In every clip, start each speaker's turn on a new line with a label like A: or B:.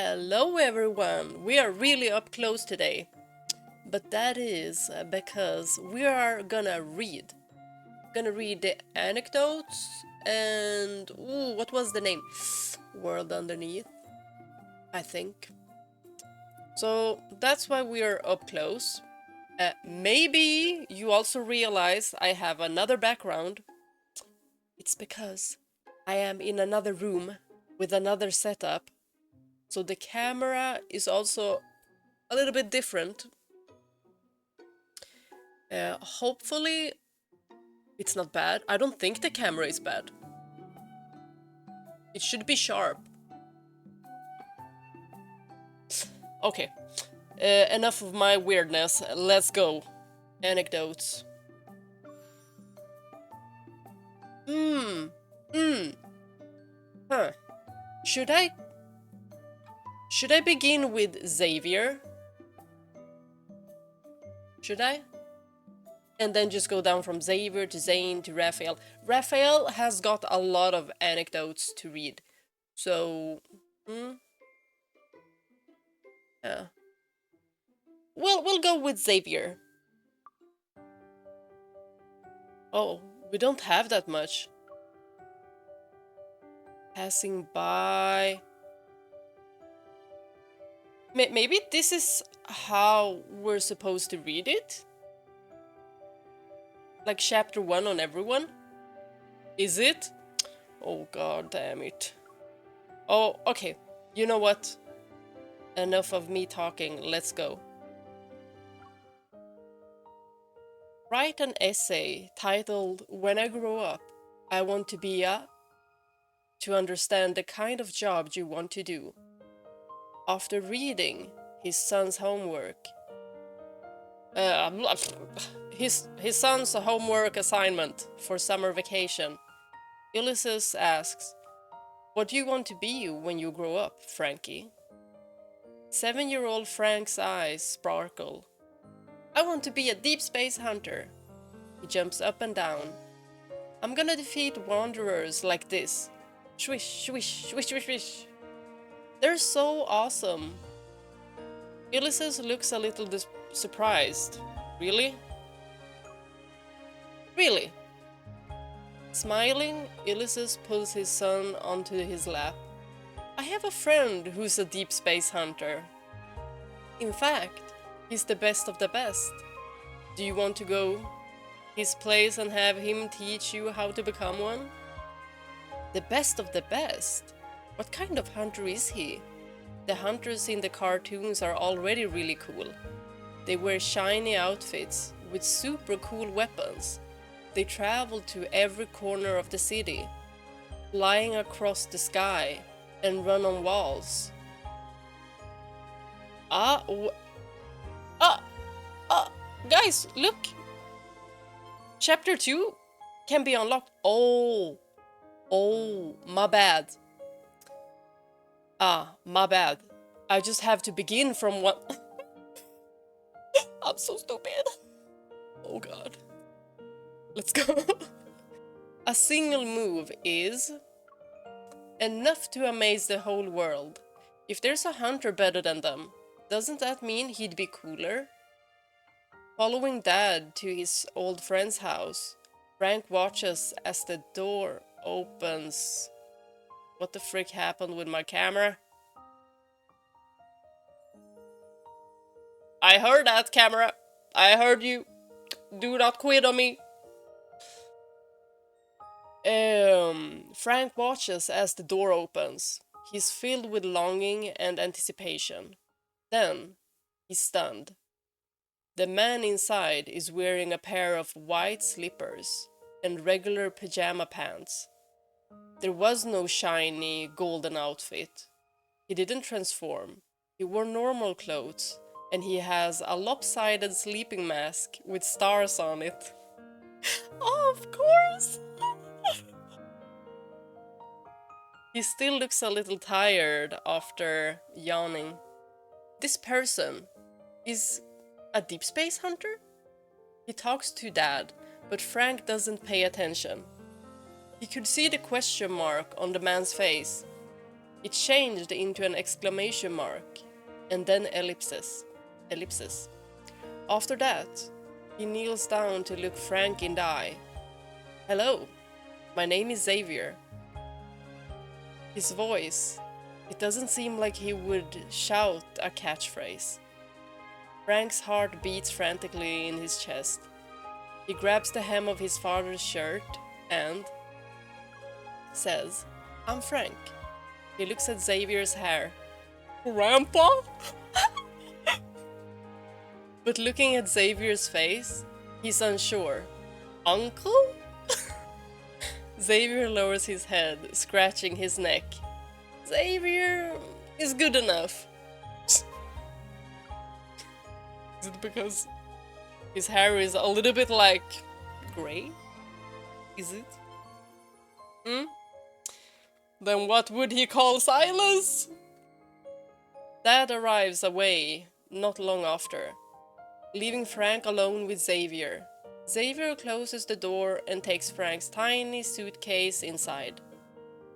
A: Hello everyone! We are really up close today. But that is because we are gonna read. Gonna read the anecdotes and... Ooh, what was the name? World Underneath, I think. So that's why we are up close. Maybe you also realize I have another background. It's because I am in another room with another setup. So the camera is also a little bit different. Hopefully it's not bad. I don't think the camera is bad. It should be sharp. Okay, enough of my weirdness. Let's go. Anecdotes. Huh. Should I begin with Xavier? Should I? And then just go down from Xavier to Zane to Raphael. Raphael has got a lot of anecdotes to read. So, yeah. We'll go with Xavier. Oh, we don't have that much. Passing by. Maybe this is how we're supposed to read it? Like chapter 1 on everyone? Is it? Oh god damn it. Oh, okay. You know what? Enough of me talking, let's go. Write an essay titled When I Grow Up, I Want to Be a... to understand the kind of job you want to do. After reading his son's homework, his son's homework assignment for summer vacation, Ulysses asks, "What do you want to be when you grow up, Frankie?" 7-year-old Frank's eyes sparkle. "I want to be a deep space hunter." He jumps up and down. "I'm gonna defeat wanderers like this. Swish, swish, swish, swish, swish. They're so awesome." Ulysses looks a little surprised. Really? Really? Smiling, Ulysses pulls his son onto his lap. "I have a friend who's a deep space hunter. In fact, he's the best of the best. Do you want to go his place and have him teach you how to become one?" The best of the best? What kind of hunter is he? The hunters in the cartoons are already really cool. They wear shiny outfits with super cool weapons. They travel to every corner of the city, flying across the sky and run on walls. Guys, look! Chapter 2 can be unlocked. Oh, my bad. My bad. I just have to begin from one. I'm so stupid. Oh god. Let's go. A single move is enough to amaze the whole world. If there's a hunter better than them, doesn't that mean he'd be cooler? Following Dad to his old friend's house, Frank watches as the door opens. What the frick happened with my camera? I heard that, camera. I heard you. Do not quit on me. Frank watches as the door opens. He's filled with longing and anticipation. Then, he's stunned. The man inside is wearing a pair of white slippers and regular pajama pants. There was no shiny, golden outfit. He didn't transform. He wore normal clothes, and he has a lopsided sleeping mask with stars on it. Of course! He still looks a little tired after yawning. This person is a deep space hunter? He talks to Dad, but Frank doesn't pay attention. He could see the question mark on the man's face. It changed into an exclamation mark, and then ellipses. Ellipses. After that, he kneels down to look Frank in the eye. Hello, my name is Xavier. His voice, it doesn't seem like he would shout a catchphrase. Frank's heart beats frantically in his chest. He grabs the hem of his father's shirt and says, I'm Frank. He looks at Xavier's hair. Grandpa? But looking at Xavier's face, he's unsure. Uncle? Xavier lowers his head, scratching his neck. Xavier is good enough. Is it because his hair is a little bit like gray? Is it? Then what would he call Silas? Dad arrives away not long after, leaving Frank alone with Xavier. Xavier closes the door and takes Frank's tiny suitcase inside.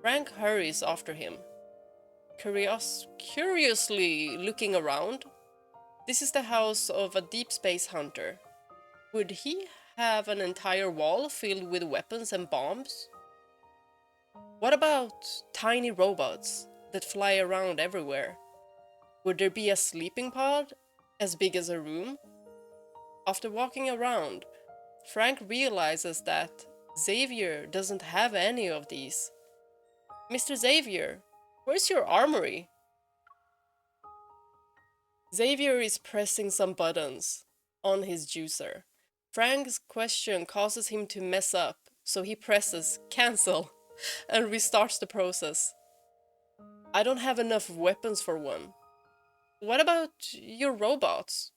A: Frank hurries after him, curiously looking around. This is the house of a deep space hunter. Would he have an entire wall filled with weapons and bombs? What about tiny robots that fly around everywhere? Would there be a sleeping pod as big as a room? After walking around, Frank realizes that Xavier doesn't have any of these. Mr. Xavier, where's your armory? Xavier is pressing some buttons on his juicer. Frank's question causes him to mess up, so he presses cancel and restarts the process. I don't have enough weapons for one. What about your robots?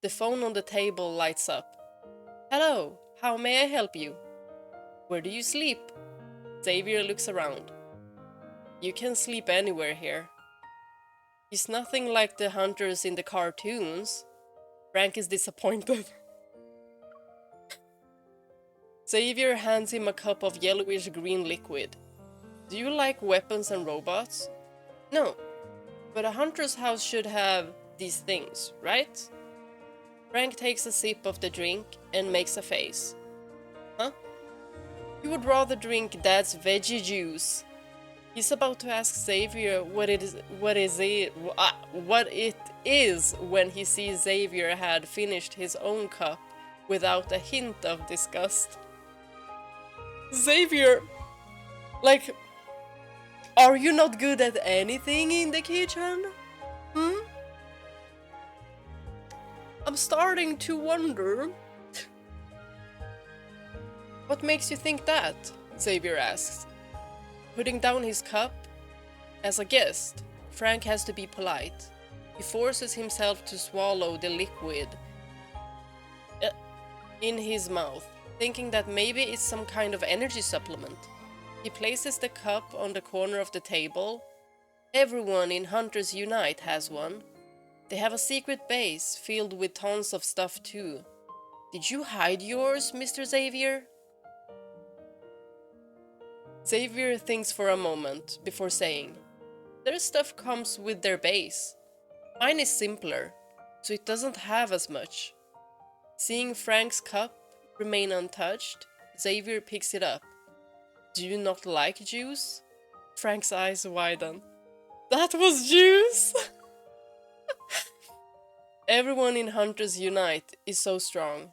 A: The phone on the table lights up. Hello, how may I help you? Where do you sleep? Xavier looks around. You can sleep anywhere here. He's nothing like the hunters in the cartoons. Frank is disappointed. Xavier hands him a cup of yellowish-green liquid. Do you like weapons and robots? No, but a hunter's house should have these things, right? Frank takes a sip of the drink and makes a face. Huh? You would rather drink Dad's veggie juice. He's about to ask Xavier what it is when he sees Xavier had finished his own cup without a hint of disgust. Xavier, like, are you not good at anything in the kitchen? I'm starting to wonder. What makes you think that? Xavier asks. Putting down his cup, as a guest, Frank has to be polite. He forces himself to swallow the liquid in his mouth, thinking that maybe it's some kind of energy supplement. He places the cup on the corner of the table. Everyone in Hunters Unite has one. They have a secret base filled with tons of stuff too. Did you hide yours, Mr. Xavier? Xavier thinks for a moment before saying, their stuff comes with their base. Mine is simpler, so it doesn't have as much. Seeing Frank's cup remain untouched, Xavier picks it up. Do you not like juice? Frank's eyes widen. That was juice! Everyone in Hunters Unite is so strong.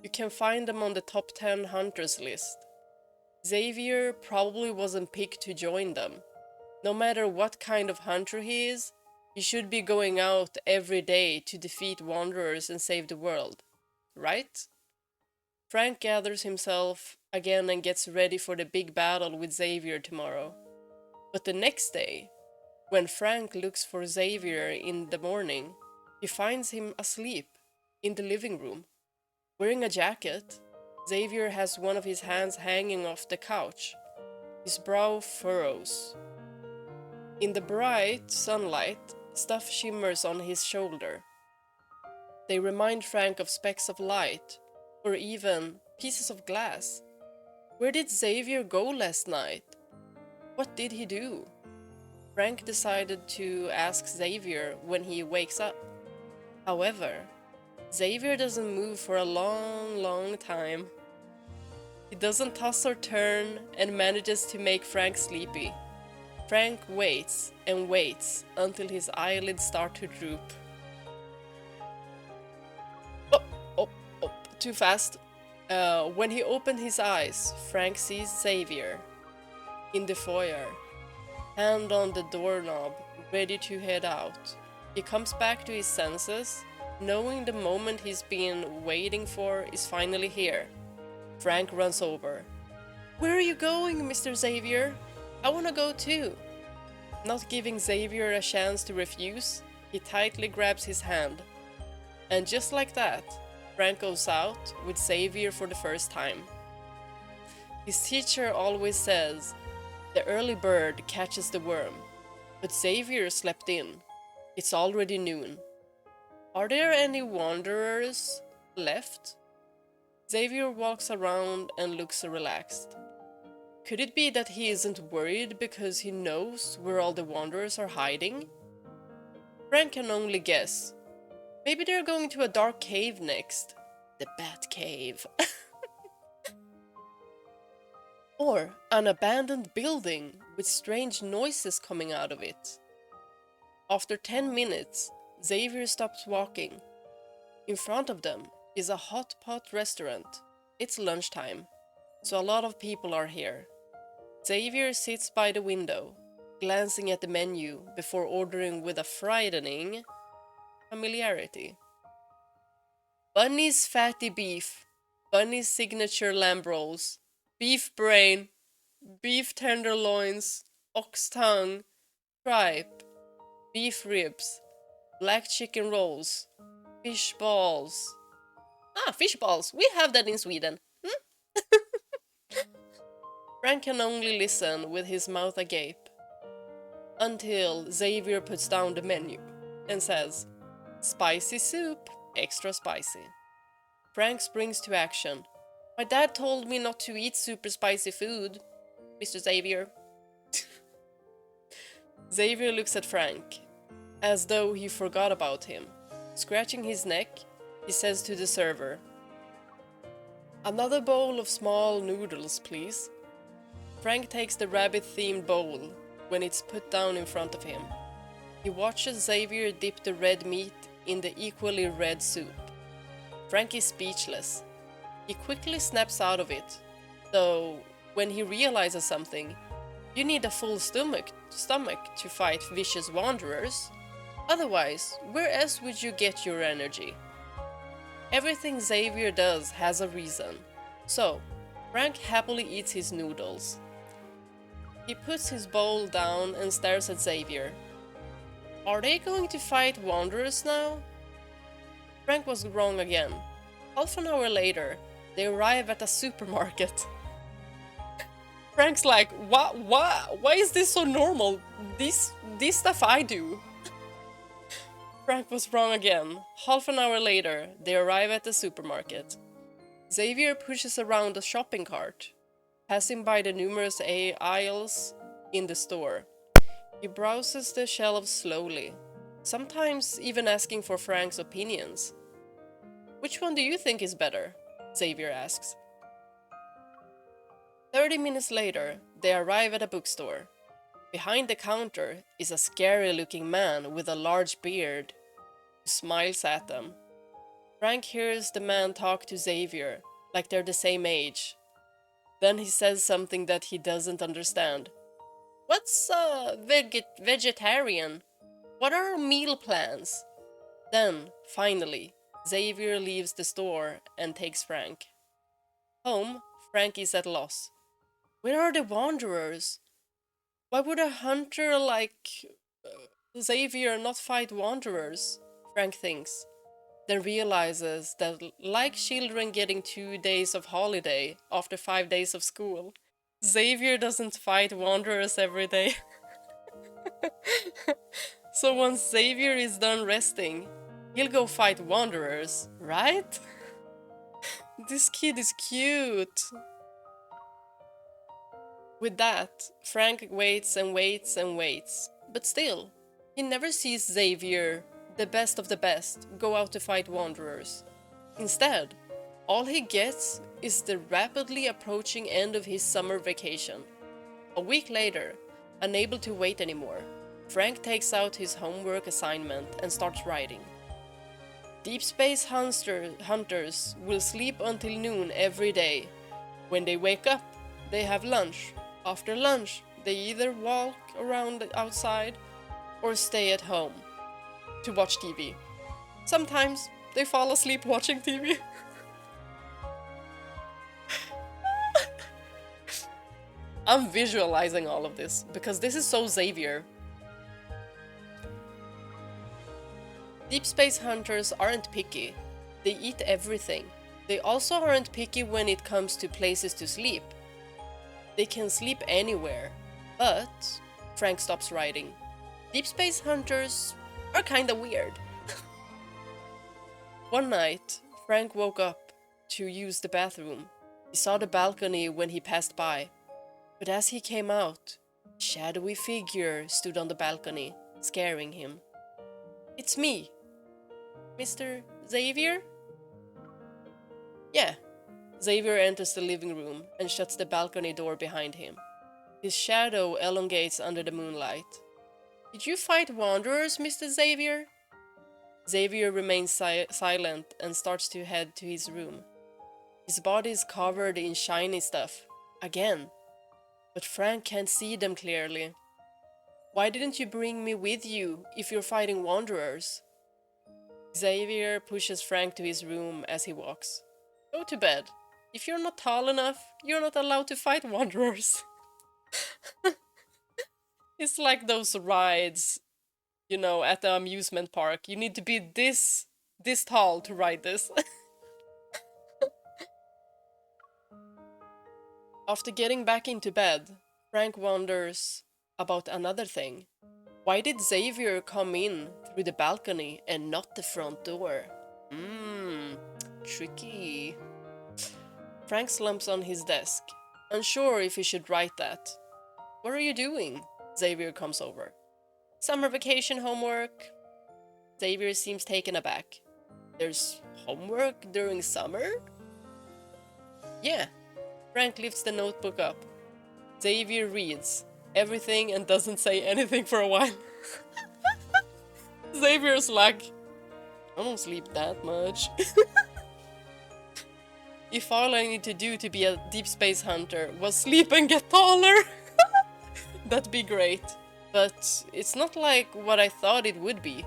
A: You can find them on the top 10 hunters list. Xavier probably wasn't picked to join them. No matter what kind of hunter he is, he should be going out every day to defeat wanderers and save the world, right? Frank gathers himself again and gets ready for the big battle with Xavier tomorrow. But the next day, when Frank looks for Xavier in the morning, he finds him asleep in the living room. Wearing a jacket, Xavier has one of his hands hanging off the couch. His brow furrows. In the bright sunlight, stuff shimmers on his shoulder. They remind Frank of specks of light, or even pieces of glass. Where did Xavier go last night? What did he do? Frank decided to ask Xavier when he wakes up. However, Xavier doesn't move for a long time. He doesn't toss or turn and manages to make Frank sleepy. Frank waits and waits until his eyelids start to droop. Oh, too fast. When he opened his eyes, Frank sees Xavier in the foyer, hand on the doorknob, ready to head out. He comes back to his senses, knowing the moment he's been waiting for is finally here. Frank runs over. "Where are you going, Mr. Xavier? I wanna go too." Not giving Xavier a chance to refuse, he tightly grabs his hand. And just like that, Frank goes out with Xavier for the first time. His teacher always says, "The early bird catches the worm," but Xavier slept in. It's already noon. Are there any wanderers left? Xavier walks around and looks relaxed. Could it be that he isn't worried because he knows where all the wanderers are hiding? Frank can only guess. Maybe they're going to a dark cave next. The Bat Cave. Or an abandoned building with strange noises coming out of it. After 10 minutes, Xavier stops walking. In front of them is a hot pot restaurant. It's lunchtime, so a lot of people are here. Xavier sits by the window, glancing at the menu before ordering with a frightening familiarity. Bunny's fatty beef, Bunny's signature lamb rolls, beef brain, beef tenderloins, ox tongue, tripe, beef ribs, black chicken rolls, fish balls. Fish balls! We have that in Sweden. Frank can only listen with his mouth agape. Until Xavier puts down the menu and says, "Spicy soup, extra spicy." Frank springs to action. "My dad told me not to eat super spicy food, Mr. Xavier." Xavier looks at Frank, as though he forgot about him. Scratching his neck, he says to the server, "Another bowl of small noodles, please." Frank takes the rabbit-themed bowl when it's put down in front of him. He watches Xavier dip the red meat in the equally red soup. Frank is speechless. He quickly snaps out of it, though when he realizes something, you need a full stomach to fight vicious wanderers. Otherwise, where else would you get your energy? Everything Xavier does has a reason, so Frank happily eats his noodles. He puts his bowl down and stares at Xavier. Are they going to fight wanderers now? Frank was wrong again. Half an hour later, they arrive at a supermarket. Frank's like, why is this so normal? This stuff I do. Frank was wrong again. Half an hour later, they arrive at the supermarket. Xavier pushes around a shopping cart, passing by the numerous aisles in the store. He browses the shelves slowly, sometimes even asking for Frank's opinions. "Which one do you think is better?" Xavier asks. 30 minutes later, they arrive at a bookstore. Behind the counter is a scary-looking man with a large beard who smiles at them. Frank hears the man talk to Xavier like they're the same age. Then he says something that he doesn't understand. "What's a vegetarian? What are meal plans?" Then, finally, Xavier leaves the store and takes Frank. Home, Frank is at loss. Where are the wanderers? Why would a hunter like Xavier not fight wanderers? Frank thinks, then realizes that like children getting 2 days of holiday after 5 days of school, Xavier doesn't fight wanderers every day. So once Xavier is done resting, he'll go fight wanderers, right? This kid is cute. With that, Frank waits and waits and waits. But still, he never sees Xavier, the best of the best, go out to fight wanderers. Instead, all he gets is the rapidly approaching end of his summer vacation. A week later, unable to wait anymore, Frank takes out his homework assignment and starts writing. Deep space hunters will sleep until noon every day. When they wake up, they have lunch. After lunch, they either walk around outside or stay at home to watch TV. Sometimes they fall asleep watching TV. I'm visualizing all of this because this is so Xavier. Deep space hunters aren't picky. They eat everything. They also aren't picky when it comes to places to sleep. They can sleep anywhere. But Frank stops writing. Deep space hunters are kinda weird. One night, Frank woke up to use the bathroom. He saw the balcony when he passed by. But as he came out, a shadowy figure stood on the balcony, scaring him. "It's me, Mr. Xavier?" Yeah. Xavier enters the living room and shuts the balcony door behind him. His shadow elongates under the moonlight. "Did you fight wanderers, Mr. Xavier?" Xavier remains silent and starts to head to his room. His body is covered in shiny stuff. Again. But Frank can't see them clearly. "Why didn't you bring me with you if you're fighting wanderers?" Xavier pushes Frank to his room as he walks. "Go to bed. If you're not tall enough, you're not allowed to fight wanderers." It's like those rides, you know, at the amusement park. You need to be this tall to ride this. After getting back into bed, Frank wonders about another thing. Why did Xavier come in through the balcony and not the front door? Tricky. Frank slumps on his desk, unsure if he should write that. "What are you doing?" Xavier comes over. "Summer vacation homework." Xavier seems taken aback. "There's homework during summer?" "Yeah." Frank lifts the notebook up. Xavier reads everything and doesn't say anything for a while. Xavier's like, "I don't sleep that much." If all I need to do to be a deep space hunter was sleep and get taller, that'd be great. But it's not like what I thought it would be.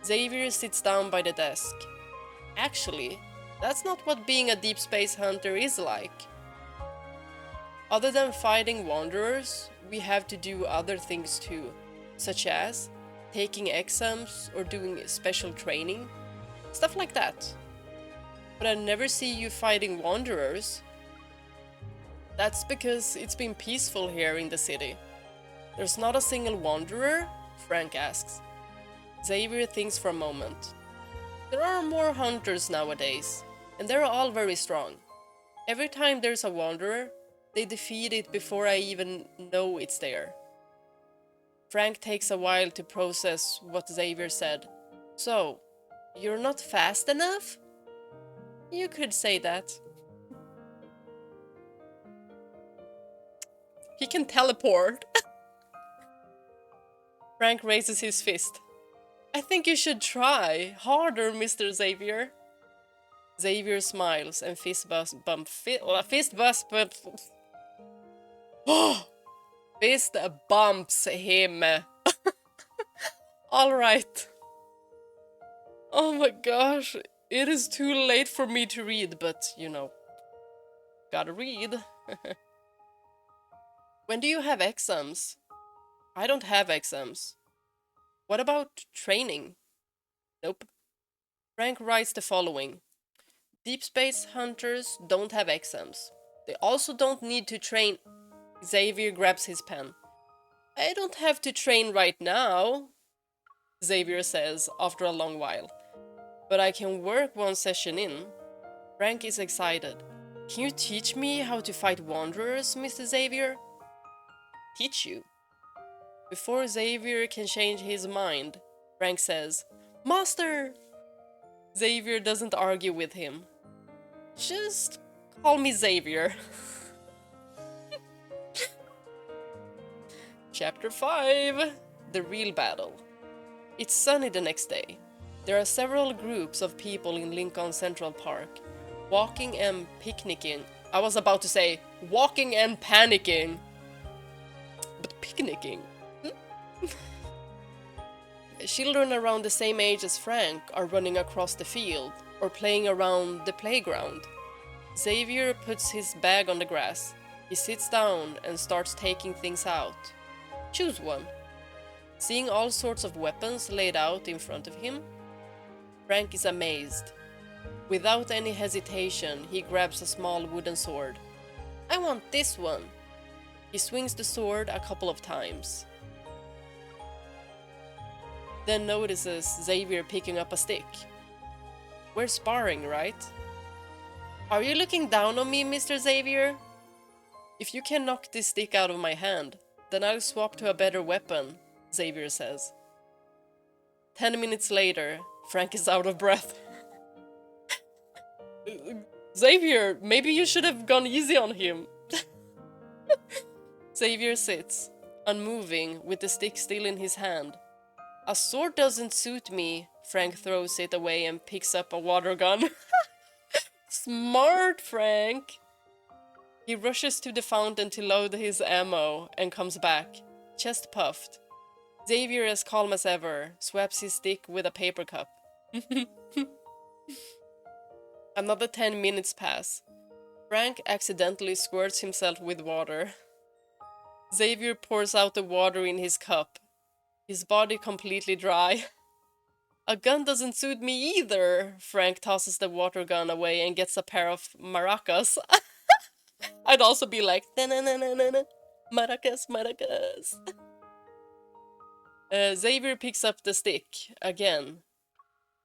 A: Xavier sits down by the desk. Actually, that's not what being a deep space hunter is like. Other than fighting wanderers, we have to do other things too, such as taking exams or doing special training, stuff like that. But I never see you fighting wanderers. That's because it's been peaceful here in the city. There's not a single wanderer? Frank asks. Xavier thinks for a moment. There are more hunters nowadays, and they're all very strong. Every time there's a wanderer, they defeat it before I even know it's there. Frank takes a while to process what Xavier said. "So, you're not fast enough?" "You could say that." He can teleport. Frank raises his fist. "I think you should try harder, Mr. Xavier." Xavier smiles and fist bumps him. All right. Oh my gosh, it is too late for me to read, but you know, gotta read. When do you have exams? I don't have exams. What about training? Nope. Frank writes the following. Deep space hunters don't have exams. They also don't need to train. Xavier grabs his pen. I don't have to train right now, Xavier says after a long while. But I can work one session in. Frank is excited. Can you teach me how to fight wanderers, Mr. Xavier? Teach you? Before Xavier can change his mind, Frank says, "Master!" Xavier doesn't argue with him. "Just call me Xavier." Chapter 5: The Real Battle. It's sunny the next day. There are several groups of people in Lincoln Central Park, walking and picnicking. I was about to say, walking and panicking. But picnicking. Children around the same age as Frank are running across the field or playing around the playground. Xavier puts his bag on the grass. He sits down and starts taking things out. Choose one. Seeing all sorts of weapons laid out in front of him, Frank is amazed. Without any hesitation, he grabs a small wooden sword. "I want this one." He swings the sword a couple of times. Then notices Xavier picking up a stick. "We're sparring, right?" "Are you looking down on me, Mr. Xavier?" "If you can knock this stick out of my hand, then I'll swap to a better weapon," Xavier says. 10 minutes later, Frank is out of breath. "Xavier, maybe you should have gone easy on him." Xavier sits, unmoving, with the stick still in his hand. "A sword doesn't suit me." Frank throws it away and picks up a water gun. Smart, Frank! He rushes to the fountain to load his ammo and comes back, chest puffed. Xavier, as calm as ever, swaps his stick with a paper cup. Another 10 minutes pass. Frank accidentally squirts himself with water. Xavier pours out the water in his cup, his body completely dry. "A gun doesn't suit me either." Frank tosses the water gun away and gets a pair of maracas. I'd also be like, na-na-na-na-na, maracas, maracas. Xavier picks up the stick again.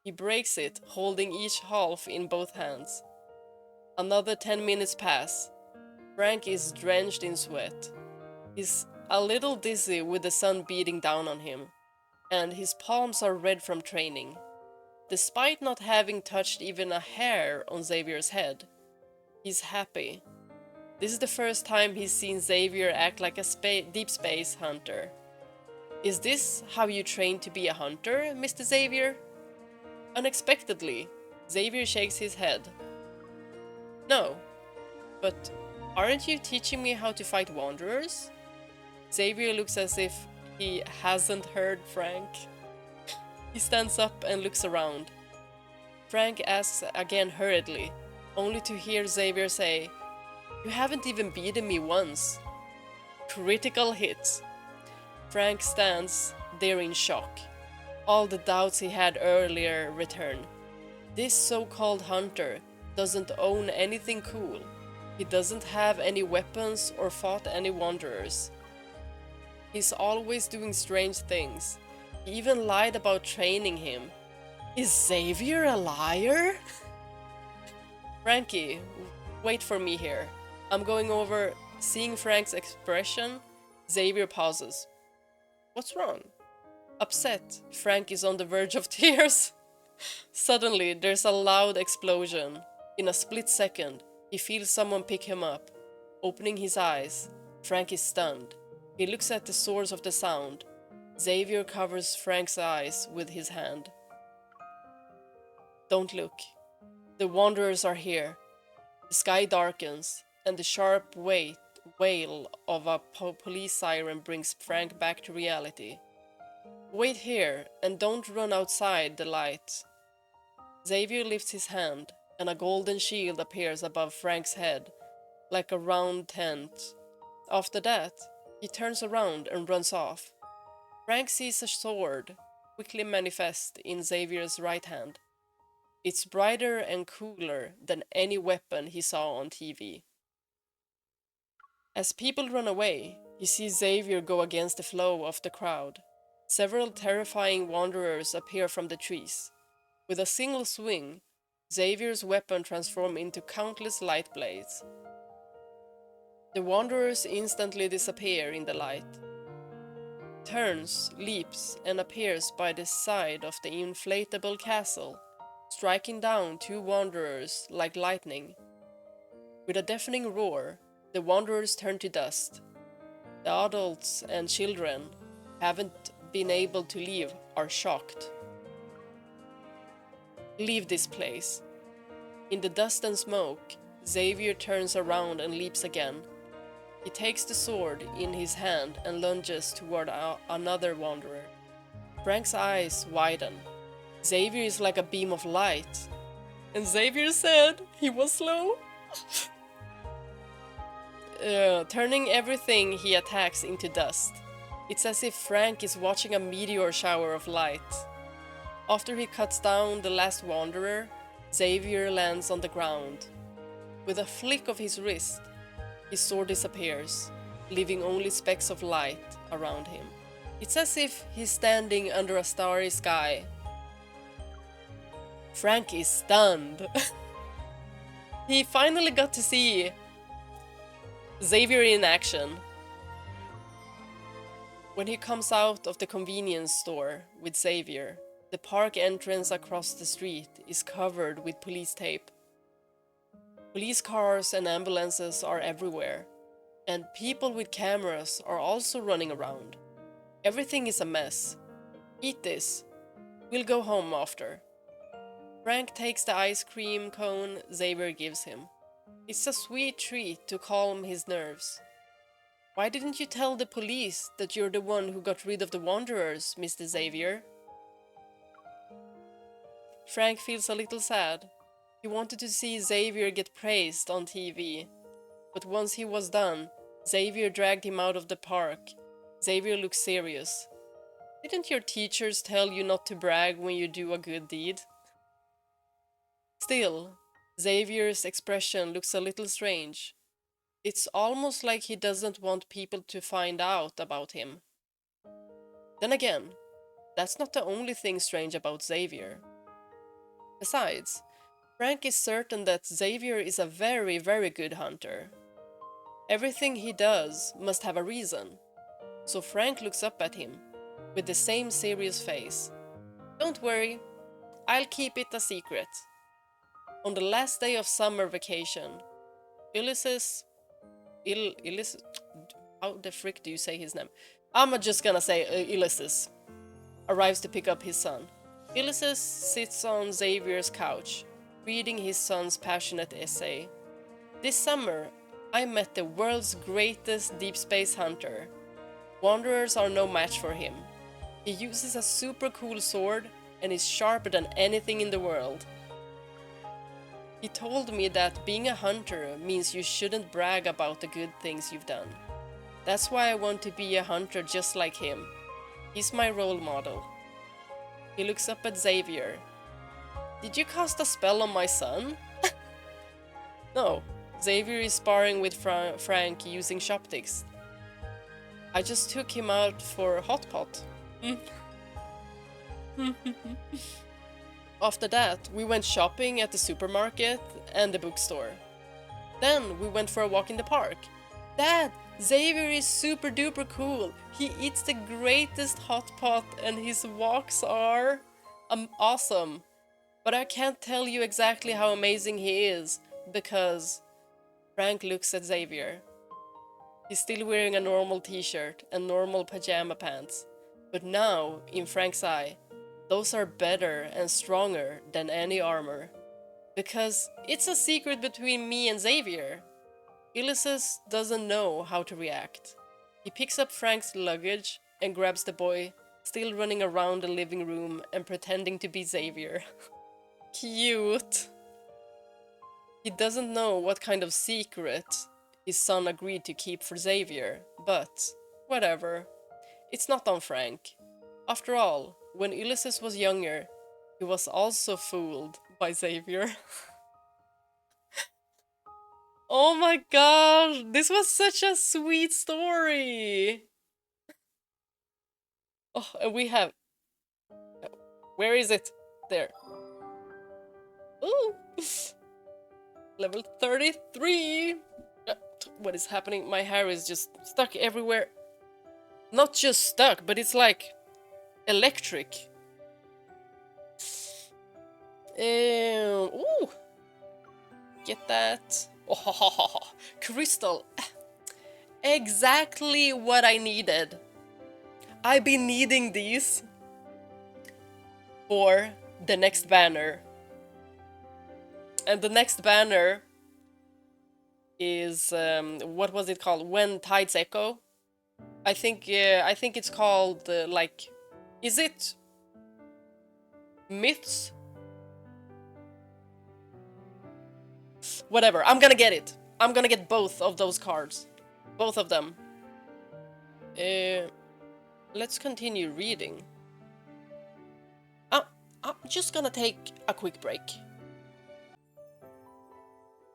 A: He breaks it, holding each half in both hands. Another 10 minutes pass. Frank is drenched in sweat. He's a little dizzy with the sun beating down on him, and his palms are red from training. Despite not having touched even a hair on Xavier's head, he's happy. This is the first time he's seen Xavier act like a deep space hunter. "Is this how you train to be a hunter, Mr. Xavier?" Unexpectedly, Xavier shakes his head. "No, but aren't you teaching me how to fight wanderers?" Xavier looks as if he hasn't heard Frank. He stands up and looks around. Frank asks again hurriedly, only to hear Xavier say, "You haven't even beaten me once." Critical hit. Frank stands there in shock. All the doubts he had earlier return. This so-called hunter doesn't own anything cool. He doesn't have any weapons or fought any wanderers. He's always doing strange things. He even lied about training him. Is Xavier a liar? "Frankie, wait for me here. I'm going over." Seeing Frank's expression, Xavier pauses. "What's wrong?" Upset, Frank is on the verge of tears. Suddenly, there's a loud explosion. In a split second, he feels someone pick him up. Opening his eyes, Frank is stunned. He looks at the source of the sound. Xavier covers Frank's eyes with his hand. "Don't look. The wanderers are here." The sky darkens, and the sharp wail of a police siren brings Frank back to reality. "Wait here, and don't run outside the light." Xavier lifts his hand, and a golden shield appears above Frank's head, like a round tent. After that, he turns around and runs off. Frank sees a sword quickly manifest in Xavier's right hand. It's brighter and cooler than any weapon he saw on TV. As people run away, he sees Xavier go against the flow of the crowd. Several terrifying wanderers appear from the trees. With a single swing, Xavier's weapon transforms into countless light blades. The wanderers instantly disappear in the light. turns, leaps, and appears by the side of the inflatable castle, striking down two wanderers like lightning. With a deafening roar, the wanderers turn to dust. The adults and children haven't been able to leave are shocked. Leave this place. In the dust and smoke, Xavier turns around and leaps again. He takes the sword in his hand and lunges toward another wanderer. Frank's eyes widen. Xavier is like a beam of light. And Xavier said he was slow. Turning everything he attacks into dust. It's as if Frank is watching a meteor shower of light. After he cuts down the last wanderer, Xavier lands on the ground. With a flick of his wrist, his sword disappears, leaving only specks of light around him. It's as if he's standing under a starry sky. Frank is stunned. He finally got to see Xavier in action. When he comes out of the convenience store with Xavier, the park entrance across the street is covered with police tape. Police cars and ambulances are everywhere, and people with cameras are also running around. Everything is a mess. Eat this. We'll go home after. Frank takes the ice cream cone Xavier gives him. It's a sweet treat to calm his nerves. Why didn't you tell the police that you're the one who got rid of the Wanderers, Mr. Xavier? Frank feels a little sad. He wanted to see Xavier get praised on TV. But once he was done, Xavier dragged him out of the park. Xavier looks serious. Didn't your teachers tell you not to brag when you do a good deed? Still, Xavier's expression looks a little strange. It's almost like he doesn't want people to find out about him. Then again, that's not the only thing strange about Xavier. Besides, Frank is certain that Xavier is a very, very good hunter. Everything he does must have a reason. So Frank looks up at him, with the same serious face. Don't worry, I'll keep it a secret. On the last day of summer vacation, Ulysses... How the frick do you say his name? I'm just gonna say Ulysses arrives to pick up his son. Ulysses sits on Xavier's couch, reading his son's passionate essay. This summer, I met the world's greatest deep space hunter. Wanderers are no match for him. He uses a super cool sword and is sharper than anything in the world. He told me that being a hunter means you shouldn't brag about the good things you've done. That's why I want to be a hunter just like him. He's my role model. He looks up at Xavier. Did you cast a spell on my son? No, Xavier is sparring with Frank using chopsticks. I just took him out for hot pot. After that, we went shopping at the supermarket and the bookstore. Then we went for a walk in the park. Dad, Xavier is super duper cool. He eats the greatest hot pot and his walks are awesome. But I can't tell you exactly how amazing he is because Frank looks at Xavier. He's still wearing a normal t-shirt and normal pajama pants. But now, in Frank's eye, those are better and stronger than any armor. Because it's a secret between me and Xavier. Ulysses doesn't know how to react. He picks up Frank's luggage and grabs the boy, still running around the living room and pretending to be Xavier. Cute! He doesn't know what kind of secret his son agreed to keep for Xavier, but whatever. It's not on Frank. After all, when Ulysses was younger, he was also fooled by Xavier. Oh my gosh, this was such a sweet story! Oh, and we have... Where is it? There. Ooh! Level 33! What is happening? My hair is just stuck everywhere. Not just stuck, but it's like electric. Ooh, get that. Oh, crystal. Exactly what I needed. I've been needing these for the next banner. And the next banner is what was it called? When Tides Echo. I think it's called like, is it Myths? Whatever. I'm gonna get it. I'm gonna get both of those cards, both of them. Let's continue reading. I'm just gonna take a quick break.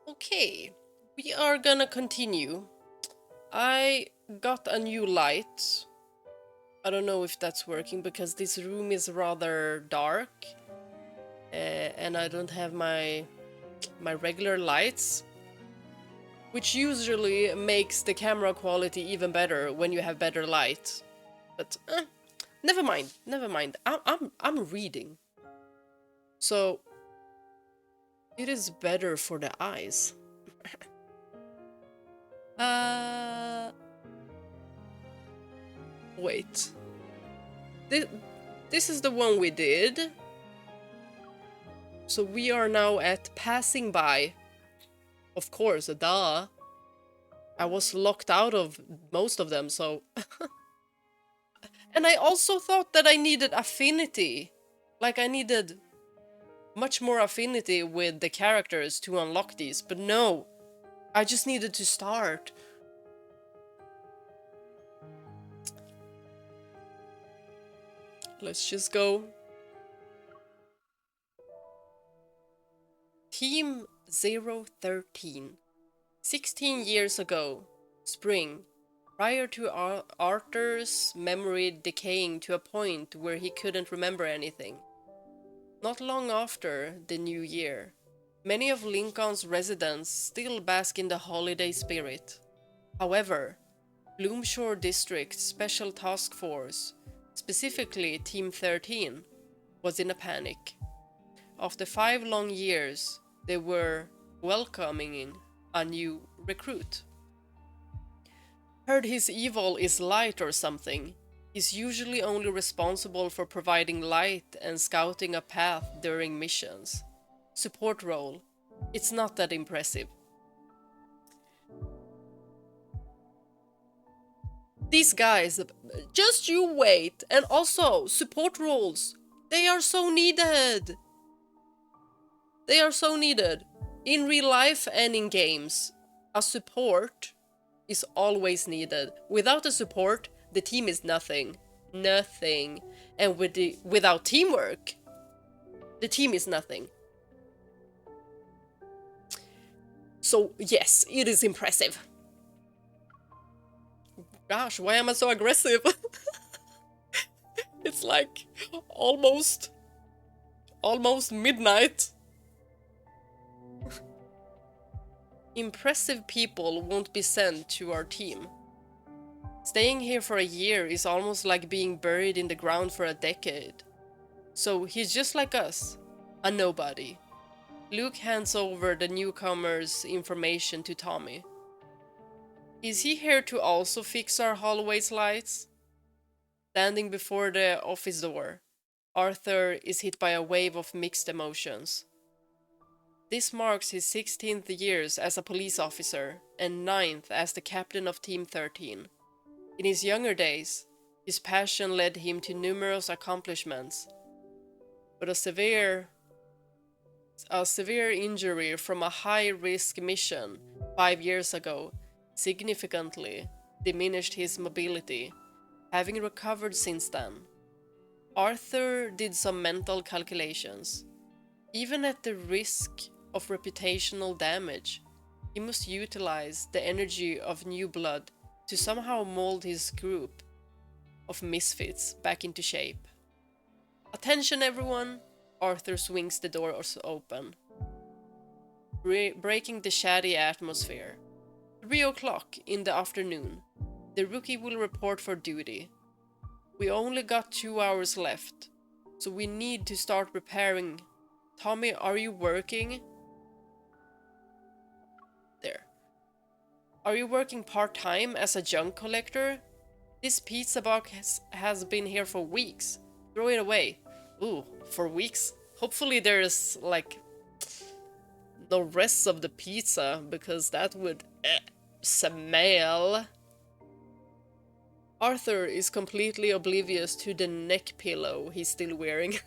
A: Okay, we are gonna continue. I got a new light. I don't know if that's working because this room is rather dark, and I don't have my regular lights, which usually makes the camera quality even better when you have better light. But never mind, never mind. I'm reading, so it is better for the eyes. Wait. This is the one we did. So we are now at passing by. Of course, duh. I was locked out of most of them, so... And I also thought that I needed affinity. Like, I needed much more affinity with the characters to unlock these, but no. I just needed to start. Let's just go. Team 013. 16 years ago, spring, prior to Arthur's memory decaying to a point where he couldn't remember anything. Not long after the new year, many of Lincoln's residents still bask in the holiday spirit. However, Bloomshore District's Special Task Force, specifically Team 13, was in a panic. After 5 long years, they were welcoming a new recruit. Heard his evil is light or something. He's usually only responsible for providing light and scouting a path during missions. Support role. It's not that impressive. These guys, just you wait. And also, support roles. They are so needed. They are so needed. In real life and in games, a support is always needed. Without a support, the team is nothing. Nothing. And without teamwork, the team is nothing. So yes, it is impressive. Gosh, why am I so aggressive? It's like almost midnight. Impressive people won't be sent to our team. Staying here for a year is almost like being buried in the ground for a decade. So he's just like us, a nobody. Luke hands over the newcomer's information to Tommy. Is he here to also fix our hallway's lights? Standing before the office door, Arthur is hit by a wave of mixed emotions. This marks his 16th years as a police officer and 9th as the captain of Team 13. In his younger days, his passion led him to numerous accomplishments, but a severe injury from a high-risk mission 5 years ago significantly diminished his mobility, having recovered since then. Arthur did some mental calculations. Even at the risk of reputational damage, he must utilize the energy of new blood to somehow mold his group of misfits back into shape. Attention everyone! Arthur swings the door open, breaking the shady atmosphere. 3 o'clock in the afternoon. The rookie will report for duty. We only got 2 hours left, so we need to start preparing. Tommy, are you working? There. Are you working part-time as a junk collector? This pizza box has been here for weeks. Throw it away. Ooh, for weeks? Hopefully there's, like, no rest of the pizza, because that would smell. Arthur is completely oblivious to the neck pillow he's still wearing.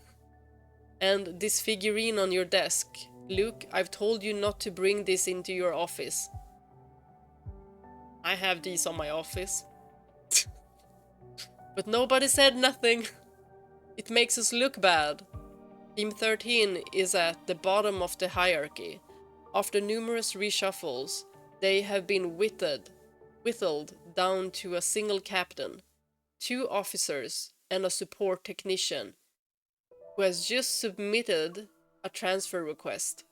A: And this figurine on your desk. Luke, I've told you not to bring this into your office. I have these on my office. But nobody said nothing. It makes us look bad. Team 13 is at the bottom of the hierarchy. After numerous reshuffles, they have been whittled down to a single captain, 2 officers, and a support technician, who has just submitted a transfer request.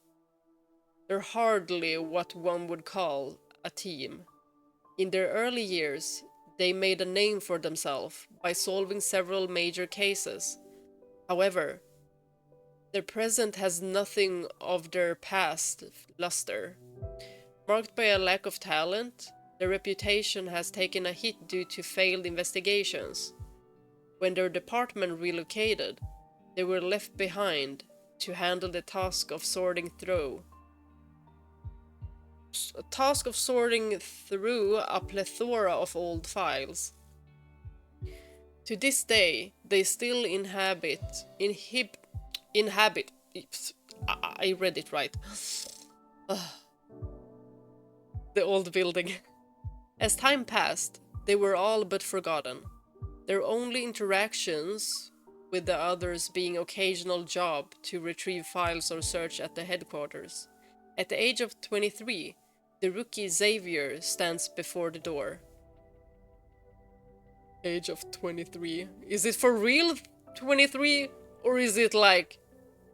A: They're hardly what one would call a team. In their early years, they made a name for themselves by solving several major cases. However, their present has nothing of their past luster. Marked by a lack of talent, their reputation has taken a hit due to failed investigations. When their department relocated, they were left behind to handle the task of sorting through a plethora of old files. To this day, they still inhabit. I read it right. The old building. As time passed, they were all but forgotten. Their only interactions with the others being occasional job to retrieve files or search at the headquarters. At the age of 23, the rookie Xavier stands before the door. Age of 23. Is it for real 23? Or is it like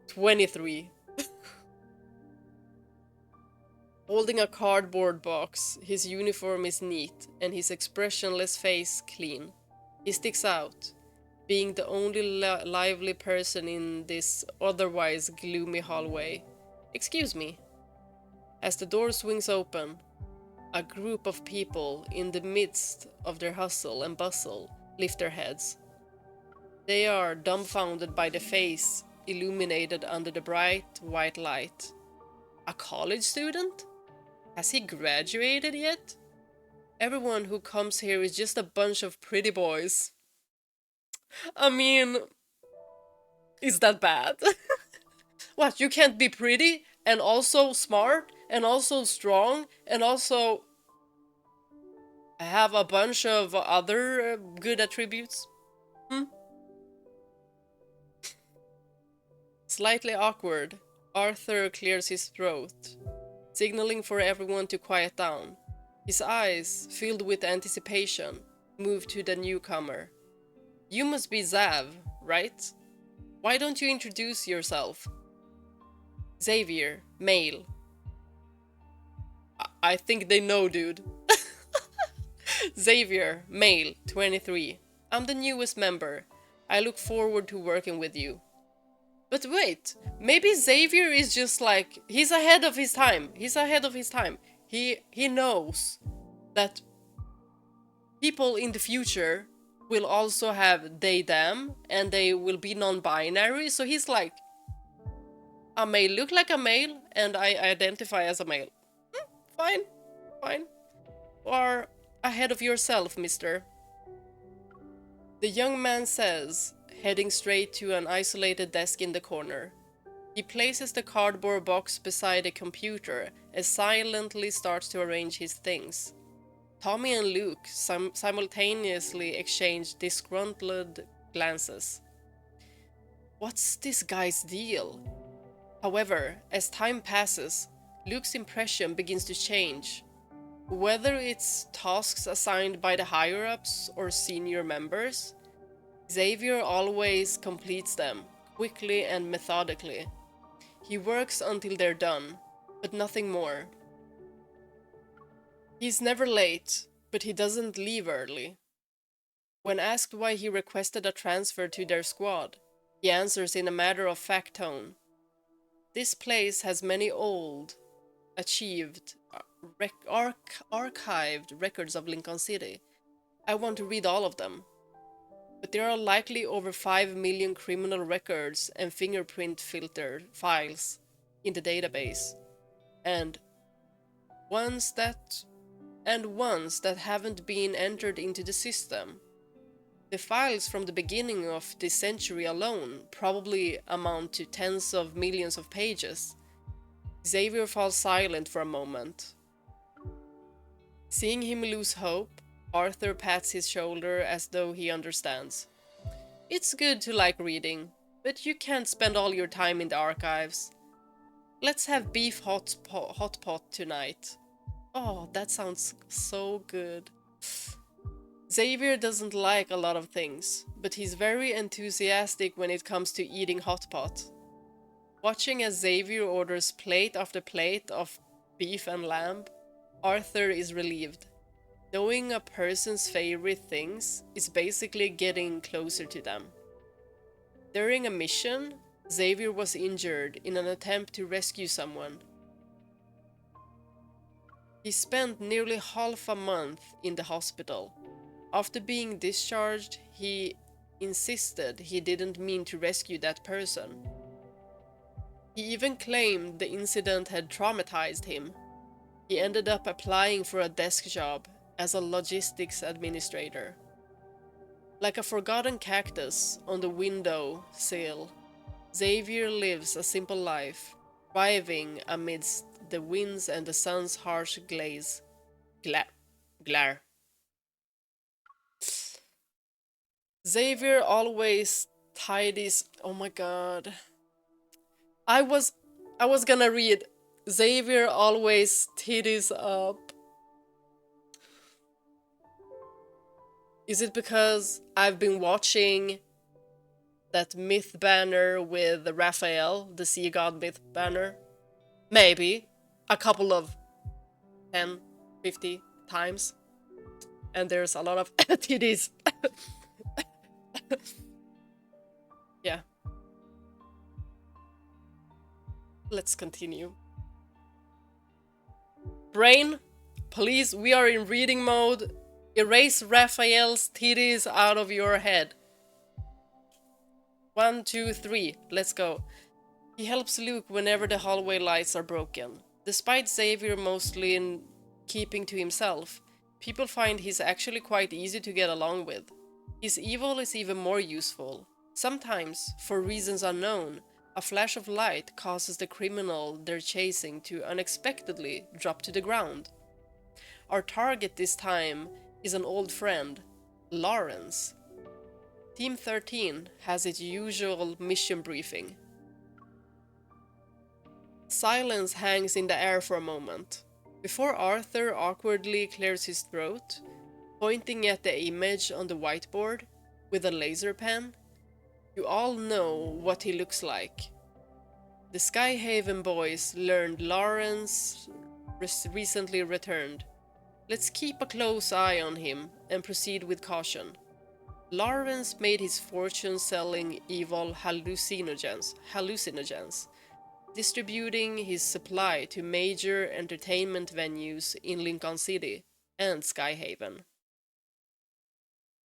A: 23? Holding a cardboard box, his uniform is neat and his expressionless face clean. He sticks out, being the only lively person in this otherwise gloomy hallway. Excuse me. As the door swings open, a group of people in the midst of their hustle and bustle lift their heads. They are dumbfounded by the face illuminated under the bright white light. A college student? Has he graduated yet? Everyone who comes here is just a bunch of pretty boys. I mean, is that bad? What, you can't be pretty and also smart and also strong and also have a bunch of other good attributes? Slightly awkward, Arthur clears his throat, signaling for everyone to quiet down. His eyes, filled with anticipation, move to the newcomer. You must be Xav, right? Why don't you introduce yourself? Xavier, male. I think they know, dude. Xavier, male, 23. I'm the newest member. I look forward to working with you. But wait, maybe Xavier is just like, he's ahead of his time. He's ahead of his time. He knows that people in the future will also have they, them, and they will be non-binary. So he's like, I may look like a male, and I identify as a male. Fine, fine. Or ahead of yourself, mister. The young man says, heading straight to an isolated desk in the corner. He places the cardboard box beside a computer and silently starts to arrange his things. Tommy and Luke simultaneously exchange disgruntled glances. What's this guy's deal? However, as time passes, Luke's impression begins to change. Whether it's tasks assigned by the higher-ups or senior members, Xavier always completes them, quickly and methodically. He works until they're done, but nothing more. He's never late, But he doesn't leave early. When asked why he requested a transfer to their squad, he answers in a matter-of-fact tone. This place has many old, achieved, archived records of Lincoln City. I want to read all of them. But there are likely over 5 million criminal records and fingerprint filter files in the database, and ones that haven't been entered into the system. The files from the beginning of this century alone probably amount to tens of millions of pages. Xavier falls silent for a moment. Seeing him lose hope, Arthur pats his shoulder as though he understands. It's good to like reading, but you can't spend all your time in the archives. Let's have beef hot pot tonight. Oh, that sounds so good. Xavier doesn't like a lot of things, but he's very enthusiastic when it comes to eating hot pot. Watching as Xavier orders plate after plate of beef and lamb, Arthur is relieved. Knowing a person's favorite things is basically getting closer to them. During a mission, Xavier was injured in an attempt to rescue someone. He spent nearly half a month in the hospital. After being discharged, he insisted he didn't mean to rescue that person. He even claimed the incident had traumatized him. He ended up applying for a desk job as a logistics administrator. Like a forgotten cactus on the window sill, Xavier lives a simple life, thriving amidst the winds and the sun's harsh glare. Xavier always tidies. Oh my god. I was gonna read. Xavier always tidies up. Is it because I've been watching that myth banner with Raphael, the sea god myth banner? Maybe. A couple of 10, 50 times. And there's a lot of titties. Yeah. Let's continue. Brain, please, we are in reading mode. Erase Raphael's titties out of your head. 1, 2, 3, let's go. He helps Luke whenever the hallway lights are broken. Despite Xavier mostly keeping to himself, people find he's actually quite easy to get along with. His evil is even more useful. Sometimes, for reasons unknown, a flash of light causes the criminal they're chasing to unexpectedly drop to the ground. Our target this time is an old friend, Lawrence. Team 13 has its usual mission briefing. Silence hangs in the air for a moment, before Arthur awkwardly clears his throat, pointing at the image on the whiteboard with a laser pen. You all know what he looks like. The Skyhaven boys learned Lawrence recently returned. Let's keep a close eye on him and proceed with caution. Lawrence made his fortune selling evil hallucinogens, distributing his supply to major entertainment venues in Lincoln City and Skyhaven.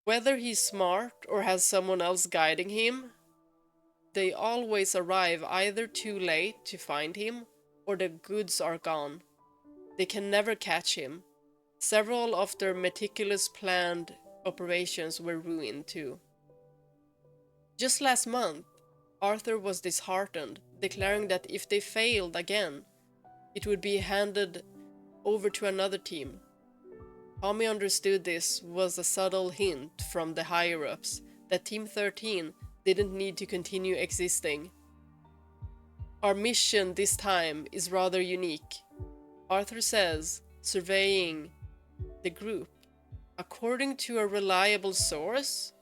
A: Whether he's smart or has someone else guiding him, they always arrive either too late to find him or the goods are gone. They can never catch him. Several of their meticulous planned operations were ruined too. Just last month, Arthur was disheartened, declaring that if they failed again, it would be handed over to another team. Tommy understood this was a subtle hint from the higher-ups that Team 13 didn't need to continue existing. Our mission this time is rather unique, Arthur says, surveying the group. According to a reliable source,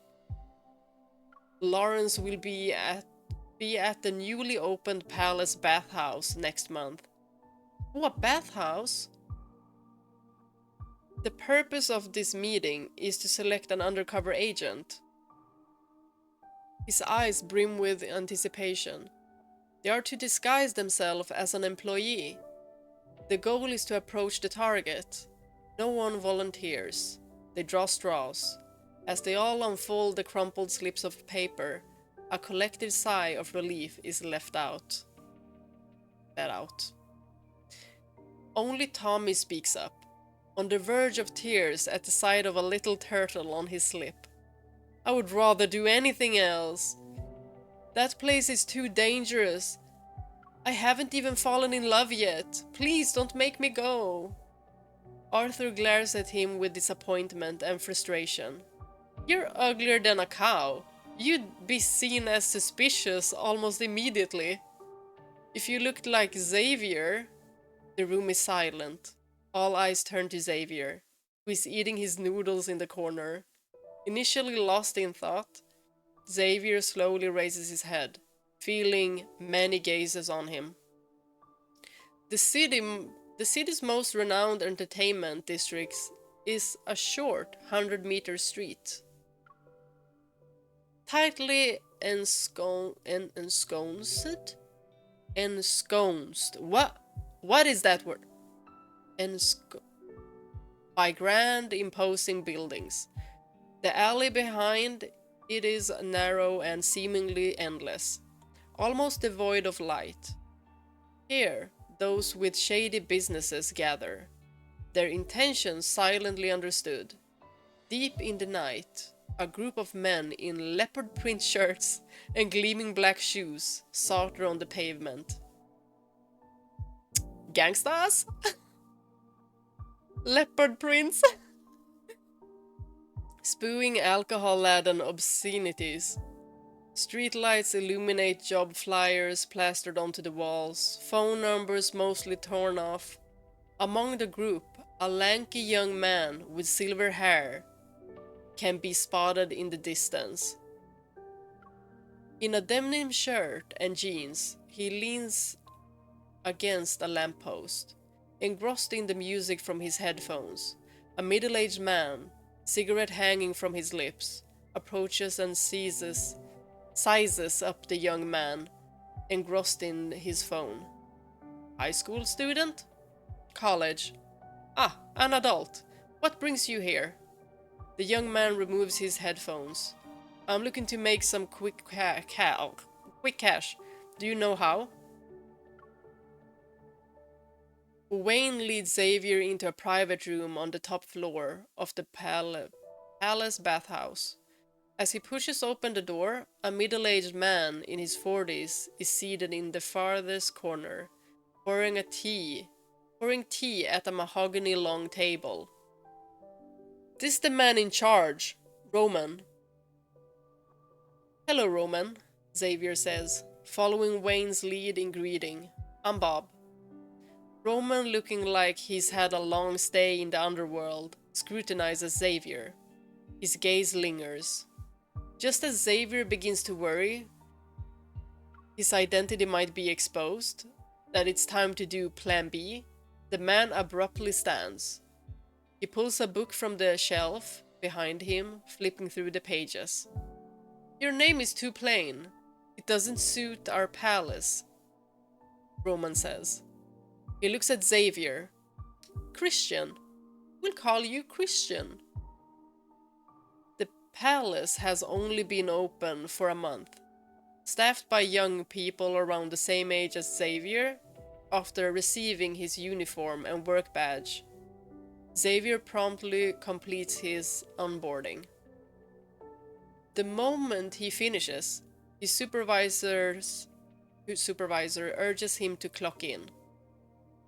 A: Lawrence will be at the newly opened Palace bathhouse next month. What bathhouse? The purpose of this meeting is to select an undercover agent. His eyes brim with anticipation. They are to disguise themselves as an employee. The goal is to approach the target. No one volunteers. They draw straws. As they all unfold the crumpled slips of paper, a collective sigh of relief is let out. Only Tommy speaks up, on the verge of tears at the sight of a little turtle on his slip. I would rather do anything else. That place is too dangerous. I haven't even fallen in love yet. Please don't make me go. Arthur glares at him with disappointment and frustration. You're uglier than a cow. You'd be seen as suspicious almost immediately. If you looked like Xavier... The room is silent. All eyes turn to Xavier, who is eating his noodles in the corner. Initially lost in thought, Xavier slowly raises his head, feeling many gazes on him. The city's most renowned entertainment district is a short 100-meter street. Tightly ensconced? Ensconced. What is that word? By grand, imposing buildings. The alley behind it is narrow and seemingly endless, almost devoid of light. Here, those with shady businesses gather, their intentions silently understood. Deep in the night, a group of men in leopard print shirts and gleaming black shoes saunter on the pavement. Gangstas? Leopard prints? Spewing alcohol-laden obscenities. Streetlights illuminate job flyers plastered onto the walls, phone numbers mostly torn off. Among the group, a lanky young man with silver hair can be spotted in the distance. In a denim shirt and jeans, he leans against a lamppost, engrossed in the music from his headphones. A middle-aged man, cigarette hanging from his lips, approaches and sizes up the young man, engrossed in his phone. High school student? College. Ah, an adult. What brings you here? The young man removes his headphones. I'm looking to make some quick cash. Do you know how? Wayne leads Xavier into a private room on the top floor of the palace bathhouse. As he pushes open the door, a middle-aged man in his 40s is seated in the farthest corner, pouring tea at a mahogany-long table. This is the man in charge, Roman. Hello, Roman, Xavier says, following Wayne's lead in greeting. I'm Bob. Roman, looking like he's had a long stay in the underworld, scrutinizes Xavier. His gaze lingers. Just as Xavier begins to worry his identity might be exposed, that it's time to do Plan B, the man abruptly stands. He pulls a book from the shelf behind him, flipping through the pages. Your name is too plain. It doesn't suit our palace, Roman says. He looks at Xavier. Christian. We'll call you Christian. The palace has only been open for a month. Staffed by young people around the same age as Xavier, after receiving his uniform and work badge, Xavier promptly completes his onboarding. The moment he finishes, his supervisor urges him to clock in.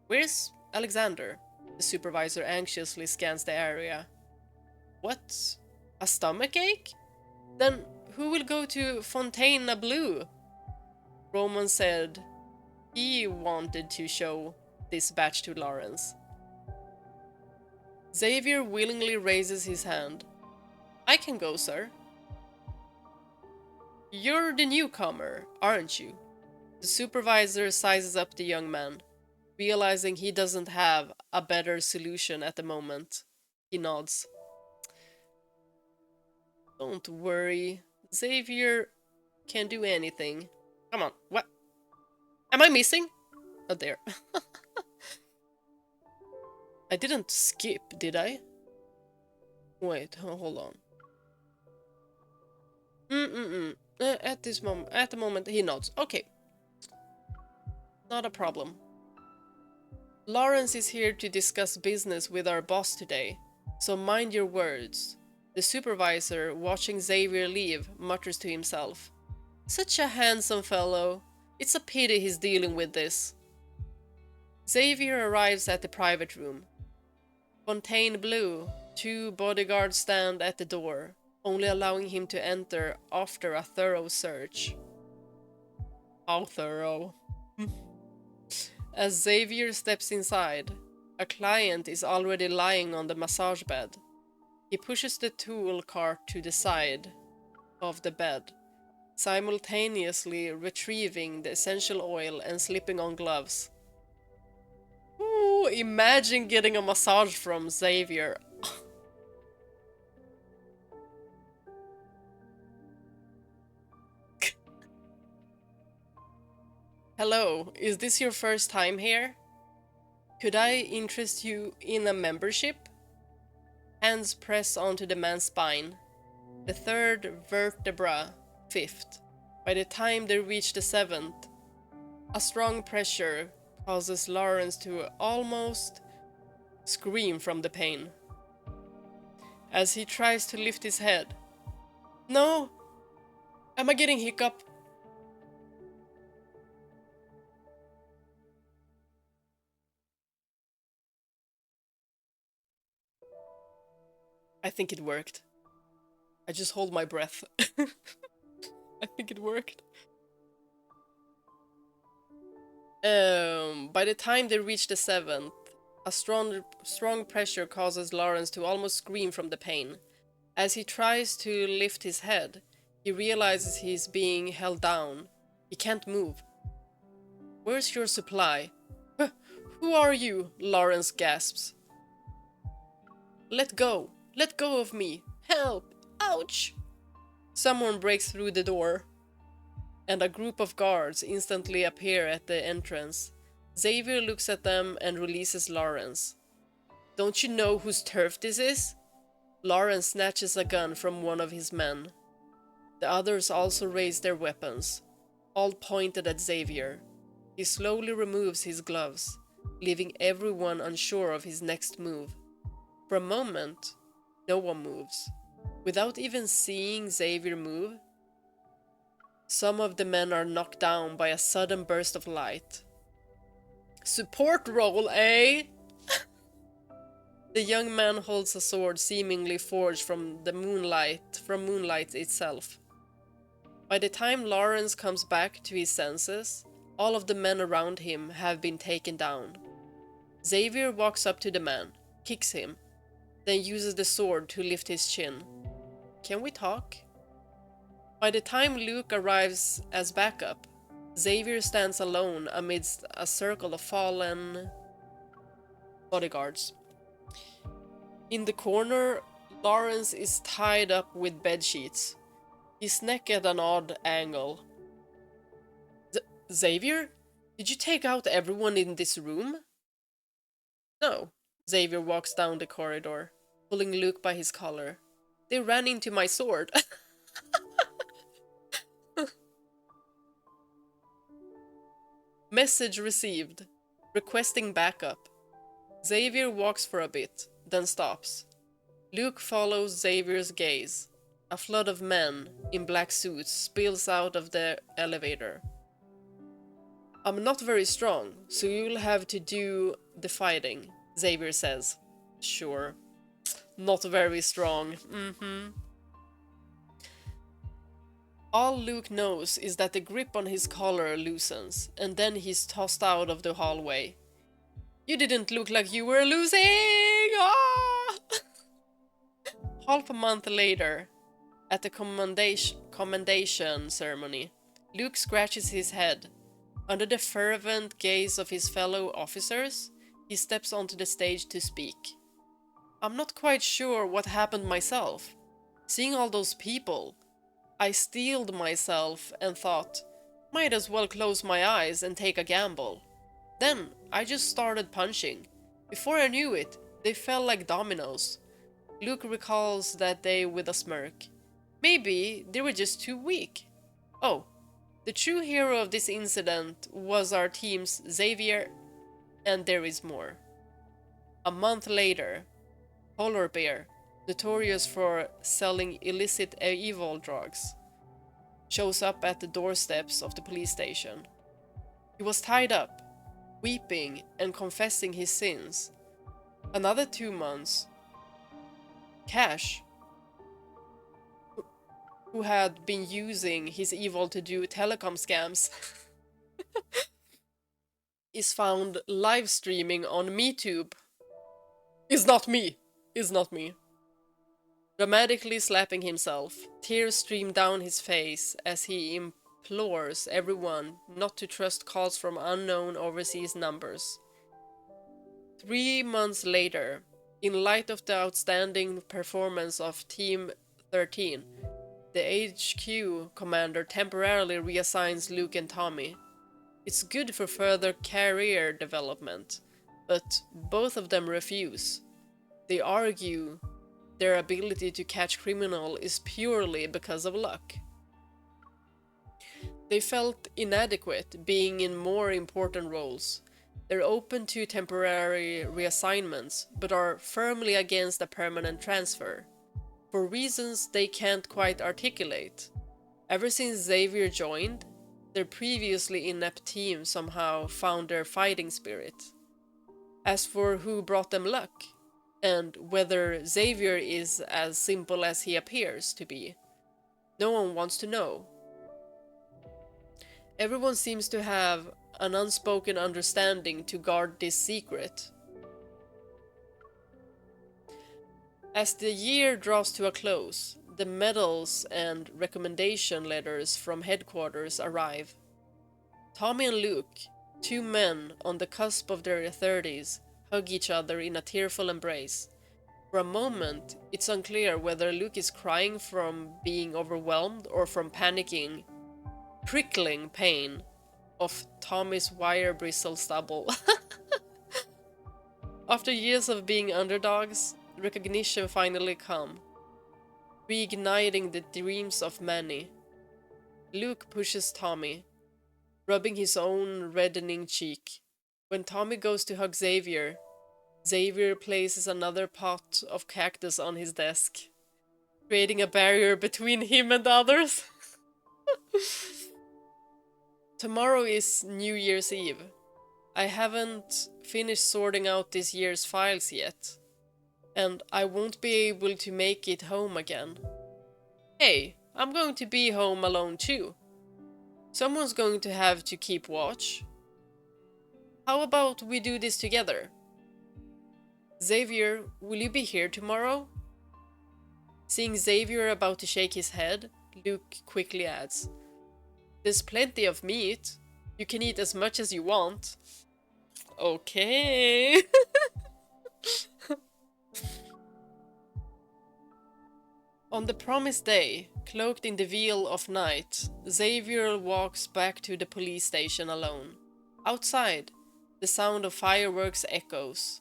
A: Where's Alexander? The supervisor anxiously scans the area. What? A stomachache? Then who will go to Fontainebleau? Roman said he wanted to show this badge to Lawrence. Xavier willingly raises his hand. I can go, sir. You're the newcomer, aren't you? The supervisor sizes up the young man, realizing he doesn't have a better solution at the moment. He nods. Don't worry. Xavier can do anything. Come on, what? Am I missing? Oh, there. I didn't skip, did I? Wait, hold on. At the moment, he nods. Okay. Not a problem. Lawrence is here to discuss business with our boss today, so mind your words. The supervisor, watching Xavier leave, mutters to himself. Such a handsome fellow. It's a pity he's dealing with this. Xavier arrives at the private room. Fontaine blue, 2 bodyguards stand at the door, only allowing him to enter after a thorough search. How thorough? As Xavier steps inside, a client is already lying on the massage bed. He pushes the tool cart to the side of the bed, simultaneously retrieving the essential oil and slipping on gloves. Ooh, imagine getting a massage from Xavier. Hello, is this your first time here? Could I interest you in a membership? Hands press onto the man's spine. The 3rd vertebra, 5th. By the time they reach the 7th, a strong pressure causes Lawrence to almost scream from the pain. As he tries to lift his head. No! Am I getting hiccup? I think it worked. I just hold my breath. I think it worked. By the time they reach the 7th, a strong pressure causes Lawrence to almost scream from the pain. As he tries to lift his head, he realizes he's being held down. He can't move. Where's your supply? Who are you? Lawrence gasps. Let go! Let go of me! Help! Ouch! Someone breaks through the door, and a group of guards instantly appear at the entrance. Xavier looks at them and releases Lawrence. Don't you know whose turf this is? Lawrence snatches a gun from one of his men. The others also raise their weapons, all pointed at Xavier. He slowly removes his gloves, leaving everyone unsure of his next move. For a moment, no one moves. Without even seeing Xavier move, some of the men are knocked down by a sudden burst of light. Support roll, eh? The young man holds a sword seemingly forged from moonlight itself. By the time Lawrence comes back to his senses, all of the men around him have been taken down. Xavier walks up to the man, kicks him, then uses the sword to lift his chin. Can we talk? By the time Luke arrives as backup, Xavier stands alone amidst a circle of fallen bodyguards. In the corner, Lawrence is tied up with bedsheets, his neck at an odd angle. Xavier? Did you take out everyone in this room? No. Xavier walks down the corridor, pulling Luke by his collar. They ran into my sword. Message received. Requesting backup. Xavier walks for a bit, then stops. Luke follows Xavier's gaze. A flood of men in black suits spills out of the elevator. I'm not very strong, so you'll have to do the fighting, Xavier says. Sure. Not very strong. All Luke knows is that the grip on his collar loosens, and then he's tossed out of the hallway. You didn't look like you were losing! Ah! Half a month later, at the commendation ceremony, Luke scratches his head. Under the fervent gaze of his fellow officers, he steps onto the stage to speak. I'm not quite sure what happened myself. Seeing all those people, I steeled myself and thought, might as well close my eyes and take a gamble. Then I just started punching. Before I knew it, they fell like dominoes. Luke recalls that day with a smirk. Maybe they were just too weak. Oh, the true hero of this incident was our team's Xavier, and there is more. A month later, Polar Bear, notorious for selling illicit evil drugs, shows up at the doorsteps of the police station. He was tied up, weeping and confessing his sins. Another 2 months. Cash, who had been using his evil to do telecom scams, is found live streaming on MeTube. Is not me. Is not me. Dramatically slapping himself, tears stream down his face as he implores everyone not to trust calls from unknown overseas numbers. 3 months later, in light of the outstanding performance of Team 13, the HQ commander temporarily reassigns Luke and Tommy. It's good for further career development, but both of them refuse. They argue their ability to catch criminals is purely because of luck. They felt inadequate being in more important roles. They're open to temporary reassignments, but are firmly against a permanent transfer, for reasons they can't quite articulate. Ever since Xavier joined, their previously inept team somehow found their fighting spirit. As for who brought them luck, and whether Xavier is as simple as he appears to be, no one wants to know. Everyone seems to have an unspoken understanding to guard this secret. As the year draws to a close, the medals and recommendation letters from headquarters arrive. Tommy and Luke, 2 men on the cusp of their 30s, hug each other in a tearful embrace. For a moment, it's unclear whether Luke is crying from being overwhelmed or from panicking, prickling pain of Tommy's wire bristle stubble. After years of being underdogs, recognition finally come, reigniting the dreams of many. Luke pushes Tommy, rubbing his own reddening cheek. When Tommy goes to hug Xavier, Xavier places another pot of cactus on his desk, creating a barrier between him and others. Tomorrow is New Year's Eve. I haven't finished sorting out this year's files yet, and I won't be able to make it home again. Hey, I'm going to be home alone too. Someone's going to have to keep watch. How about we do this together? Xavier, will you be here tomorrow? Seeing Xavier about to shake his head, Luke quickly adds, there's plenty of meat. You can eat as much as you want. Okay. On the promised day, cloaked in the veil of night, Xavier walks back to the police station alone. Outside, the sound of fireworks echoes.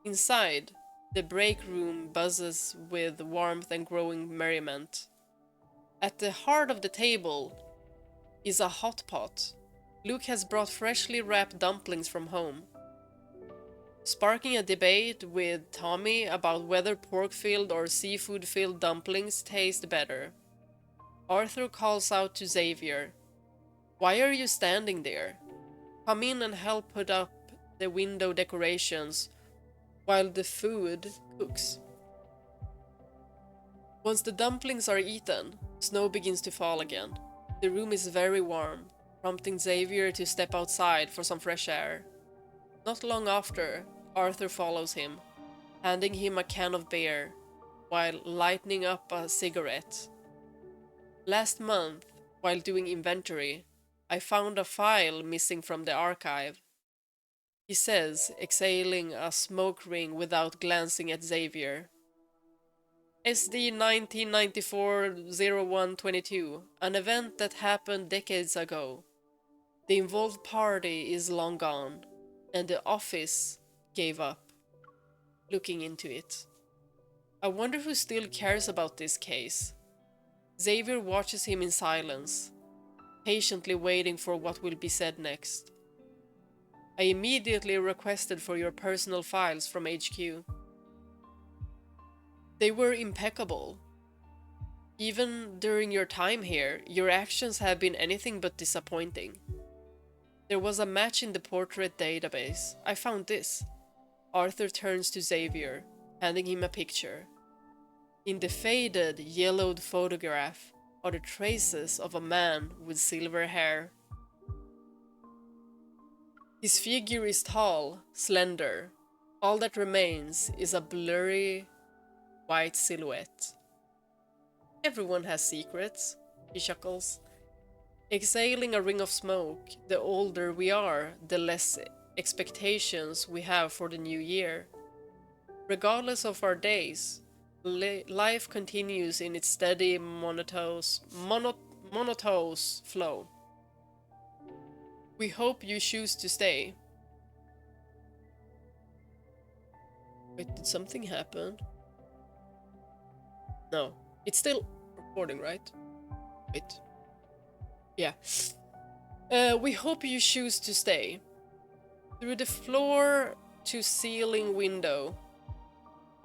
A: Inside, the break room buzzes with warmth and growing merriment. At the heart of the table is a hot pot. Luke has brought freshly wrapped dumplings from home, sparking a debate with Tommy about whether pork-filled or seafood-filled dumplings taste better. Arthur calls out to Xavier, "Why are you standing there? Come in and help put up the window decorations while the food cooks." Once the dumplings are eaten, snow begins to fall again. The room is very warm, prompting Xavier to step outside for some fresh air. Not long after, Arthur follows him, handing him a can of beer, while lighting up a cigarette. Last month, while doing inventory, I found a file missing from the archive. he says, exhaling a smoke ring without glancing at Xavier. SD 1994-0122, an event that happened decades ago. The involved party is long gone, and the office gave up looking into it. I wonder who still cares about this case. Xavier watches him in silence, patiently waiting for what will be said next. I immediately requested for your personal files from HQ. They were impeccable. Even during your time here, your actions have been anything but disappointing. There was a match in the portrait database. I found this. Arthur turns to Xavier, handing him a picture. In the faded, yellowed photograph are the traces of a man with silver hair. His figure is tall, slender. All that remains is a blurry, white silhouette. Everyone has secrets, he chuckles. Exhaling a ring of smoke, the older we are, the less expectations we have for the new year. Regardless of our days, life continues in its steady, monotonous flow. We hope you choose to stay. Wait, did something happen? No. It's still recording, right? Wait. Yeah. We hope you choose to stay. Through the floor-to-ceiling window,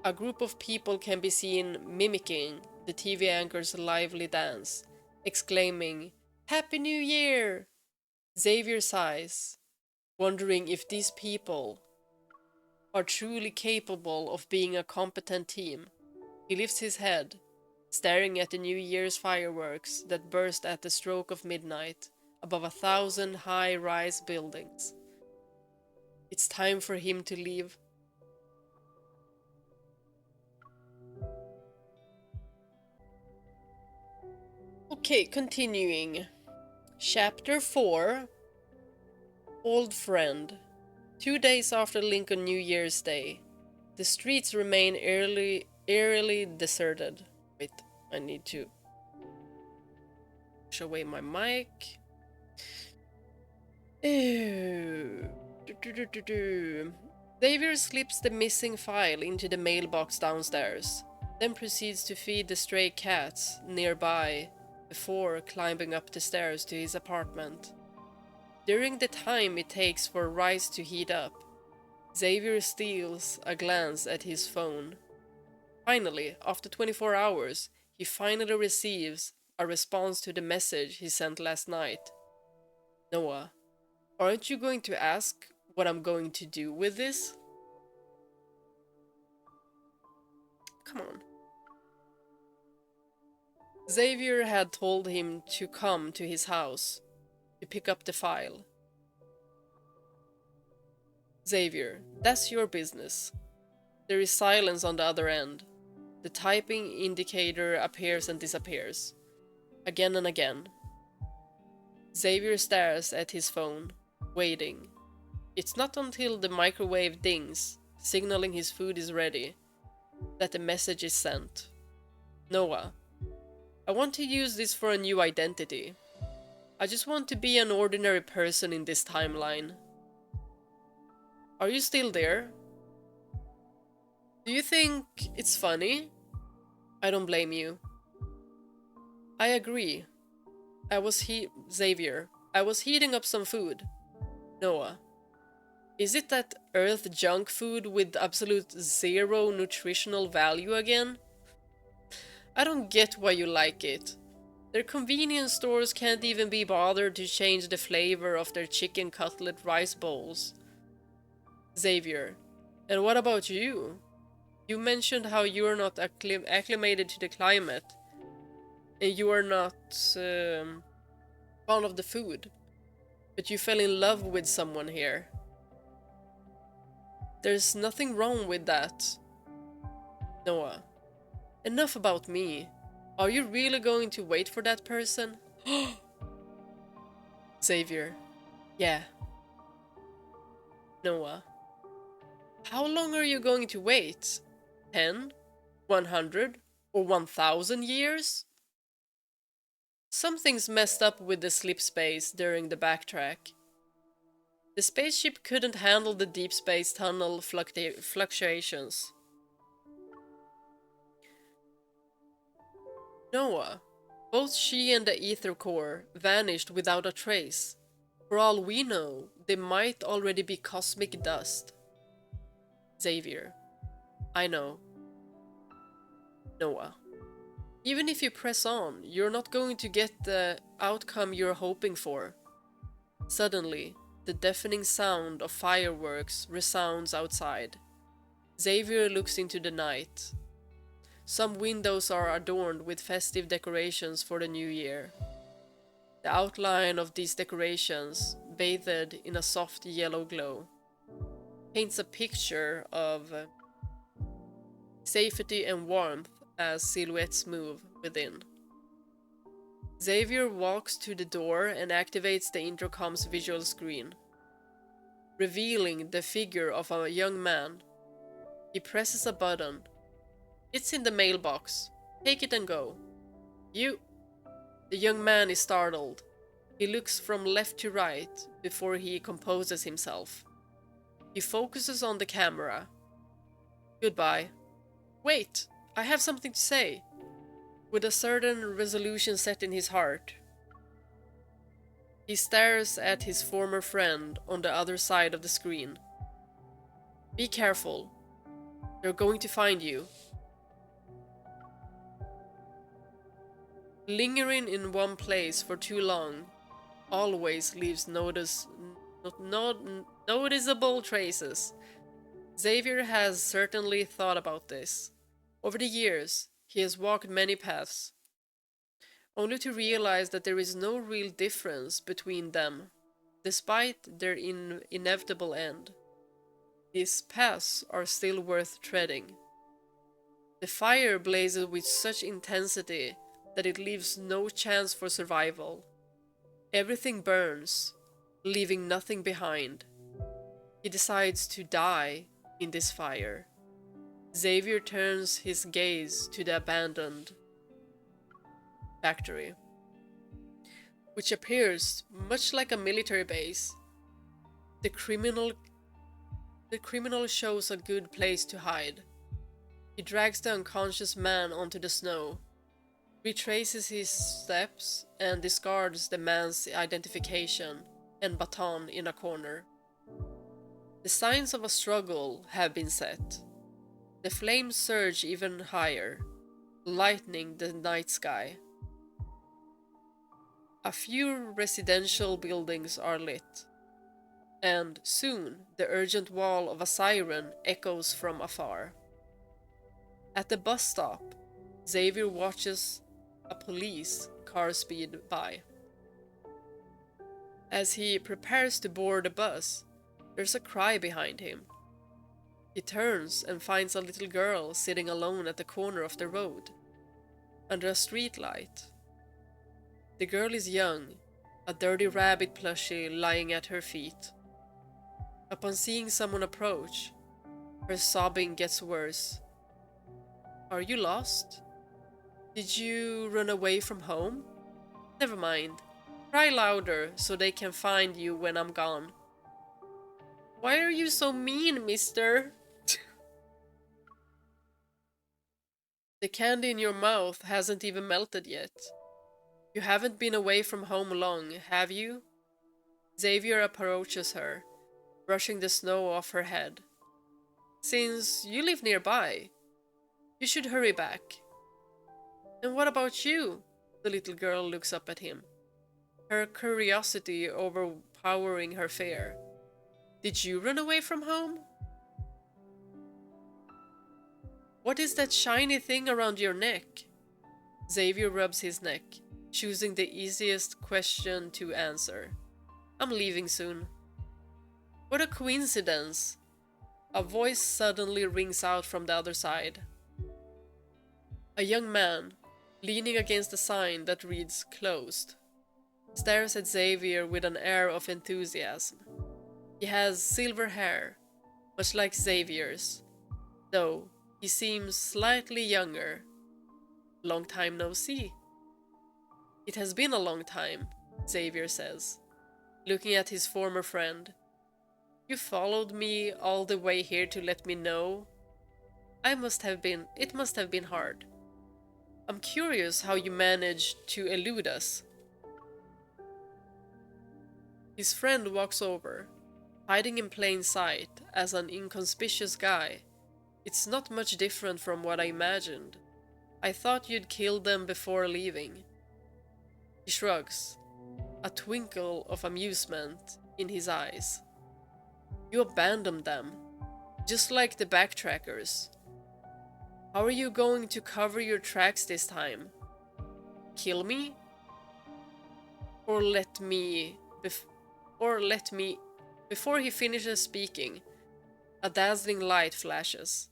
A: a group of people can be seen mimicking the TV anchor's lively dance, exclaiming, "Happy New Year!" Xavier sighs, wondering if these people are truly capable of being a competent team. He lifts his head, staring at the New Year's fireworks that burst at the stroke of midnight above 1,000 high-rise buildings. It's time for him to leave. Okay, continuing. Chapter 4. Old Friend. 2 days after Lincoln New Year's Day, the streets remain eerily deserted. Wait, I need to push away my mic. Xavier slips the missing file into the mailbox downstairs, then proceeds to feed the stray cats nearby before climbing up the stairs to his apartment. During the time it takes for rice to heat up, Xavier steals a glance at his phone. Finally, after 24 hours, he finally receives a response to the message he sent last night. "Noah, aren't you going to ask what I'm going to do with this?" Come on. Xavier had told him to come to his house to pick up the file. "Xavier, that's your business." There is silence on the other end. The typing indicator appears and disappears, again and again. Xavier stares at his phone, waiting. It's not until the microwave dings, signaling his food is ready, that the message is sent. "Noah, I want to use this for a new identity. I just want to be an ordinary person in this timeline. Are you still there? Do you think it's funny? I don't blame you. I agree. Xavier, I was heating up some food. Noah, is it that Earth junk food with absolute zero nutritional value again? I don't get why you like it. Their convenience stores can't even be bothered to change the flavor of their chicken cutlet rice bowls. Xavier, and what about you? You mentioned how you are not acclimated to the climate, and you are not fond of the food, but you fell in love with someone here. There's nothing wrong with that. Noah, enough about me. Are you really going to wait for that person? Xavier, yeah. Noah. How long are you going to wait? 10? 100? Or 1000 years? Something's messed up with the slip space during the backtrack. The spaceship couldn't handle the deep space tunnel fluctuations. Noah. Both she and the ether core vanished without a trace. For all we know, they might already be cosmic dust. Xavier. I know. Noah. Even if you press on, you're not going to get the outcome you're hoping for. Suddenly, the deafening sound of fireworks resounds outside. Xavier looks into the night. Some windows are adorned with festive decorations for the new year. The outline of these decorations, bathed in a soft yellow glow, paints a picture of safety and warmth as silhouettes move within. Xavier walks to the door and activates the intercom's visual screen, revealing the figure of a young man. He presses a button. It's in the mailbox. Take it and go. You. The young man is startled. He looks from left to right before he composes himself. He focuses on the camera. Goodbye. Wait, I have something to say. With a certain resolution set in his heart, he stares at his former friend on the other side of the screen. Be careful. They're going to find you. Lingering in one place for too long always leaves noticeable traces. Xavier has certainly thought about this. Over the years, he has walked many paths, only to realize that there is no real difference between them, despite their inevitable end. These paths are still worth treading. The fire blazes with such intensity that it leaves no chance for survival. Everything burns, leaving nothing behind. He decides to die in this fire. Xavier turns his gaze to the abandoned factory, which appears much like a military base. The criminal shows a good place to hide. He drags the unconscious man onto the snow, retraces his steps, and discards the man's identification and baton in a corner. The signs of a struggle have been set. The flames surge even higher, lightening the night sky. A few residential buildings are lit, and soon the urgent wail of a siren echoes from afar. At the bus stop, Xavier watches a police car speed by. As he prepares to board the bus, there's a cry behind him. He turns and finds a little girl sitting alone at the corner of the road, under a streetlight. The girl is young, a dirty rabbit plushie lying at her feet. Upon seeing someone approach, her sobbing gets worse. Are you lost? Did you run away from home? Never mind. Cry louder so they can find you when I'm gone. Why are you so mean, mister? The candy in your mouth hasn't even melted yet. You haven't been away from home long, have you? Xavier approaches her, brushing the snow off her head. Since you live nearby, you should hurry back. And what about you? The little girl looks up at him, her curiosity overpowering her fear. Did you run away from home? What is that shiny thing around your neck? Xavier rubs his neck, choosing the easiest question to answer. I'm leaving soon. What a coincidence! A voice suddenly rings out from the other side. A young man, leaning against a sign that reads "Closed," stares at Xavier with an air of enthusiasm. He has silver hair, much like Xavier's, though he seems slightly younger. Long time no see. It has been a long time, Xavier says, looking at his former friend. You followed me all the way here to let me know? It must have been hard. I'm curious how you managed to elude us. His friend walks over, hiding in plain sight as an inconspicuous guy. It's not much different from what I imagined. I thought you'd kill them before leaving. He shrugs, a twinkle of amusement in his eyes. You abandoned them, just like the backtrackers. How are you going to cover your tracks this time? Kill me? Or let me... Before he finishes speaking, a dazzling light flashes.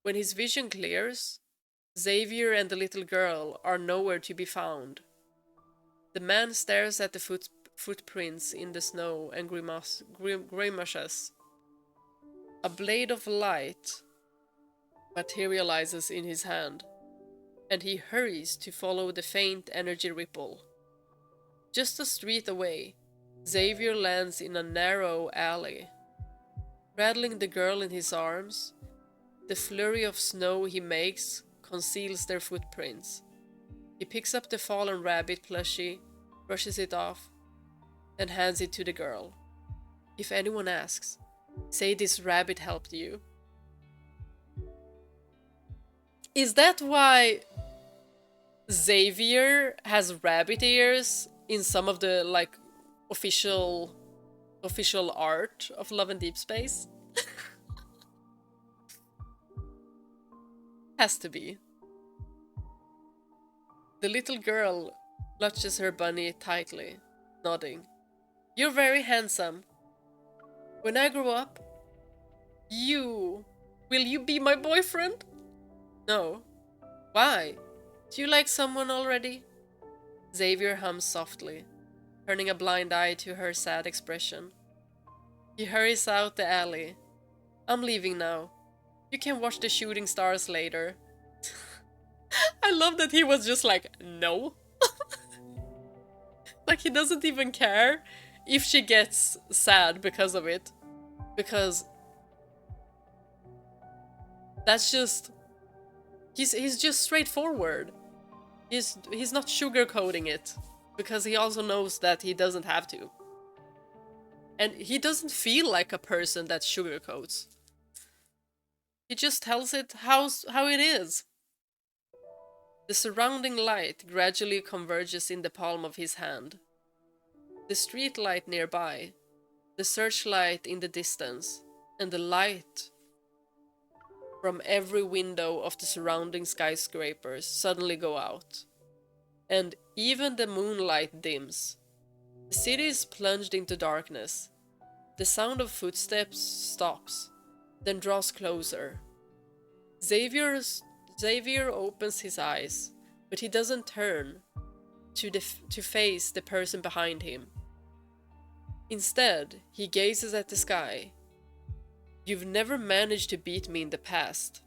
A: When his vision clears, Xavier and the little girl are nowhere to be found. The man stares at the footprints in the snow and grimaces. A blade of light materializes in his hand, and he hurries to follow the faint energy ripple. Just a street away, Xavier lands in a narrow alley. Cradling the girl in his arms, the flurry of snow he makes conceals their footprints. He picks up the fallen rabbit plushie, brushes it off, and hands it to the girl. If anyone asks, say this rabbit helped you. Is that why Xavier has rabbit ears in some of the official art of Love and Deepspace? Has to be. The little girl clutches her bunny tightly, nodding. You're very handsome. When I grow up, will you be my boyfriend? No. Why? Do you like someone already? Xavier hums softly, turning a blind eye to her sad expression. He hurries out the alley. I'm leaving now. You can watch the shooting stars later. I love that he was just like, no. Like, he doesn't even care if she gets sad because of it. Because that's just... He's just straightforward. He's not sugarcoating it. Because he also knows that he doesn't have to. And he doesn't feel like a person that sugarcoats. He just tells it how it is. The surrounding light gradually converges in the palm of his hand. The street light nearby, the searchlight in the distance, and the light from every window of the surrounding skyscrapers suddenly go out. And even the moonlight dims. The city is plunged into darkness. The sound of footsteps stops, then draws closer. Xavier opens his eyes, but he doesn't turn to face the person behind him. Instead, he gazes at the sky. You've never managed to beat me in the past.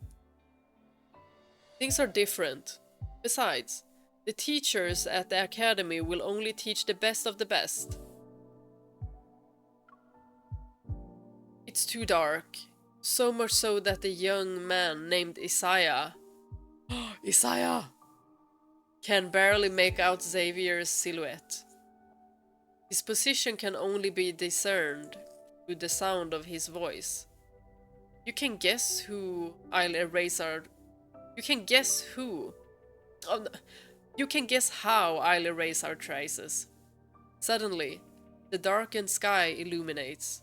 A: Things are different. Besides, the teachers at the academy will only teach the best of the best. It's too dark. So much so that the young man named Isaiah can barely make out Xavier's silhouette. His position can only be discerned through the sound of his voice. You can guess who I'll erase our... You can guess who... Oh, no. You can guess how I'll erase our traces. Suddenly, the darkened sky illuminates.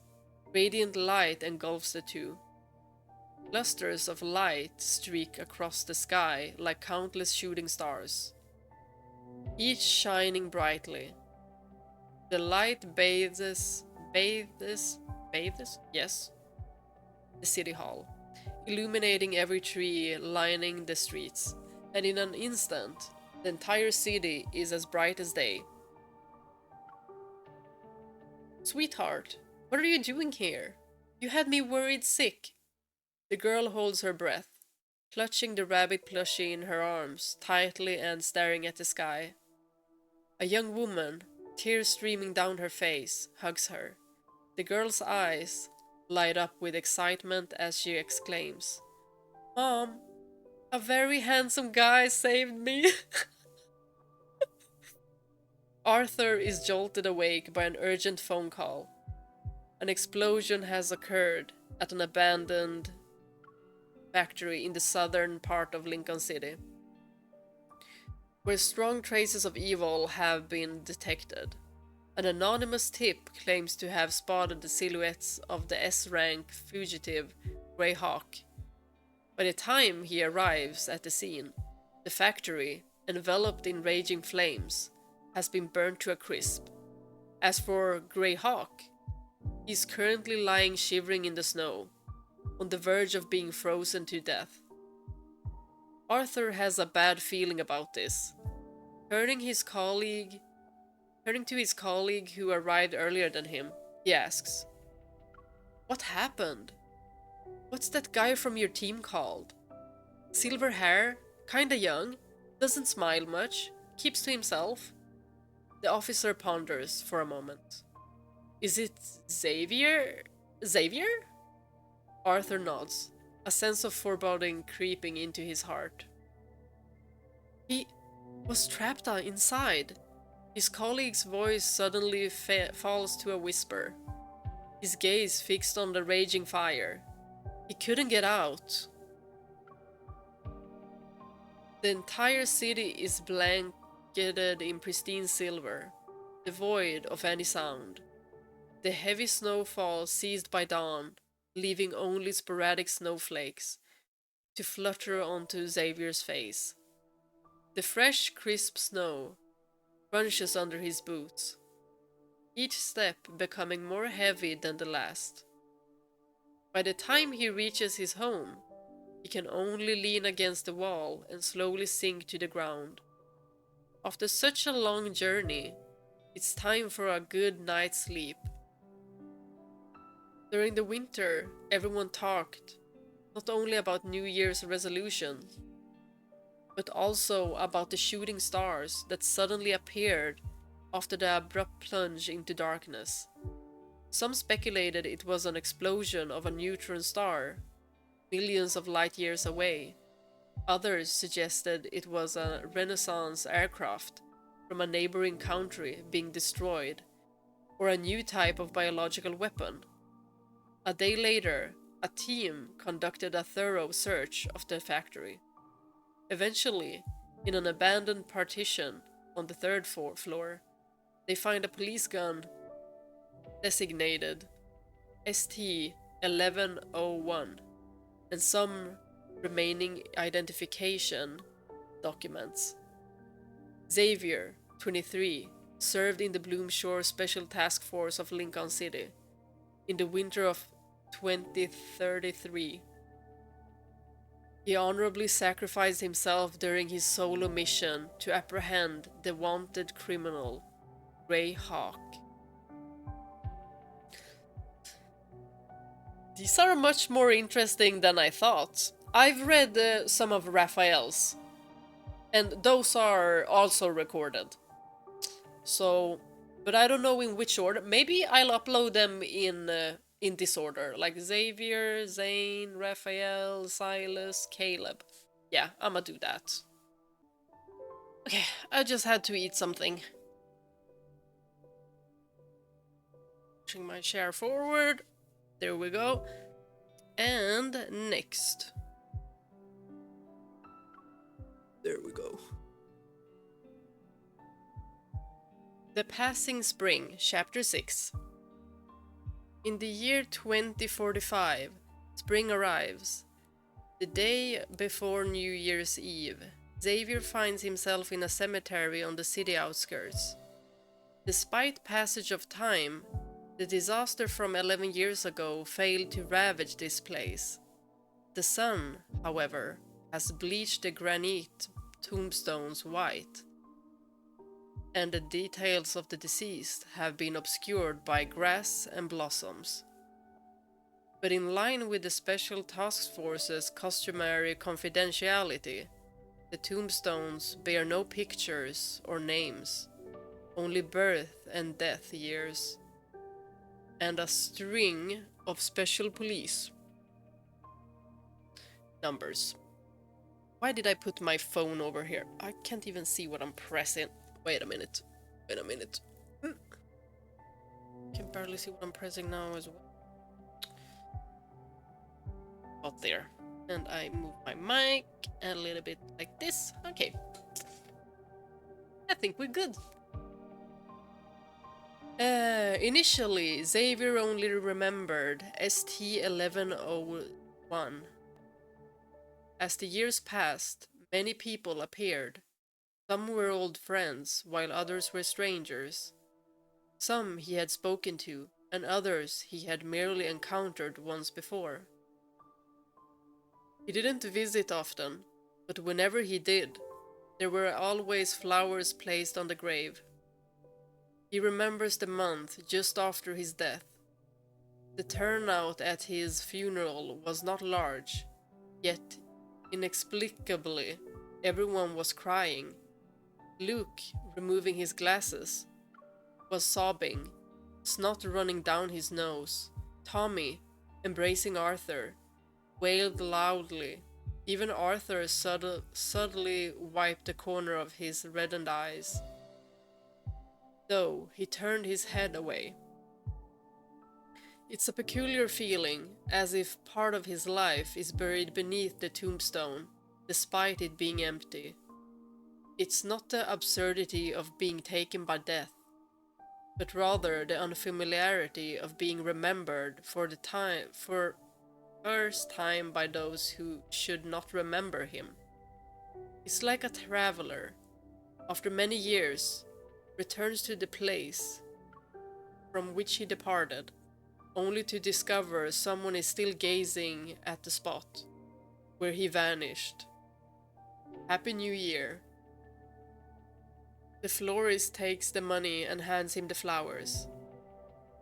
A: Radiant light engulfs the two. Clusters of light streak across the sky like countless shooting stars, each shining brightly. The light bathes, yes, the city hall, illuminating every tree lining the streets, and in an instant, the entire city is as bright as day. Sweetheart, What are you doing here? You had me worried sick. The girl holds her breath, clutching the rabbit plushie in her arms tightly and staring at the sky. A young woman, tears streaming down her face, hugs her. The girl's eyes light up with excitement as she exclaims, "Mom, a very handsome guy saved me." Arthur is jolted awake by an urgent phone call. An explosion has occurred at an abandoned factory in the southern part of Lincoln City, where strong traces of evil have been detected. An anonymous tip claims to have spotted the silhouettes of the S-rank fugitive Grey Hawk. By the time he arrives at the scene, the factory, enveloped in raging flames, has been burnt to a crisp. As for Grey Hawk, he is currently lying shivering in the snow, on the verge of being frozen to death. Arthur has a bad feeling about this. Turning to his colleague who arrived earlier than him, he asks, "What happened? What's that guy from your team called? Silver hair, kinda young, doesn't smile much, keeps to himself?" The officer ponders for a moment. "Is it Xavier? Xavier?" Arthur nods, a sense of foreboding creeping into his heart. "He was trapped inside." His colleague's voice suddenly falls to a whisper, his gaze fixed on the raging fire. "He couldn't get out." The entire city is blanketed in pristine silver, devoid of any sound. The heavy snowfall ceased by dawn, leaving only sporadic snowflakes to flutter onto Xavier's face. The fresh, crisp snow crunches under his boots, each step becoming more heavy than the last. By the time he reaches his home, he can only lean against the wall and slowly sink to the ground. After such a long journey, it's time for a good night's sleep. During the winter, everyone talked not only about New Year's resolutions, but also about the shooting stars that suddenly appeared after the abrupt plunge into darkness. Some speculated it was an explosion of a neutron star, millions of light years away. Others suggested it was a Renaissance aircraft from a neighboring country being destroyed, or a new type of biological weapon. A day later, a team conducted a thorough search of the factory. Eventually, in an abandoned partition on the third floor, they find a police gun designated ST-1101 and some remaining identification documents. Xavier, 23, served in the Bloomshore Special Task Force of Lincoln City in the winter of 2033. He honorably sacrificed himself during his solo mission to apprehend the wanted criminal, Grey Hawk. These are much more interesting than I thought. I've read some of Raphael's, and those are also recorded. So, but I don't know in which order. Maybe I'll upload them in this order, like Xavier, Zane, Raphael, Silas, Caleb. Yeah, I'ma do that. Okay, I just had to eat something. Pushing my chair forward. There we go. And next. There we go. The Passing Spring, Chapter 6. In the year 2045, spring arrives. The day before New Year's Eve, Xavier finds himself in a cemetery on the city outskirts. Despite passage of time, the disaster from 11 years ago failed to ravage this place. The sun, however, has bleached the granite tombstones white. and the details of the deceased have been obscured by grass and blossoms. But in line with the Special Task Force's customary confidentiality, the tombstones bear no pictures or names, only birth and death years, and a string of special police numbers. Why did I put my phone over here? I can't even see what I'm pressing. Wait a minute. Can barely see what I'm pressing now as well. Out there. And I move my mic a little bit like this. Okay. I think we're good. Initially, Xavier only remembered ST-1101. As the years passed, many people appeared. Some were old friends, while others were strangers. Some he had spoken to, and others he had merely encountered once before. He didn't visit often, but whenever he did, there were always flowers placed on the grave. He remembers the month just after his death. The turnout at his funeral was not large, yet inexplicably everyone was crying. Luke, removing his glasses, was sobbing, snot running down his nose. Tommy, embracing Arthur, wailed loudly. Even Arthur subtly wiped the corner of his reddened eyes, though he turned his head away. It's a peculiar feeling, as if part of his life is buried beneath the tombstone, despite it being empty. It's not the absurdity of being taken by death, but rather the unfamiliarity of being remembered for first time by those who should not remember him. It's like a traveler, after many years, returns to the place from which he departed, only to discover someone is still gazing at the spot where he vanished. Happy New Year. The florist takes the money and hands him the flowers.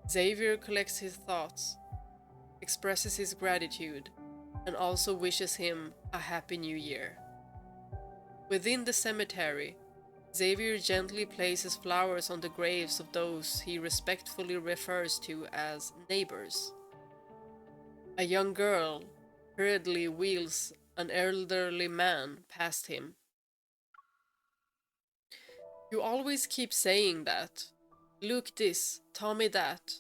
A: Xavier collects his thoughts, expresses his gratitude, and also wishes him a Happy New Year. Within the cemetery, Xavier gently places flowers on the graves of those he respectfully refers to as neighbors. A young girl hurriedly wheels an elderly man past him. You always keep saying that. Luke this, Tommy that.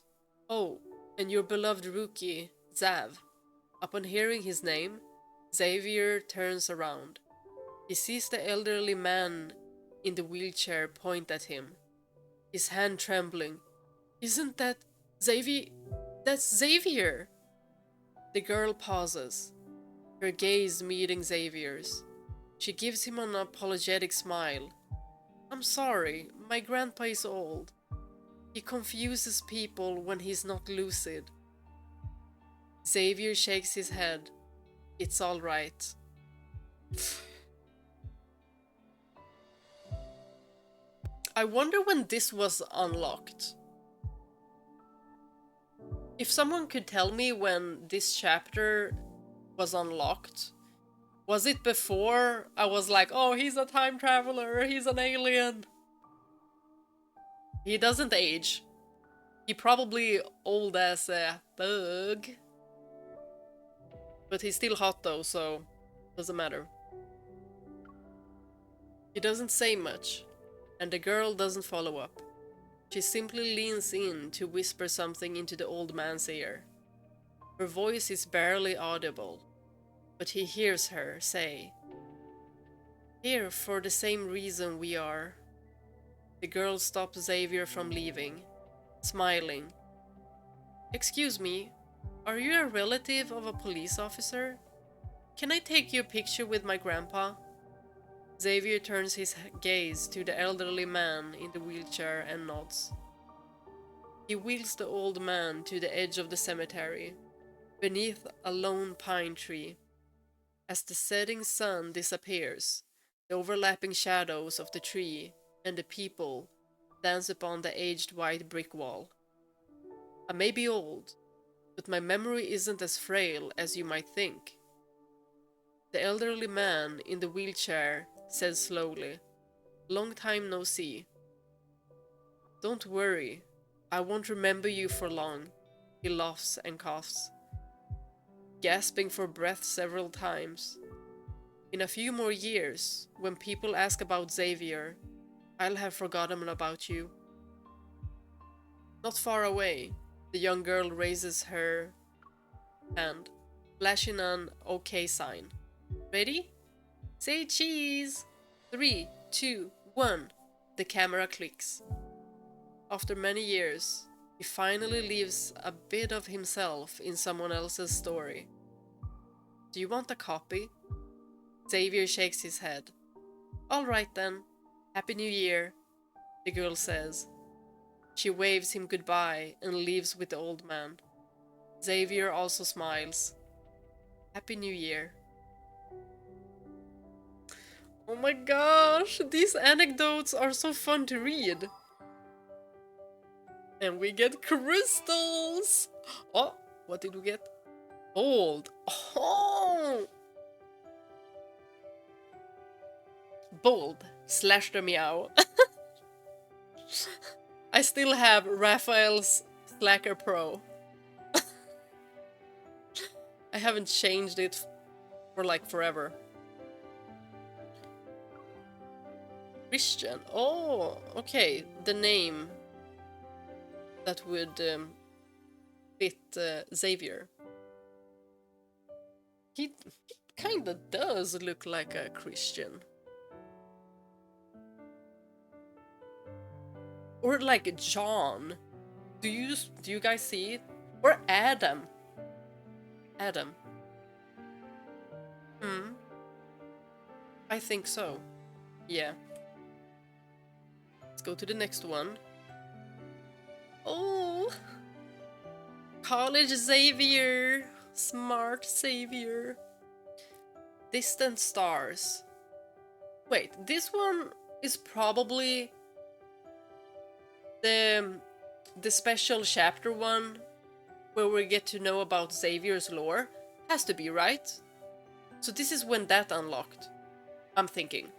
A: Oh, and your beloved rookie, Zav. Upon hearing his name, Xavier turns around. He sees the elderly man in the wheelchair point at him, his hand trembling. Isn't that Xavier? That's Xavier! The girl pauses, her gaze meeting Xavier's. She gives him an apologetic smile. I'm sorry, my grandpa is old. He confuses people when he's not lucid. Xavier shakes his head. It's all right. I wonder when this was unlocked. If someone could tell me when this chapter was unlocked, was it before I was like, oh, he's a time traveler, he's an alien? He doesn't age. He probably old as a bug. But he's still hot though, so doesn't matter. He doesn't say much, and the girl doesn't follow up. She simply leans in to whisper something into the old man's ear. Her voice is barely audible, but he hears her say, "Here for the same reason we are." The girl stops Xavier from leaving, smiling. "Excuse me, are you a relative of a police officer? Can I take your picture with my grandpa?" Xavier turns his gaze to the elderly man in the wheelchair and nods. He wheels the old man to the edge of the cemetery, beneath a lone pine tree. As the setting sun disappears, the overlapping shadows of the tree and the people stands upon the aged white brick wall. I may be old, but my memory isn't as frail as you might think. The elderly man in the wheelchair says slowly, "Long time no see." "Don't worry, I won't remember you for long." He laughs and coughs, gasping for breath several times. "In a few more years, when people ask about Xavier, I'll have forgotten about you." Not far away, the young girl raises her hand, flashing an OK sign. "Ready? Say cheese! 3, 2, 1. The camera clicks. After many years, he finally leaves a bit of himself in someone else's story. "Do you want a copy?" Xavier shakes his head. "All right then. Happy New Year," the girl says. She waves him goodbye and leaves with the old man. Xavier also smiles. Happy New Year. Oh my gosh, these anecdotes are so fun to read. And we get crystals! Oh, what did we get? Gold. Oh! Bold. Slash the meow. I still have Raphael's Slacker Pro. I haven't changed it for like forever. Christian. Oh, okay. The name that would fit Xavier. He kinda does look like a Christian. Or like John. Do you guys see it? Or Adam. Adam. I think so. Yeah. Let's go to the next one. Oh! College Xavier! Smart Xavier. Distant stars. Wait, this one is probably the special chapter one where we get to know about Xavier's lore. Has to be, right? So this is when that unlocked, I'm thinking.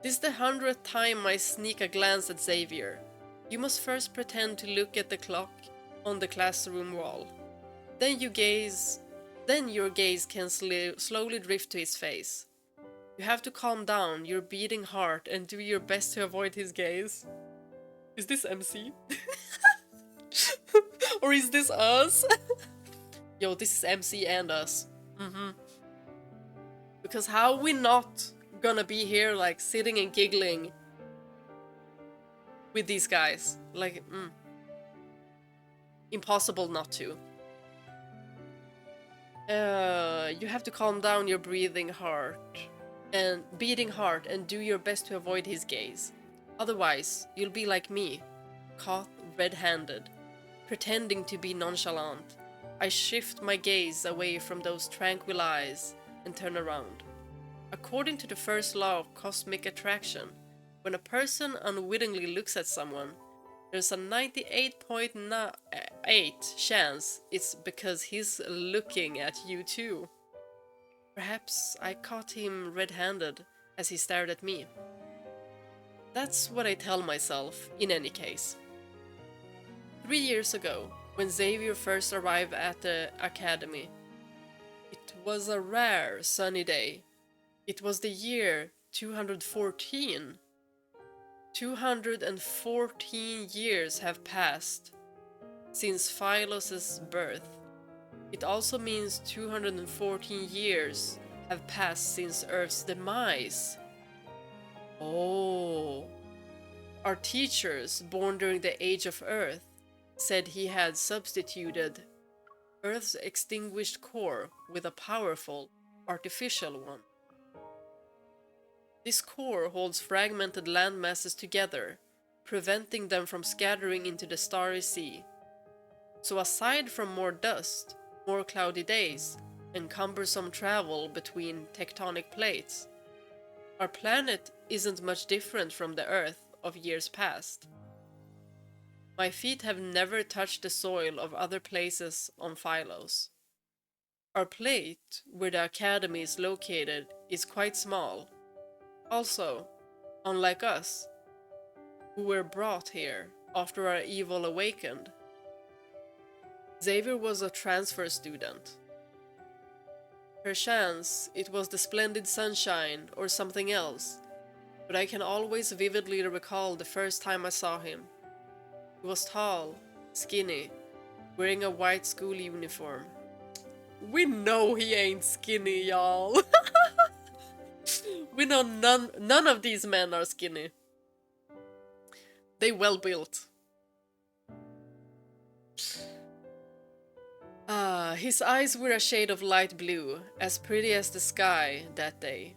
A: This is the 100th time I sneak a glance at Xavier. You must first pretend to look at the clock on the classroom wall. Then your gaze can slowly drift to his face. You have to calm down your beating heart and do your best to avoid his gaze. Is this MC? Or is this us? Yo, this is MC and us. Because how are we not gonna be here like sitting and giggling with these guys? Like, impossible not to. You have to calm down your beating heart and do your best to avoid his gaze. Otherwise, you'll be like me, caught red-handed, pretending to be nonchalant. I shift my gaze away from those tranquil eyes and turn around. According to the first law of cosmic attraction, when a person unwittingly looks at someone, there's a 98.8 chance it's because he's looking at you too. Perhaps I caught him red-handed as he stared at me. That's what I tell myself, in any case. 3 years ago, when Xavier first arrived at the academy, it was a rare sunny day. It was the year 214. 214 years have passed since Philos's birth. It also means 214 years have passed since Earth's demise. Oh. Our teachers, born during the age of Earth, said he had substituted Earth's extinguished core with a powerful, artificial one. This core holds fragmented land masses together, preventing them from scattering into the starry sea. So aside from more dust, more cloudy days, and cumbersome travel between tectonic plates, our planet isn't much different from the Earth of years past. My feet have never touched the soil of other places on Philos. Our plate, where the academy is located, is quite small. Also, unlike us, who were brought here after our evil awakened, Xavier was a transfer student. Perchance it was the splendid sunshine or something else, but I can always vividly recall the first time I saw him. He was tall, skinny, wearing a white school uniform. We know he ain't skinny, y'all. We know none of these men are skinny. They well built. His eyes were a shade of light blue, as pretty as the sky that day.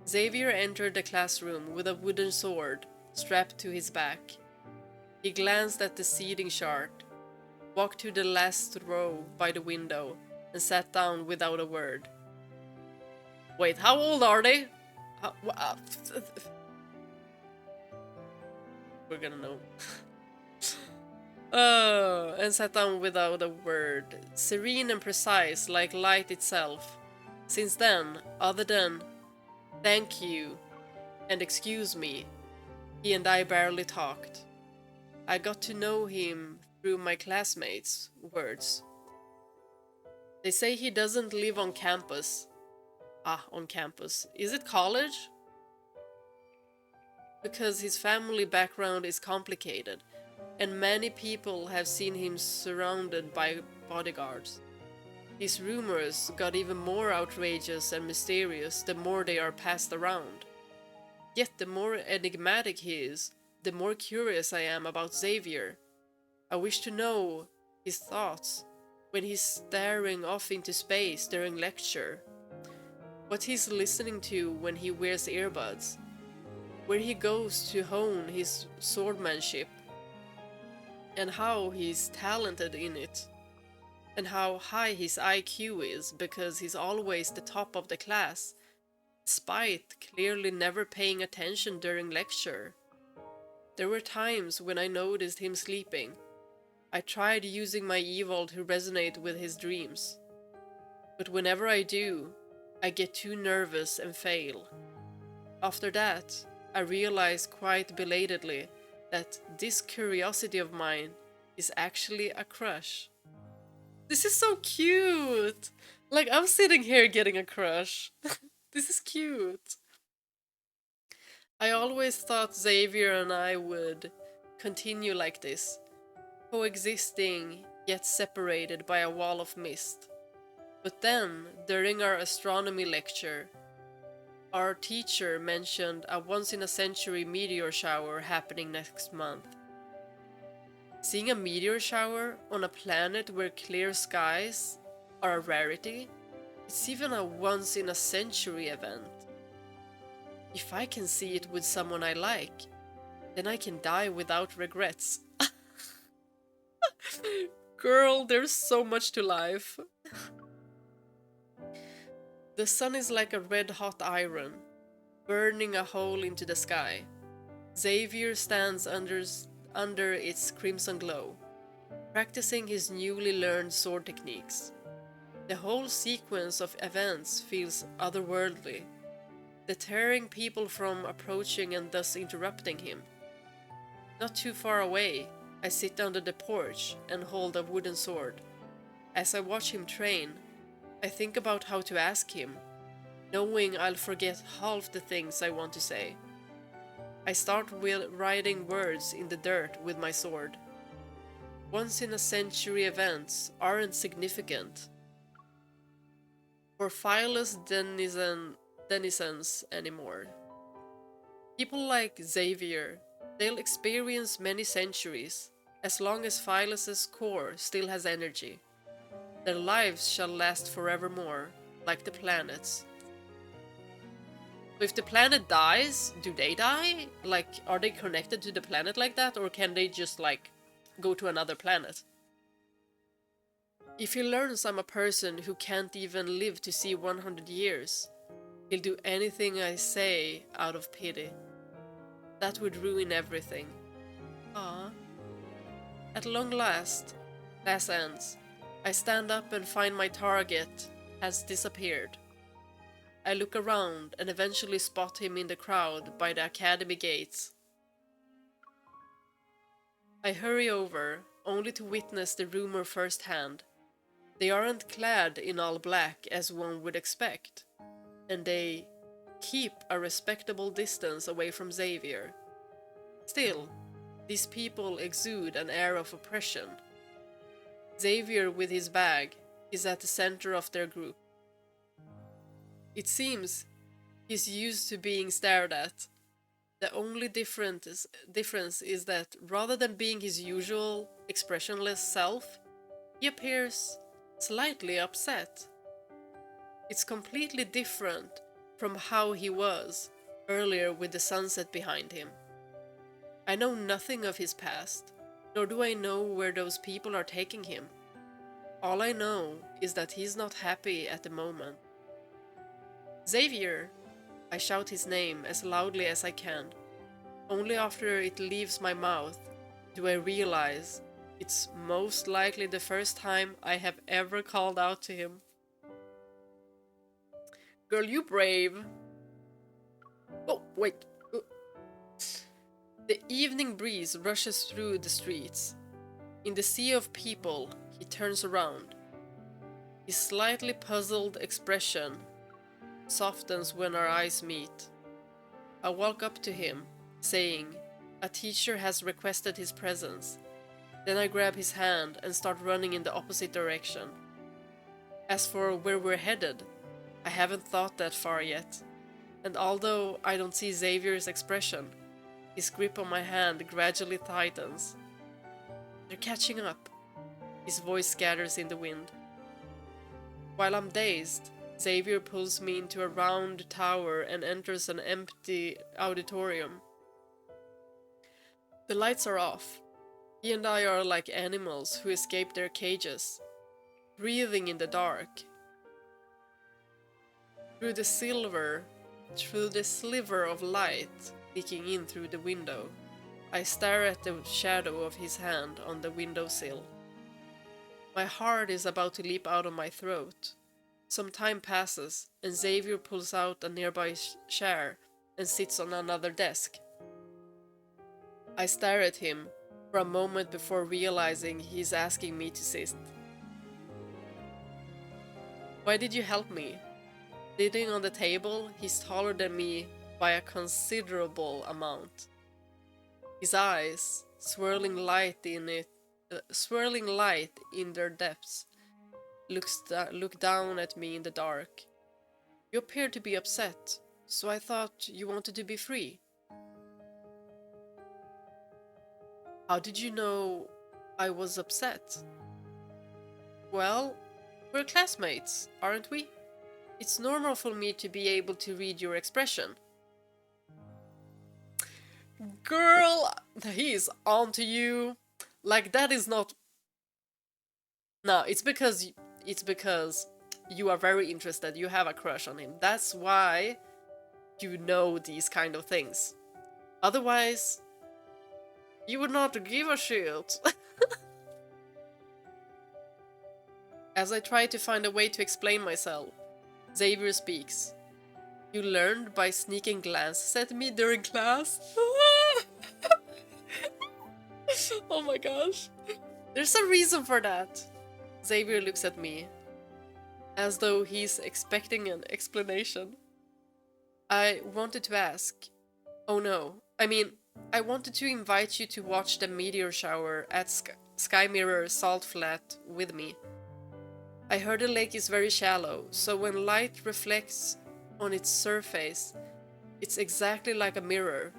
A: Xavier entered the classroom with a wooden sword strapped to his back. He glanced at the seating chart, walked to the last row by the window, and sat down without a word. Wait, how old are they? We're gonna know. And sat down without a word, serene and precise like light itself. Since then, other than thank you and excuse me, he and I barely talked. I got to know him through my classmates' words. They say he doesn't live on campus. On campus. Is it college? Because his family background is complicated, and many people have seen him surrounded by bodyguards. His rumors got even more outrageous and mysterious the more they are passed around. Yet the more enigmatic he is, the more curious I am about Xavier. I wish to know his thoughts when he's staring off into space during lecture, what he's listening to when he wears earbuds, where he goes to hone his swordmanship, and how he's talented in it, and how high his IQ is because he's always the top of the class, despite clearly never paying attention during lecture. There were times when I noticed him sleeping. I tried using my evil to resonate with his dreams. But whenever I do, I get too nervous and fail. After that, I realize quite belatedly that this curiosity of mine is actually a crush. This is so cute! Like, I'm sitting here getting a crush. This is cute. I always thought Xavier and I would continue like this, coexisting yet separated by a wall of mist. But then, during our astronomy lecture, our teacher mentioned a once-in-a-century meteor shower happening next month. Seeing a meteor shower on a planet where clear skies are a rarity, it's even a once-in-a-century event. If I can see it with someone I like, then I can die without regrets. Girl, there's so much to life. The sun is like a red-hot iron, burning a hole into the sky. Xavier stands under its crimson glow, practicing his newly learned sword techniques. The whole sequence of events feels otherworldly, deterring people from approaching and thus interrupting him. Not too far away, I sit under the porch and hold a wooden sword. As I watch him train, I think about how to ask him, knowing I'll forget half the things I want to say. I start with writing words in the dirt with my sword. Once-in-a-century events aren't significant for Phylus denizens anymore. People like Xavier, they'll experience many centuries, as long as Phylus's core still has energy. Their lives shall last forevermore, like the planets. So if the planet dies, do they die? Like, are they connected to the planet like that, or can they just, like, go to another planet? If he learns I'm a person who can't even live to see 100 years, he'll do anything I say out of pity. That would ruin everything. Ah. At long last, class ends. I stand up and find my target has disappeared. I look around and eventually spot him in the crowd by the academy gates. I hurry over, only to witness the rumor firsthand. They aren't clad in all black as one would expect, and they keep a respectable distance away from Xavier. Still, these people exude an air of oppression. Xavier, with his bag, is at the center of their group. It seems he's used to being stared at. The only difference is that rather than being his usual expressionless self, he appears slightly upset. It's completely different from how he was earlier with the sunset behind him. I know nothing of his past, nor do I know where those people are taking him. All I know is that he's not happy at the moment. Xavier! I shout his name as loudly as I can. Only after it leaves my mouth do I realize it's most likely the first time I have ever called out to him. Girl, you brave. Oh, wait. The evening breeze rushes through the streets. In the sea of people, he turns around. His slightly puzzled expression softens when our eyes meet. I walk up to him, saying, "A teacher has requested his presence." Then I grab his hand and start running in the opposite direction. As for where we're headed, I haven't thought that far yet. And although I don't see Xavier's expression, his grip on my hand gradually tightens. They're catching up. His voice scatters in the wind. While I'm dazed, Xavier pulls me into a round tower and enters an empty auditorium. The lights are off. He and I are like animals who escaped their cages, breathing in the dark. Through the sliver of light leaking in through the window, I stare at the shadow of his hand on the windowsill. My heart is about to leap out of my throat. Some time passes, and Xavier pulls out a nearby chair and sits on another desk. I stare at him for a moment before realizing he's asking me to sit. Why did you help me? Sitting on the table, he's taller than me by a considerable amount. His eyes, swirling light in their depths, look down at me in the dark. You appear to be upset, so I thought you wanted to be free. How did you know I was upset? Well, we're classmates, aren't we? It's normal for me to be able to read your expression. Girl, he's onto you. Like, that is not... No, it's because you are very interested. You have a crush on him. That's why you know these kind of things. Otherwise, you would not give a shit. As I try to find a way to explain myself, Xavier speaks. You learned by sneaking glances at me during class? Oh my gosh. There's a reason for that. Xavier looks at me, as though he's expecting an explanation. I wanted to ask. Oh no. I wanted to invite you to watch the meteor shower at Sky Mirror Salt Flat with me. I heard the lake is very shallow, so when light reflects on its surface, it's exactly like a mirror.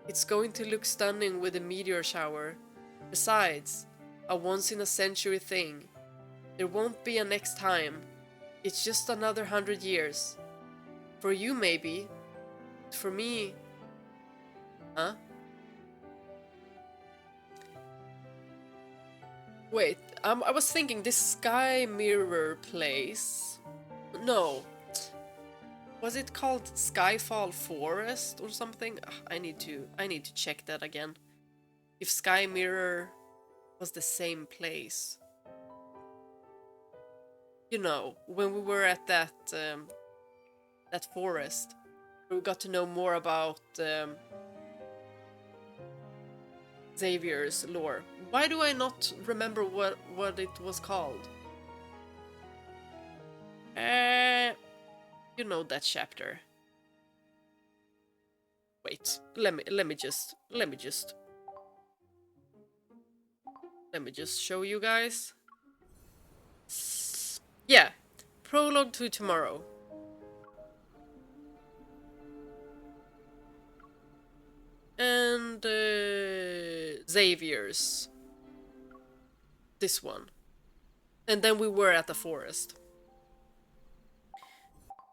A: It's going to look stunning with a meteor shower. Besides, a once-in-a-century thing. There won't be a next time. It's just another 100 years. For you, maybe. For me... Huh? Wait, I was thinking this Sky Mirror place... No. Was it called Skyfall Forest or something? Ugh, I need to check that again. If Sky Mirror was the same place. You know, when we were at that that forest, we got to know more about Xavier's lore. Why do I not remember what it was called? You know that chapter. Wait, let me just show you guys. Yeah, prologue to tomorrow. And Xavier's. This one. And then we were at the forest.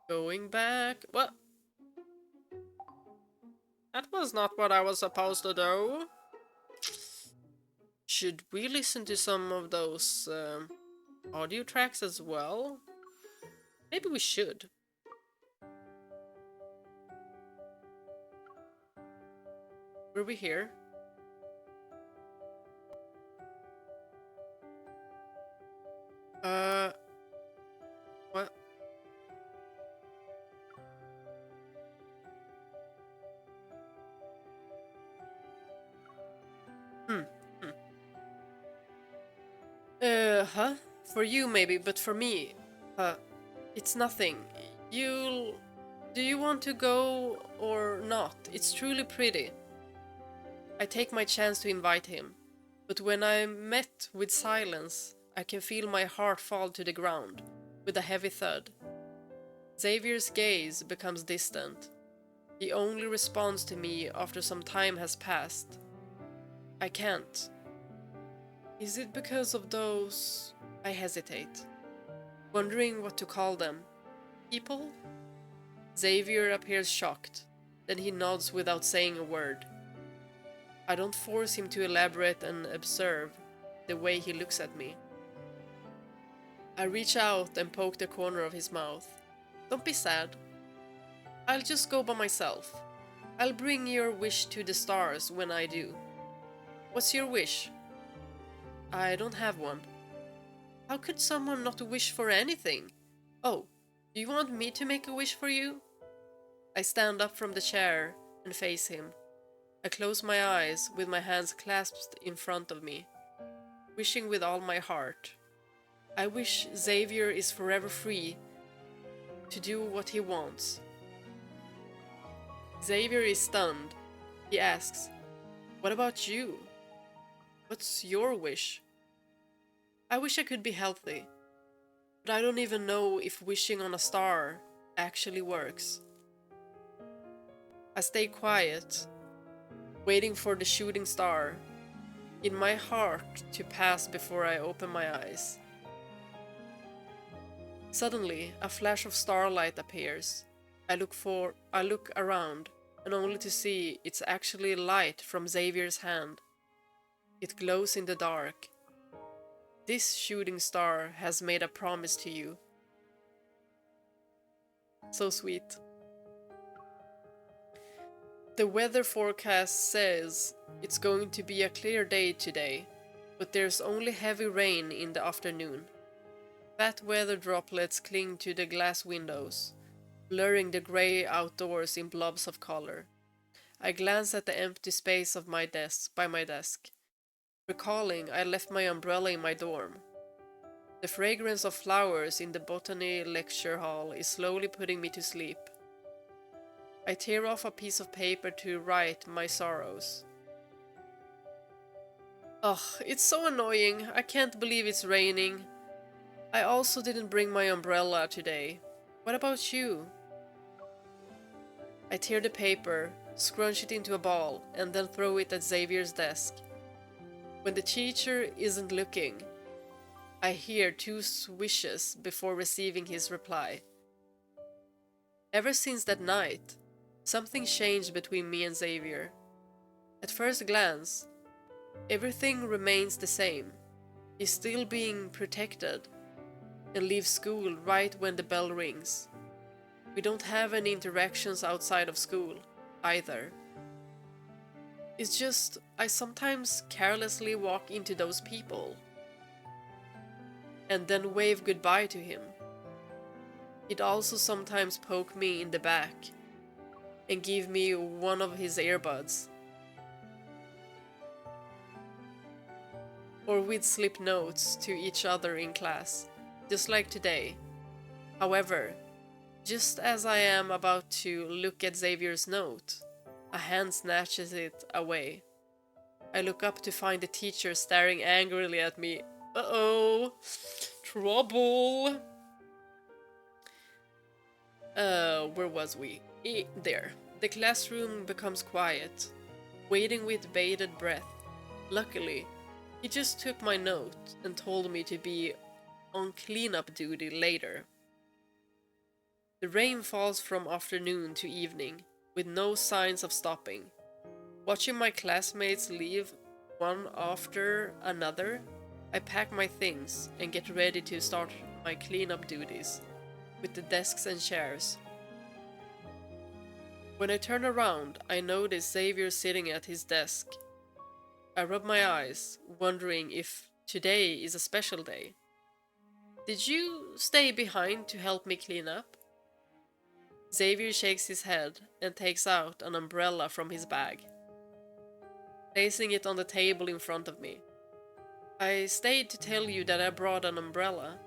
A: Going back. What? That was not what I was supposed to do. Should we listen to some of those audio tracks as well? Maybe we should. Were we here? What? Huh? For you maybe, but for me, it's nothing. Do you want to go or not? It's truly pretty. I take my chance to invite him, but when I'm met with silence, I can feel my heart fall to the ground, with a heavy thud. Xavier's gaze becomes distant. He only responds to me after some time has passed. I can't. Is it because of those... I hesitate, wondering what to call them. People? Xavier appears shocked, then he nods without saying a word. I don't force him to elaborate and observe the way he looks at me. I reach out and poke the corner of his mouth. Don't be sad. I'll just go by myself. I'll bring your wish to the stars when I do. What's your wish? I don't have one. How could someone not wish for anything? Oh, do you want me to make a wish for you? I stand up from the chair and face him. I close my eyes with my hands clasped in front of me, wishing with all my heart. I wish Xavier is forever free to do what he wants. Xavier is stunned. He asks, "What about you? What's your wish?" I wish I could be healthy, but I don't even know if wishing on a star actually works. I stay quiet, waiting for the shooting star in my heart to pass before I open my eyes. Suddenly, a flash of starlight appears. I look around, and only to see it's actually light from Xavier's hand. It glows in the dark. This shooting star has made a promise to you. So sweet. The weather forecast says it's going to be a clear day today, but there's only heavy rain in the afternoon. Fat weather droplets cling to the glass windows, blurring the grey outdoors in blobs of color. I glance at the empty space of by my desk, recalling I left my umbrella in my dorm. The fragrance of flowers in the botany lecture hall is slowly putting me to sleep. I tear off a piece of paper to write my sorrows. Ugh, it's so annoying. I can't believe it's raining. I also didn't bring my umbrella today. What about you? I tear the paper, scrunch it into a ball, and then throw it at Xavier's desk. When the teacher isn't looking, I hear 2 swishes before receiving his reply. Ever since that night, something changed between me and Xavier. At first glance, everything remains the same. He's still being protected and leaves school right when the bell rings. We don't have any interactions outside of school, either. It's just, I sometimes carelessly walk into those people and then wave goodbye to him. He'd also sometimes poke me in the back and give me one of his earbuds. Or we'd slip notes to each other in class, just like today. However, just as I am about to look at Xavier's note, a hand snatches it away. I look up to find the teacher staring angrily at me. Uh-oh! Trouble! Where was we? There. The classroom becomes quiet, waiting with bated breath. Luckily, he just took my note and told me to be on cleanup duty later. The rain falls from afternoon to evening, with no signs of stopping. Watching my classmates leave one after another, I pack my things and get ready to start my cleanup duties with the desks and chairs. When I turn around, I notice Xavier sitting at his desk. I rub my eyes, wondering if today is a special day. Did you stay behind to help me clean up? Xavier shakes his head and takes out an umbrella from his bag, placing it on the table in front of me. I stayed to tell you that I brought an umbrella.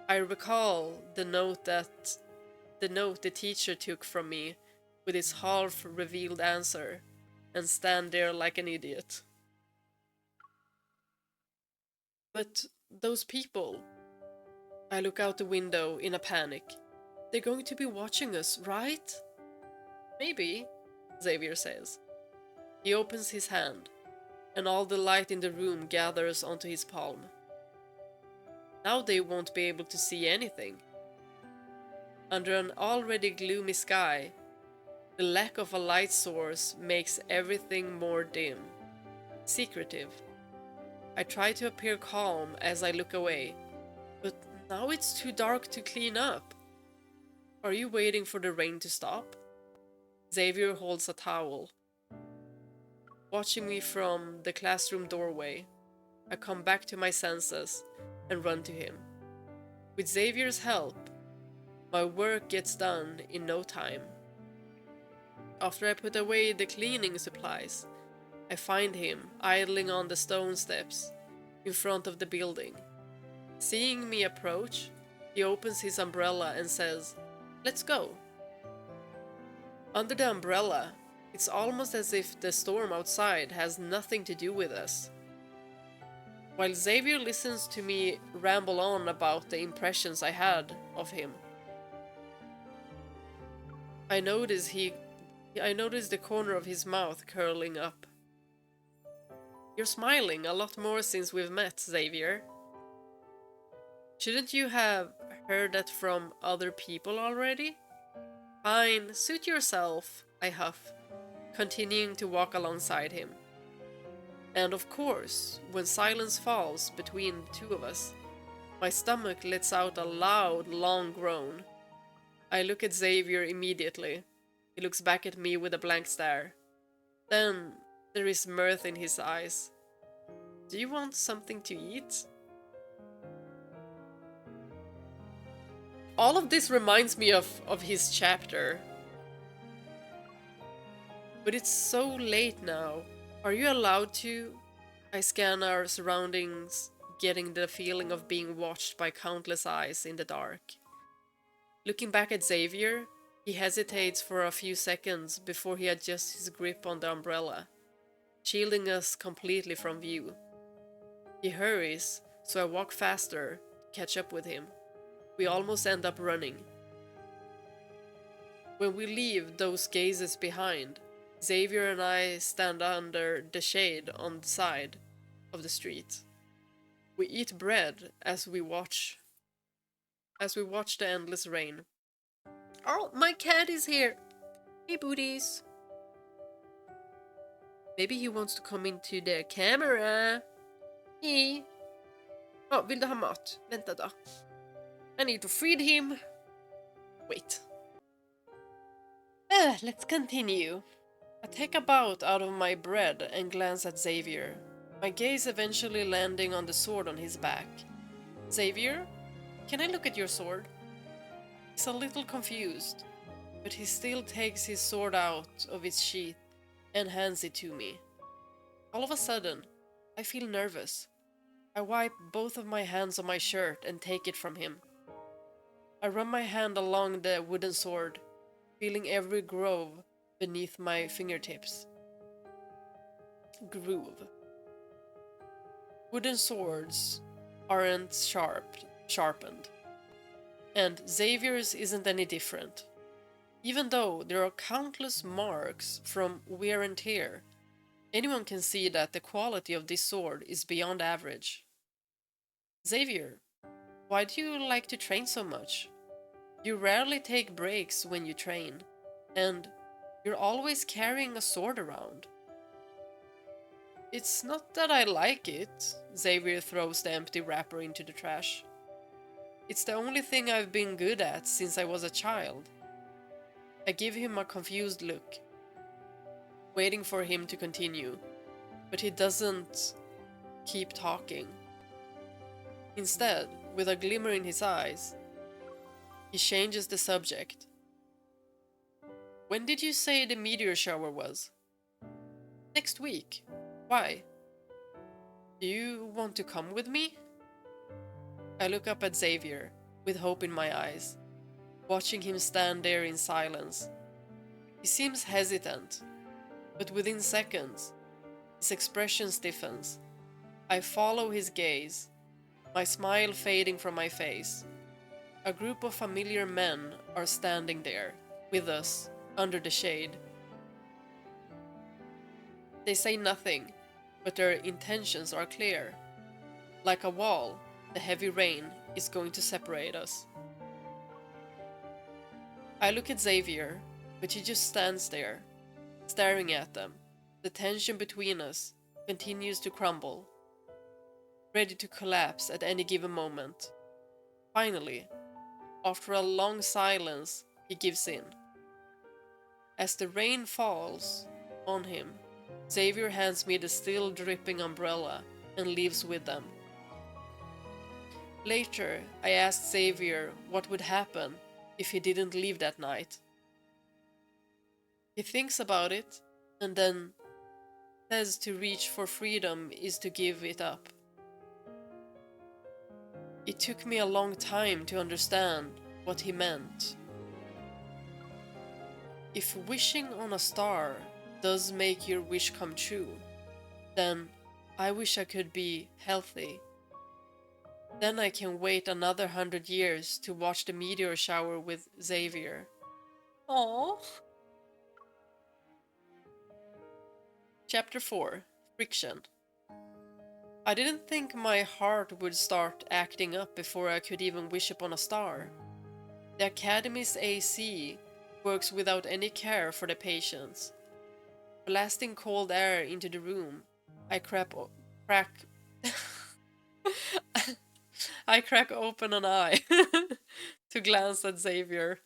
A: I recall the note the teacher took from me with its half-revealed answer, and stand there like an idiot. But those people... I look out the window in a panic. They're going to be watching us, right? Maybe, Xavier says. He opens his hand, and all the light in the room gathers onto his palm. Now they won't be able to see anything. Under an already gloomy sky, the lack of a light source makes everything more dim, secretive. I try to appear calm as I look away, but now it's too dark to clean up. Are you waiting for the rain to stop? Xavier holds a towel, watching me from the classroom doorway. I come back to my senses and run to him. With Xavier's help, my work gets done in no time. After I put away the cleaning supplies, I find him idling on the stone steps in front of the building. Seeing me approach, he opens his umbrella and says, "Let's go." Under the umbrella, it's almost as if the storm outside has nothing to do with us. While Xavier listens to me ramble on about the impressions I had of him, I notice the corner of his mouth curling up. You're smiling a lot more since we've met, Xavier. Shouldn't you have heard that from other people already? Fine, suit yourself, I huff, continuing to walk alongside him. And of course, when silence falls between the two of us, my stomach lets out a loud, long groan. I look at Xavier immediately. He looks back at me with a blank stare. Then there is mirth in his eyes. Do you want something to eat? All of this reminds me of his chapter. But it's so late now. Are you allowed to? I scan our surroundings, getting the feeling of being watched by countless eyes in the dark. Looking back at Xavier, he hesitates for a few seconds before he adjusts his grip on the umbrella, shielding us completely from view. He hurries, so I walk faster, catch up with him. We almost end up running. When we leave those gazes behind, Xavier and I stand under the shade on the side of the street. We eat bread as we watch the endless rain. Oh, my cat is here! Hey, booties! Maybe he wants to come into the camera. Hey! Oh, vill du ha mat? Vänta då. I need to feed him. Wait. Let's continue. I take a bout out of my bread and glance at Xavier, my gaze eventually landing on the sword on his back. Xavier, can I look at your sword? He's a little confused, but he still takes his sword out of its sheath and hands it to me. All of a sudden, I feel nervous. I wipe both of my hands on my shirt and take it from him. I run my hand along the wooden sword, feeling every groove beneath my fingertips. Groove. Wooden swords aren't sharpened, and Xavier's isn't any different. Even though there are countless marks from wear and tear, anyone can see that the quality of this sword is beyond average. Xavier, why do you like to train so much? You rarely take breaks when you train, and you're always carrying a sword around. It's not that I like it, Xavier throws the empty wrapper into the trash. It's the only thing I've been good at since I was a child. I give him a confused look, waiting for him to continue, but he doesn't keep talking. Instead, with a glimmer in his eyes, he changes the subject. When did you say the meteor shower was? Next week. Why? Do you want to come with me? I look up at Xavier, with hope in my eyes, watching him stand there in silence. He seems hesitant, but within seconds, his expression stiffens. I follow his gaze, my smile fading from my face. A group of familiar men are standing there, with us, under the shade. They say nothing, but their intentions are clear. Like a wall, the heavy rain is going to separate us. I look at Xavier, but he just stands there, staring at them. The tension between us continues to crumble, ready to collapse at any given moment. Finally, after a long silence, he gives in. As the rain falls on him, Xavier hands me the still dripping umbrella and leaves with them. Later, I asked Xavier what would happen if he didn't leave that night. He thinks about it and then says to reach for freedom is to give it up. It took me a long time to understand what he meant. If wishing on a star does make your wish come true, then I wish I could be healthy. Then I can wait another 100 years to watch the meteor shower with Xavier. Aww. Chapter 4. Friction. I didn't think my heart would start acting up before I could even wish upon a star. The Academy's AC works without any care for the patients. Blasting cold air into the room, I crack open an eye to glance at Xavier.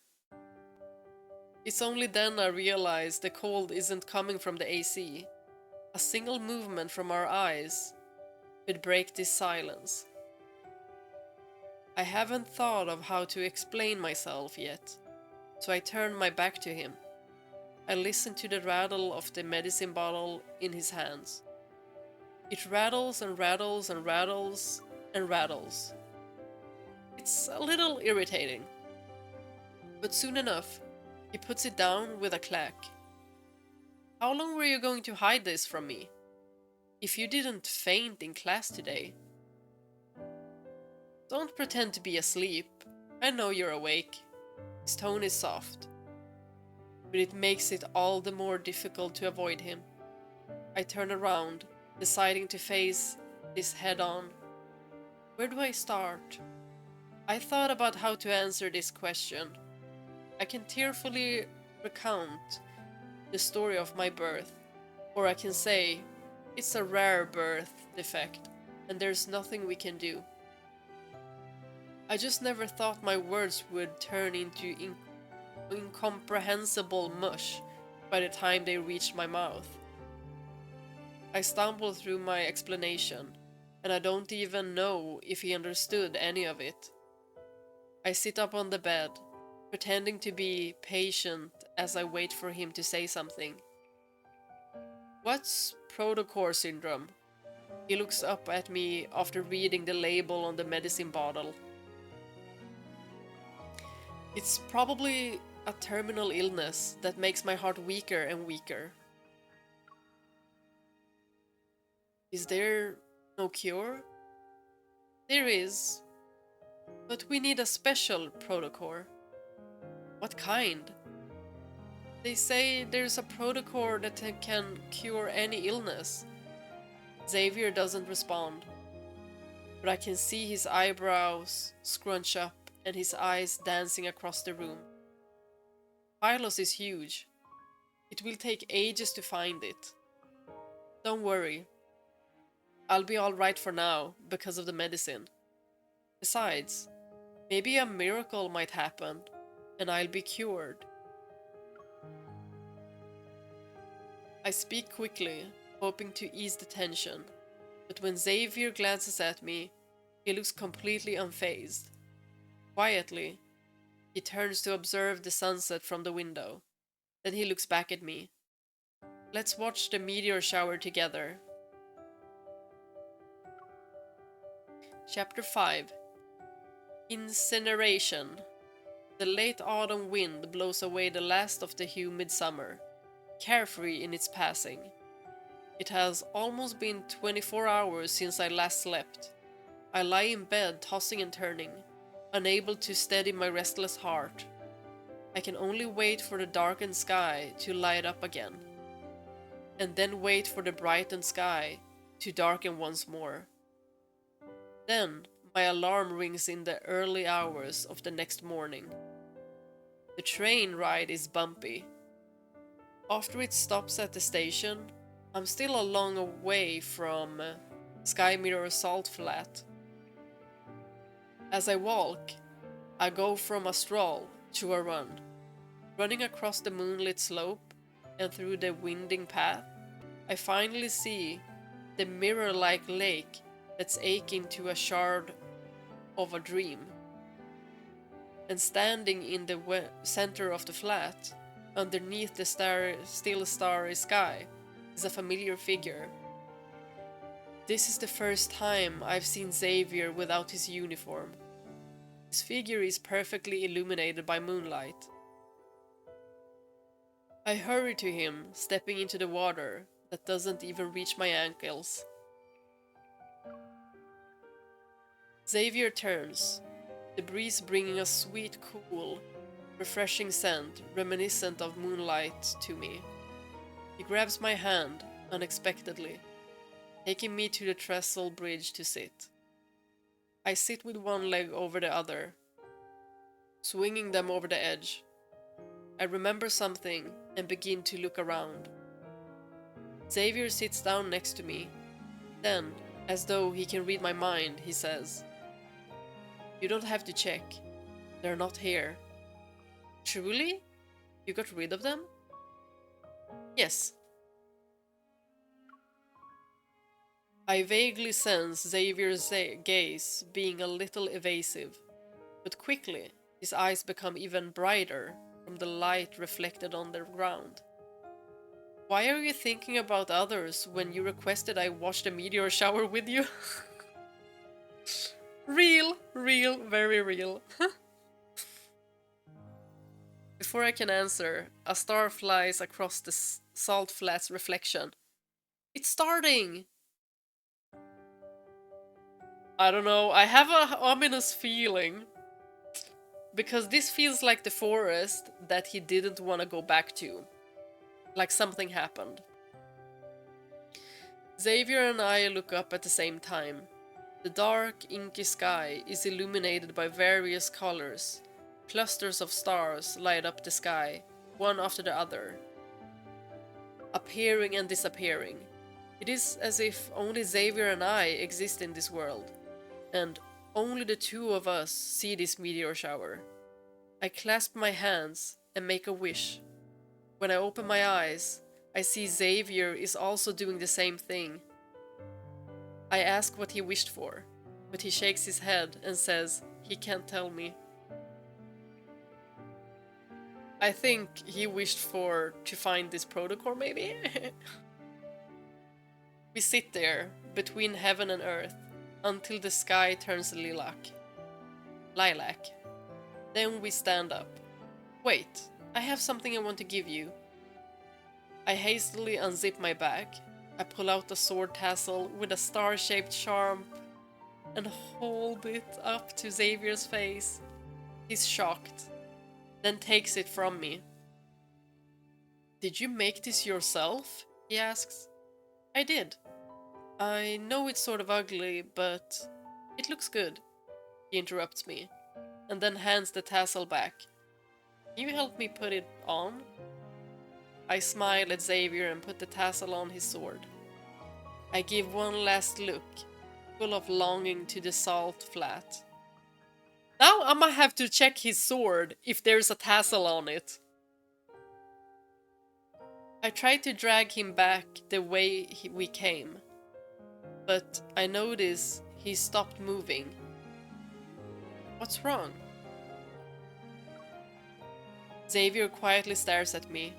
A: It's only then I realize the cold isn't coming from the AC. A single movement from our eyes would break this silence. I haven't thought of how to explain myself yet, so I turn my back to him. I listen to the rattle of the medicine bottle in his hands. It rattles and rattles and rattles and rattles. It's a little irritating. But soon enough, he puts it down with a clack. How long were you going to hide this from me? If you didn't faint in class today. Don't pretend to be asleep. I know you're awake. His tone is soft, but it makes it all the more difficult to avoid him. I turn around, deciding to face this head on. Where do I start? I thought about how to answer this question. I can tearfully recount the story of my birth, or I can say it's a rare birth defect and there's nothing we can do. I just never thought my words would turn into incomprehensible mush by the time they reached my mouth. I stumbled through my explanation, and I don't even know if he understood any of it. I sit up on the bed, pretending to be patient as I wait for him to say something. What's protocore syndrome? He looks up at me after reading the label on the medicine bottle. It's probably a terminal illness that makes my heart weaker and weaker. Is there no cure? There is, but we need a special protocore. What kind? They say there's a protocore that can cure any illness. Xavier doesn't respond, but I can see his eyebrows scrunch up and his eyes dancing across the room. Pylos is huge. It will take ages to find it. Don't worry. I'll be alright for now because of the medicine. Besides, maybe a miracle might happen and I'll be cured. I speak quickly, hoping to ease the tension, but when Xavier glances at me, he looks completely unfazed. Quietly, he turns to observe the sunset from the window. Then he looks back at me. Let's watch the meteor shower together. Chapter 5. Incineration. The late autumn wind blows away the last of the humid summer, carefree in its passing. It has almost been 24 hours since I last slept. I lie in bed tossing and turning, unable to steady my restless heart. I can only wait for the darkened sky to light up again, and then wait for the brightened sky to darken once more. Then my alarm rings in the early hours of the next morning. The train ride is bumpy. After it stops at the station, I'm still a long way from Sky Mirror Salt Flat. As I walk, I go from a stroll to a run, running across the moonlit slope and through the winding path. I finally see the mirror-like lake that's akin to a shard of a dream. And standing in the center of the flat, underneath the still starry sky, is a familiar figure. This is the first time I've seen Xavier without his uniform. His figure is perfectly illuminated by moonlight. I hurry to him, stepping into the water that doesn't even reach my ankles. Xavier turns, the breeze bringing a sweet, cool, refreshing scent reminiscent of moonlight to me. He grabs my hand unexpectedly, taking me to the trestle bridge to sit. I sit with one leg over the other, swinging them over the edge. I remember something and begin to look around. Xavier sits down next to me. Then, as though he can read my mind, he says, "You don't have to check. They're not here." "Truly? You got rid of them?" "Yes." I vaguely sense Xavier's gaze being a little evasive, but quickly his eyes become even brighter from the light reflected on the ground. "Why are you thinking about others when you requested I watch the meteor shower with you?" Real, very real. Before I can answer, a star flies across the salt flat's reflection. "It's starting!" I don't know, I have a ominous feeling. Because this feels like the forest that he didn't want to go back to. Like something happened. Xavier and I look up at the same time. The dark, inky sky is illuminated by various colors. Clusters of stars light up the sky, one after the other, appearing and disappearing. It is as if only Xavier and I exist in this world, and only the two of us see this meteor shower. I clasp my hands and make a wish. When I open my eyes, I see Xavier is also doing the same thing. I ask what he wished for, but he shakes his head and says he can't tell me. I think he wished to find this protocol, maybe? We sit there, between heaven and earth, until the sky turns lilac. Then we stand up. Wait, I have something I want to give you. I hastily unzip my bag. I pull out a sword tassel with a star-shaped charm and hold it up to Xavier's face. He's shocked, then takes it from me. Did you make this yourself? He asks. I did. I know it's sort of ugly, but it looks good. He interrupts me, and then hands the tassel back. Can you help me put it on? I smile at Xavier and put the tassel on his sword. I give one last look, full of longing to the salt flat. Now I'ma have to check his sword if there's a tassel on it. I try to drag him back the way we came, but I notice he stopped moving. What's wrong? Xavier quietly stares at me.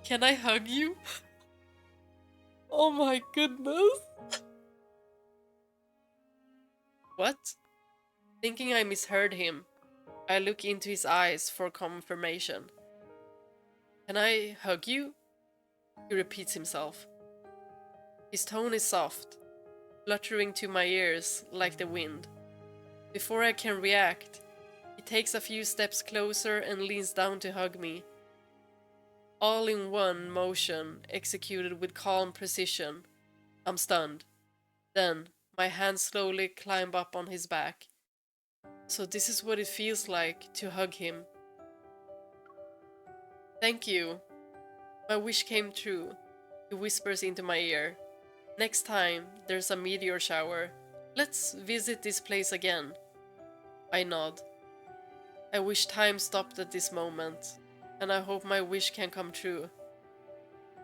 A: Can I hug you? Oh my goodness. What? Thinking I misheard him, I look into his eyes for confirmation. Can I hug you? He repeats himself. His tone is soft, fluttering to my ears like the wind. Before I can react, he takes a few steps closer and leans down to hug me. All in one motion, executed with calm precision. I'm stunned. Then, my hands slowly climb up on his back. So this is what it feels like to hug him. Thank you. My wish came true, he whispers into my ear. Next time there's a meteor shower, let's visit this place again. I nod. I wish time stopped at this moment, and I hope my wish can come true.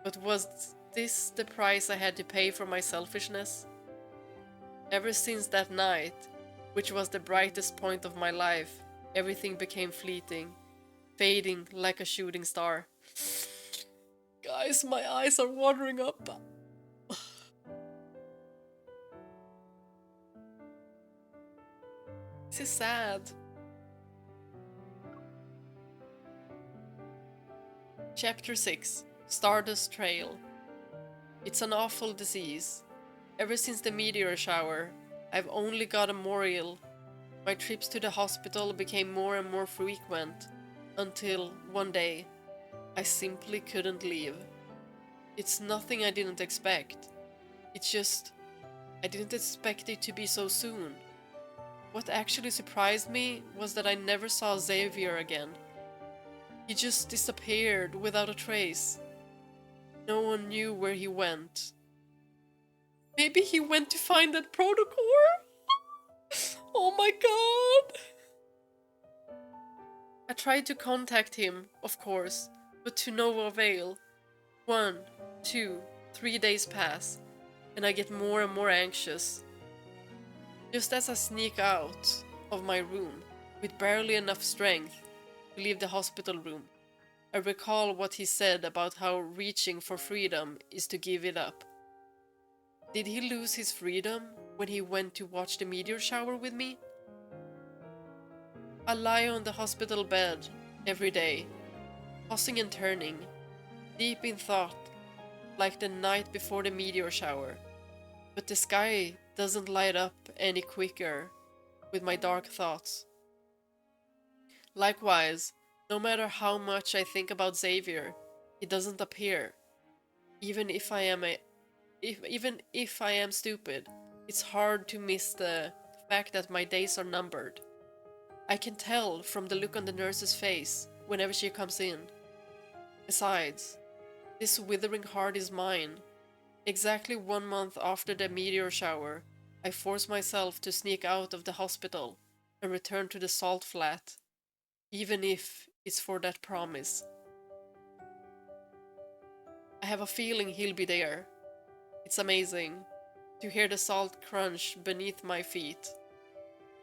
A: But was this the price I had to pay for my selfishness? Ever since that night, which was the brightest point of my life, everything became fleeting, fading like a shooting star. Guys, my eyes are watering up. This is sad. Chapter 6. Stardust Trail. It's an awful disease. Ever since the meteor shower, I've only gotten more ill. My trips to the hospital became more and more frequent, until one day, I simply couldn't leave. It's nothing I didn't expect. It's just, I didn't expect it to be so soon. What actually surprised me was that I never saw Xavier again. He just disappeared without a trace. No one knew where he went. Maybe he went to find that protocol? Oh my god! I tried to contact him, of course, but to no avail. 1, 2, 3 days pass, and I get more and more anxious. Just as I sneak out of my room, with barely enough strength to leave the hospital room, I recall what he said about how reaching for freedom is to give it up. Did he lose his freedom when he went to watch the meteor shower with me? I lie on the hospital bed every day, tossing and turning, deep in thought, like the night before the meteor shower. But the sky doesn't light up any quicker with my dark thoughts. Likewise, no matter how much I think about Xavier, he doesn't appear. Even if I am stupid, it's hard to miss the fact that my days are numbered. I can tell from the look on the nurse's face whenever she comes in. Besides, this withering heart is mine. Exactly 1 month after the meteor shower, I force myself to sneak out of the hospital and return to the salt flat, even if is for that promise. I have a feeling he'll be there. It's amazing to hear the salt crunch beneath my feet.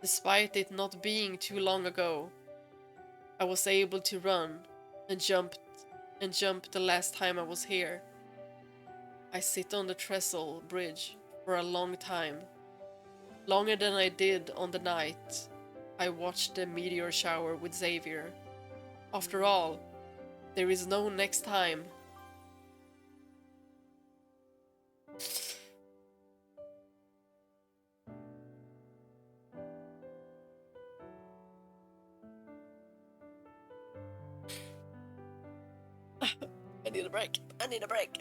A: Despite it not being too long ago, I was able to run and jump the last time I was here. I sit on the trestle bridge for a long time. Longer than I did on the night I watched the meteor shower with Xavier. After all, there is no next time. I need a break. I need a break.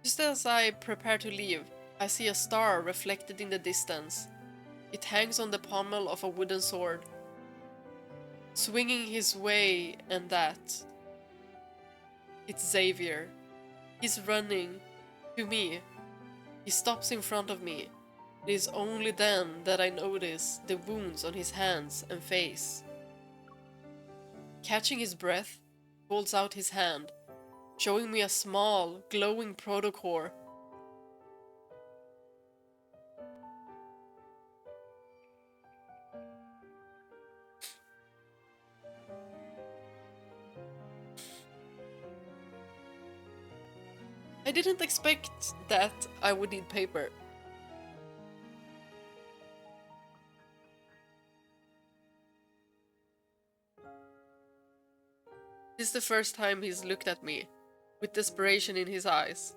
A: Just as I prepare to leave, I see a star reflected in the distance. It hangs on the pommel of a wooden sword, swinging his way, and that. It's Xavier. He's running to me. He stops in front of me. It is only then that I notice the wounds on his hands and face. Catching his breath, he holds out his hand, showing me a small, glowing protocore. I didn't expect that I would need paper. This is the first time he's looked at me, with desperation in his eyes.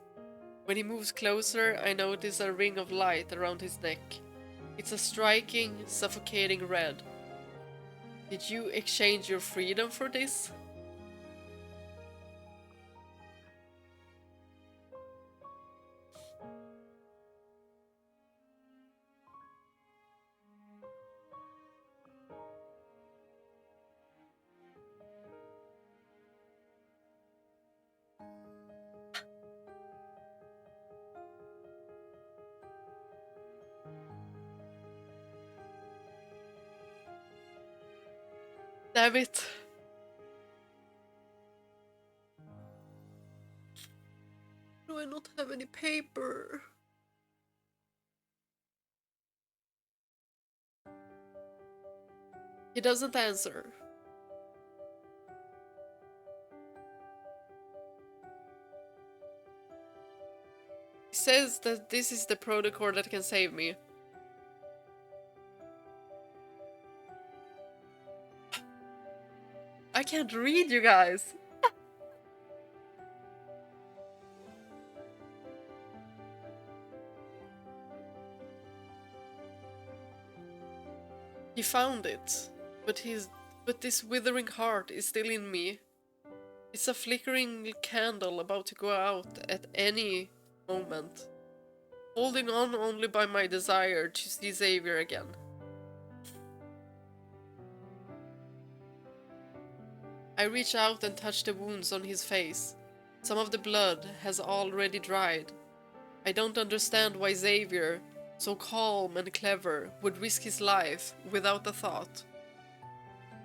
A: When he moves closer, I notice a ring of light around his neck. It's a striking, suffocating red. Did you exchange your freedom for this? Damn it. Do I not have any paper? He doesn't answer. He says that this is the protocol that can save me. I can't read, you guys. He found it, but this withering heart is still in me. It's a flickering candle about to go out at any moment, holding on only by my desire to see Xavier again. I reach out and touch the wounds on his face. Some of the blood has already dried. I don't understand why Xavier, so calm and clever, would risk his life without a thought.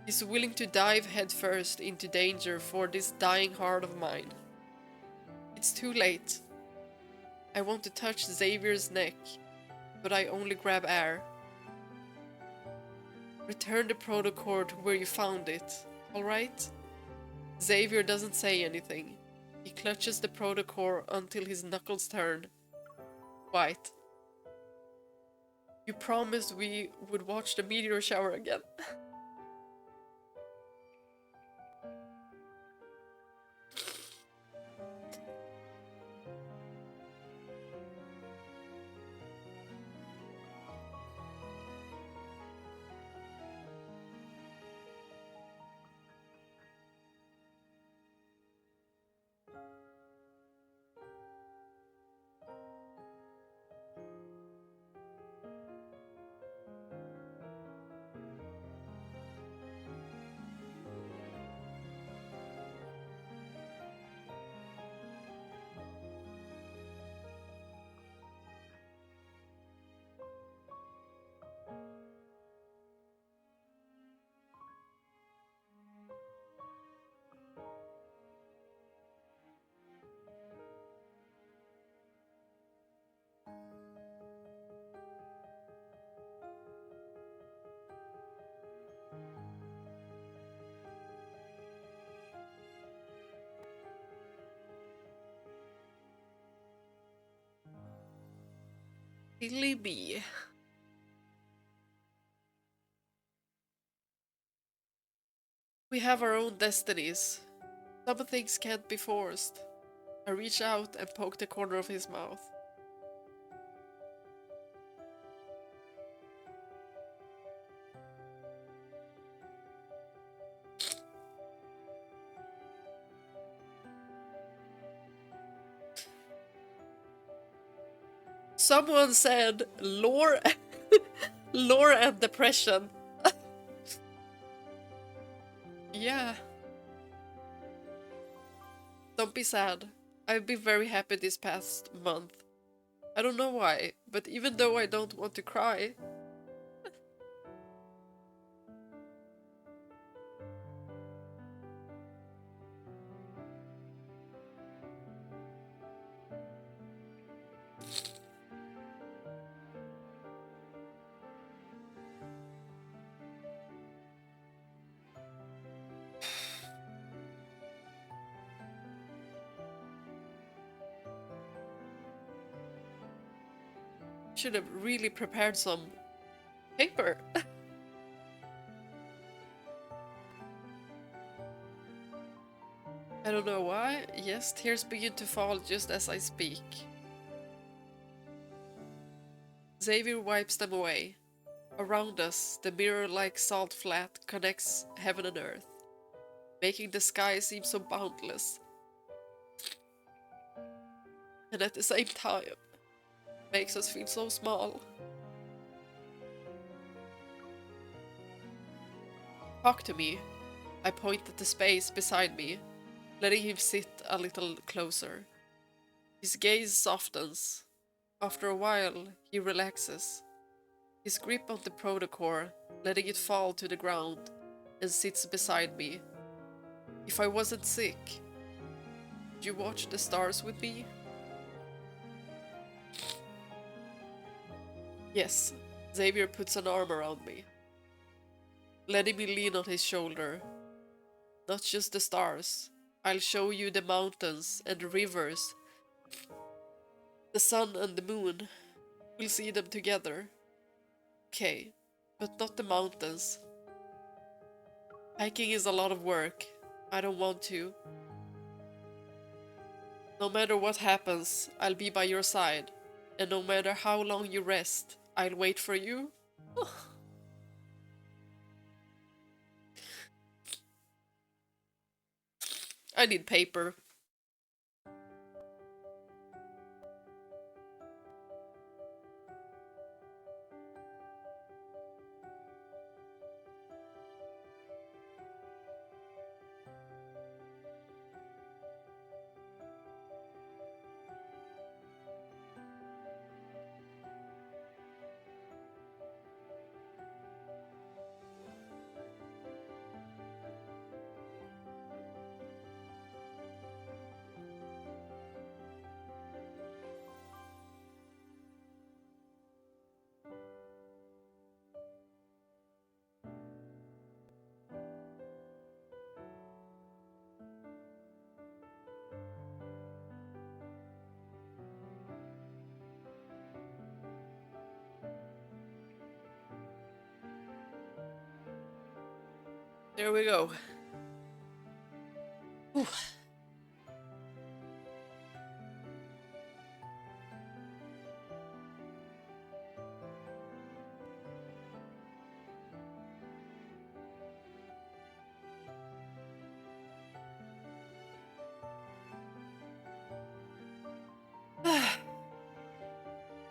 A: He's willing to dive headfirst into danger for this dying heart of mine. It's too late. I want to touch Xavier's neck, but I only grab air. Return the protocord to where you found it, alright? Xavier doesn't say anything. He clutches the protocord until his knuckles turn white. You promised we would watch the meteor shower again. Silly me. We have our own destinies. Some things can't be forced. I reach out and poke the corner of his mouth. Someone said lore, lore and depression. Yeah. Don't be sad. I've been very happy this past month. I don't know why, but even though I don't want to cry, should have really prepared some paper. I don't know why. Yes, tears begin to fall just as I speak. Xavier wipes them away. Around us, the mirror-like salt flat connects heaven and earth, making the sky seem so boundless. And at the same time, makes us feel so small. Talk to me. I point at the space beside me, letting him sit a little closer. His gaze softens. After a while, he relaxes. His grip on the protocore, letting it fall to the ground, and sits beside me. If I wasn't sick, would you watch the stars with me? Yes, Xavier puts an arm around me, letting me lean on his shoulder. Not just the stars. I'll show you the mountains and the rivers, the sun and the moon. We'll see them together. Okay, but not the mountains. Hiking is a lot of work. I don't want to. No matter what happens, I'll be by your side. And no matter how long you rest, I'll wait for you. I need paper. There we go. Whew.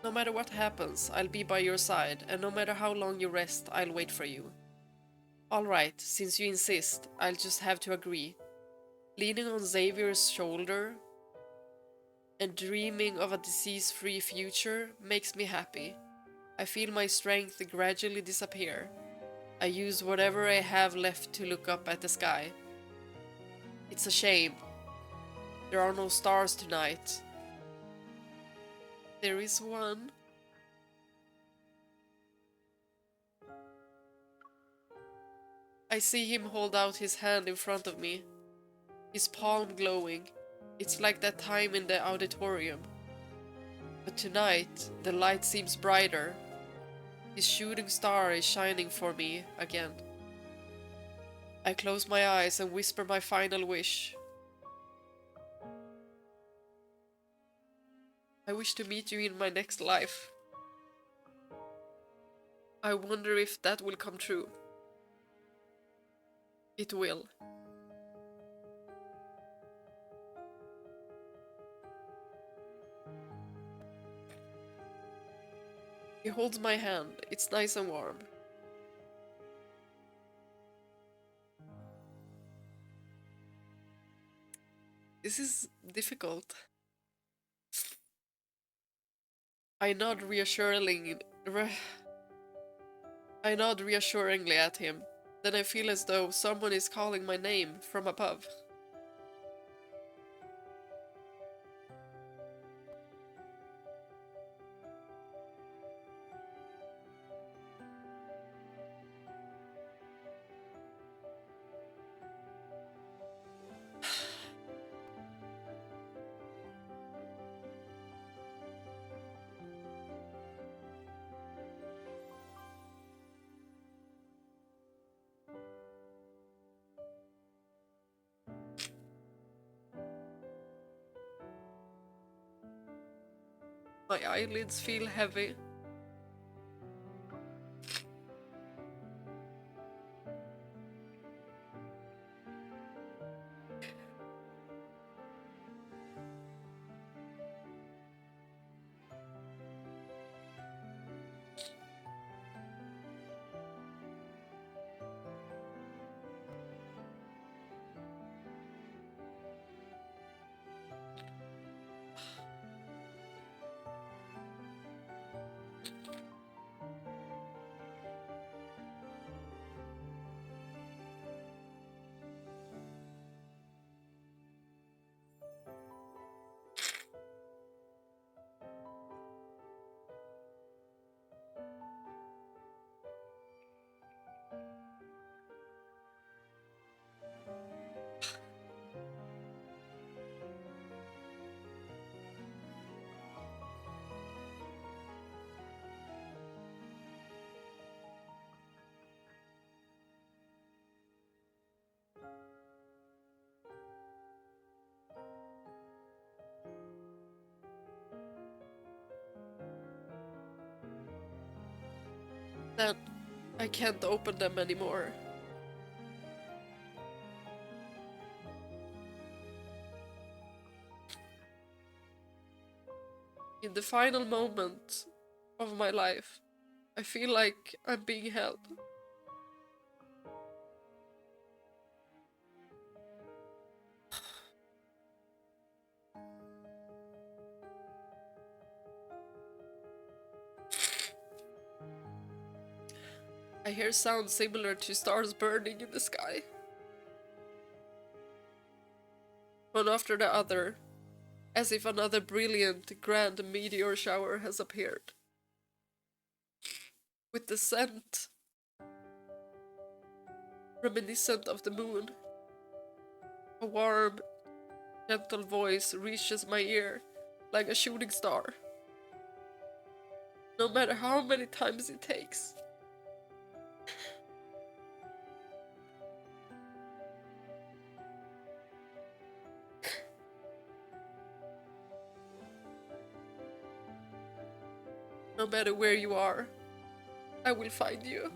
A: No matter what happens, I'll be by your side, and no matter how long you rest, I'll wait for you. Alright, since you insist, I'll just have to agree. Leaning on Xavier's shoulder and dreaming of a disease-free future makes me happy. I feel my strength gradually disappear. I use whatever I have left to look up at the sky. It's a shame. There are no stars tonight. There is one. I see him hold out his hand in front of me, his palm glowing. It's like that time in the auditorium. But tonight, the light seems brighter. His shooting star is shining for me again. I close my eyes and whisper my final wish. I wish to meet you in my next life. I wonder if that will come true. It will. He holds my hand. It's nice and warm. This is difficult. I nod reassuringly at him. Then I feel as though someone is calling my name from above. My eyelids feel heavy. Then I can't open them anymore. In the final moment of my life, I feel like I'm being held. I hear sounds similar to stars burning in the sky. One after the other, as if another brilliant, grand meteor shower has appeared. With the scent reminiscent of the moon. A warm, gentle voice reaches my ear like a shooting star. No matter how many times it takes. No matter where you are, I will find you.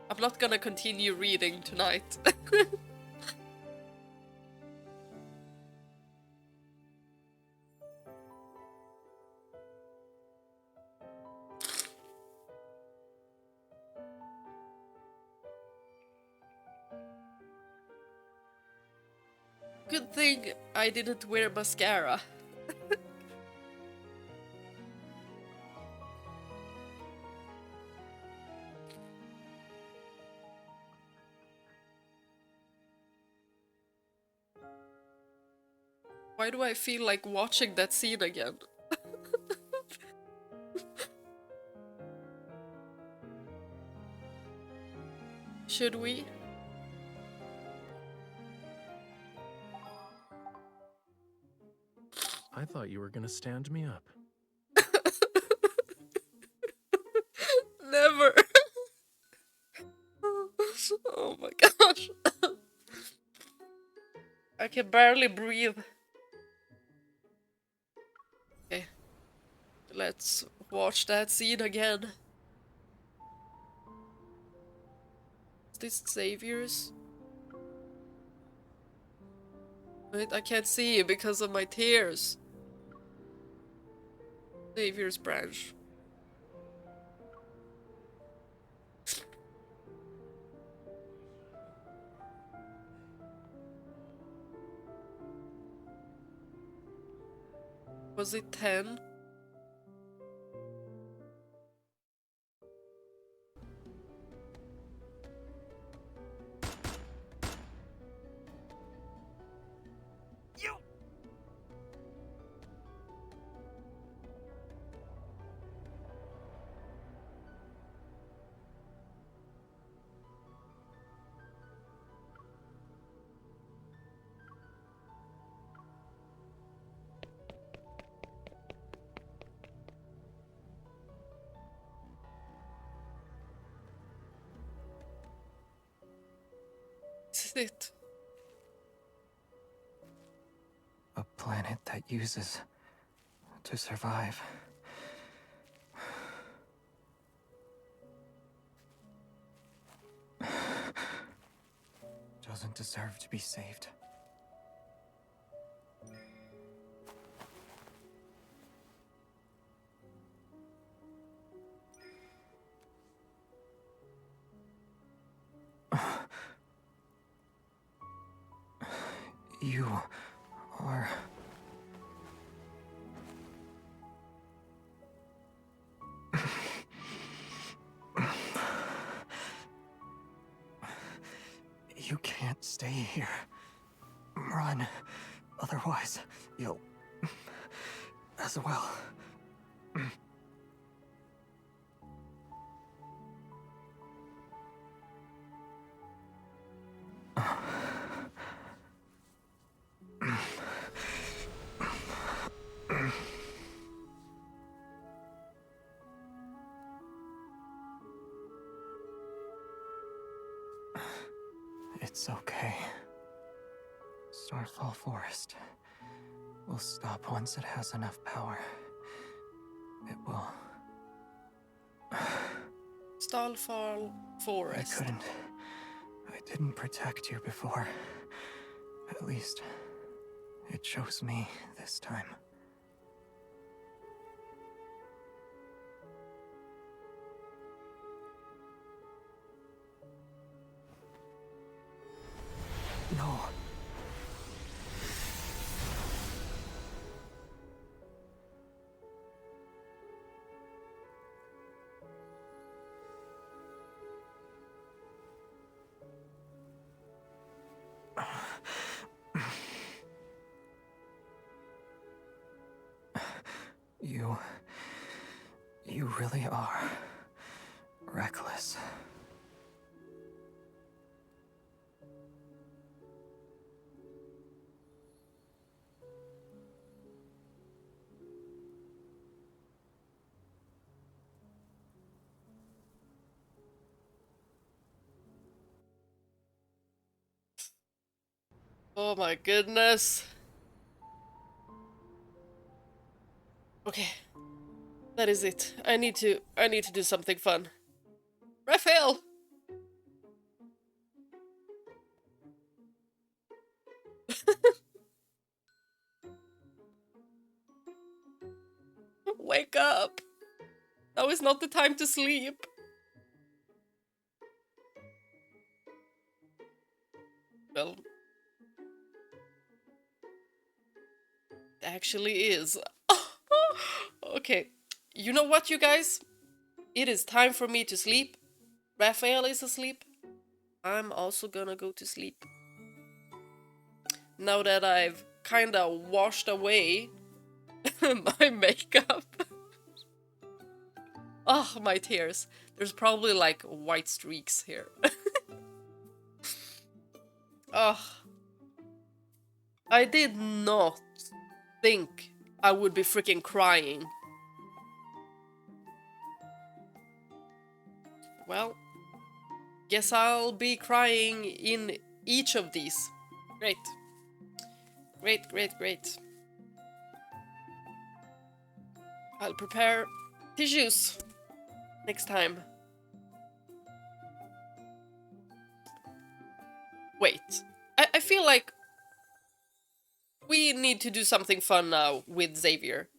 A: I'm not gonna continue reading tonight. Good thing I didn't wear mascara. Why do I feel like watching that scene again? Should we?
B: I thought you were gonna stand me up.
A: Never. Oh my gosh. I can barely breathe. Okay. Let's watch that scene again. Is this Xavier's? Wait, I can't see because of my tears. Xavier's branch. Was it 10?
B: You!
A: This is it.
C: A planet that uses to survive. Doesn't deserve to be saved. You are... You can't stay here. Run. Otherwise, you'll... as well. It's okay. Starfall Forest will stop once it has enough power. It will.
A: Starfall Forest.
C: I didn't protect you before. At least, it chose me this time. No. You really are reckless.
A: Oh my goodness. Okay. That is it. I need to do something fun. Raphael! Wake up! Now is not the time to sleep. Well, actually is. Okay, you know what, you guys? It is time for me to sleep. Raphael is asleep. I'm also gonna go to sleep. Now that I've kinda washed away my makeup. Oh, my tears. There's probably like white streaks here. Oh, I did not think I would be freaking crying. Well, guess I'll be crying in each of these. Great. Great, great, great. I'll prepare tissues next time. Wait, I feel like we need to do something fun now with Xavier.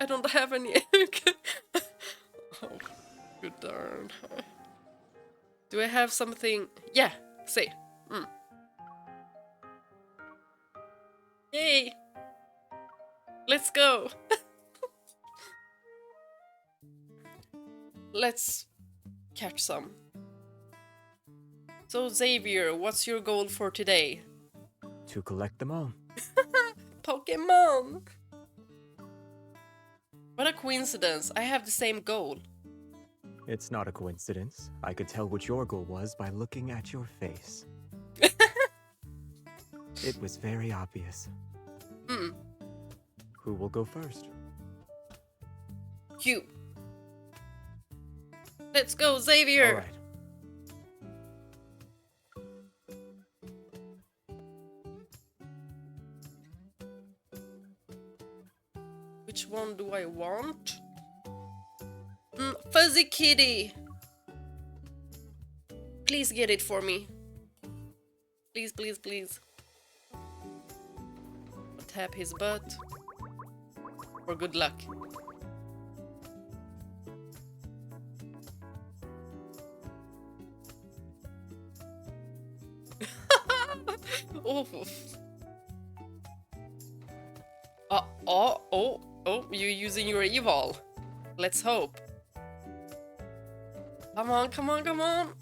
A: I don't have any. Oh, good darn. Do I have something? Yeah, say. Yay! Let's go! Let's catch some. So Xavier, what's your goal for today?
C: To collect them all.
A: Pokemon! What a coincidence, I have the same goal.
C: It's not a coincidence. I could tell what your goal was by looking at your face. It was very obvious. Who will go first?
A: You. Let's go, Xavier!
C: All right.
A: Which one do I want? Fuzzy Kitty! Please get it for me. Please, please, please. I'll tap his butt. For good luck. Oh. Oh, you're using your evil. Let's hope. Come on, come on, come on.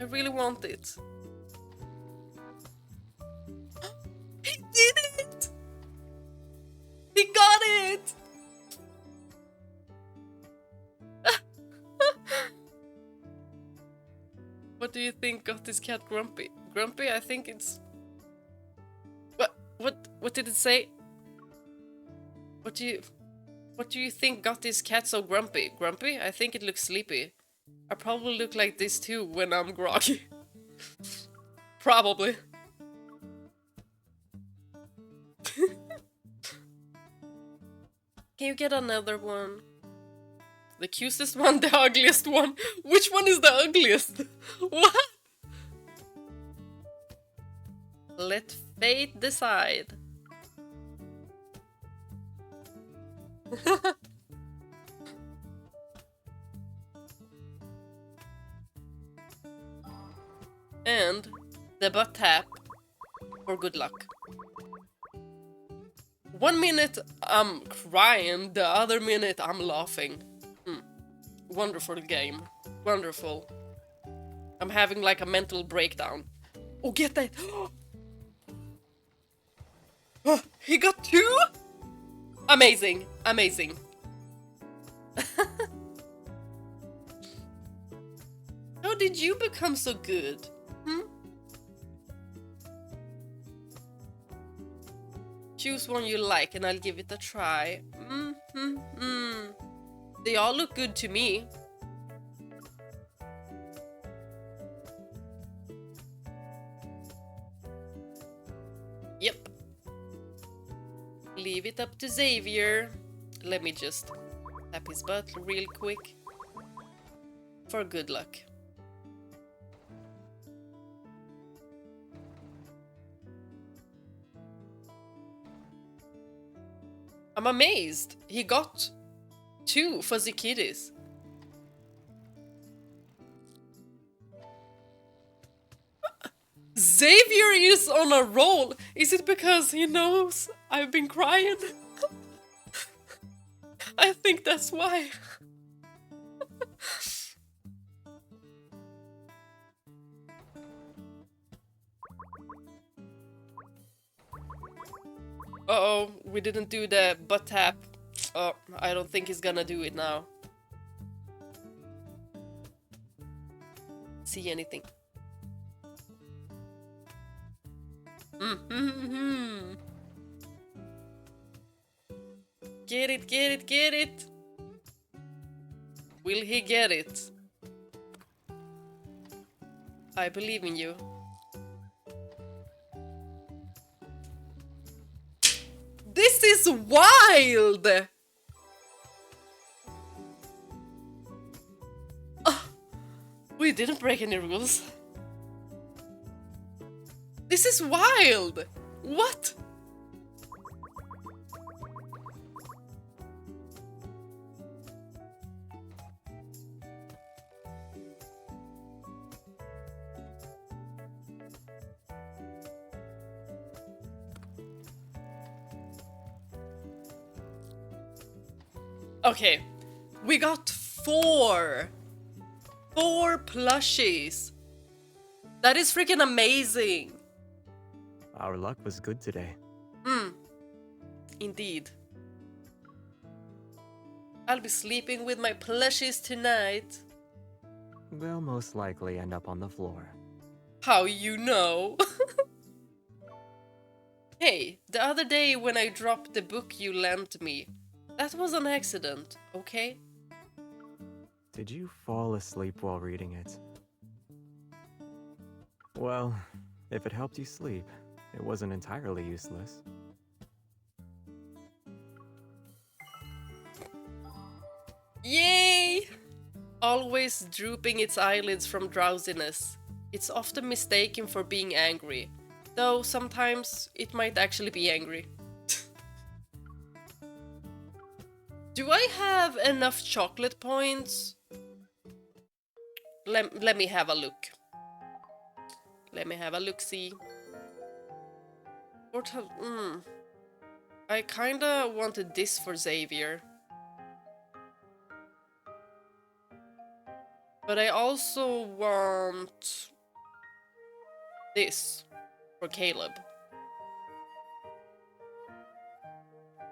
A: I really want it. He did it! He got it! What do you think got this cat grumpy? Grumpy? I think it's... What did it say? What do you think got this cat so grumpy? Grumpy? I think it looks sleepy. I probably look like this too when I'm groggy. Probably. Can you get another one? The cutest one, the ugliest one? Which one is the ugliest? What? Let fate decide. And the butt tap for good luck. 1 minute I'm crying, the other minute I'm laughing. Wonderful game. Wonderful. I'm having like a mental breakdown. Oh, get that! He got 2? Amazing, amazing. How did you become so good? Choose one you like and I'll give it a try. They all look good to me. Yep. Leave it up to Xavier. Let me just tap his butt real quick. For good luck. I'm amazed. He got 2 fuzzy kitties. Xavier is on a roll. Is it because he knows I've been crying? I think that's why. Uh-oh, we didn't do the butt tap. Oh, I don't think he's gonna do it now. See anything? Mm-hmm. Get it, get it, get it! Will he get it? I believe in you. This is wild! We didn't break any rules. This is wild! What? Okay, we got four plushies. That is freaking amazing.
C: Our luck was good today.
A: Indeed. I'll be sleeping with my plushies tonight.
C: They'll most likely end up on the floor.
A: How you know? Hey, the other day when I dropped the book you lent me, that was an accident, okay?
C: Did you fall asleep while reading it? Well, if it helped you sleep, it wasn't entirely useless.
A: Yay! Always drooping its eyelids from drowsiness. It's often mistaken for being angry, though sometimes it might actually be angry. Do I have enough chocolate points? Let me have a look. Let me have a look-see. I kinda wanted this for Xavier. But I also want this for Caleb.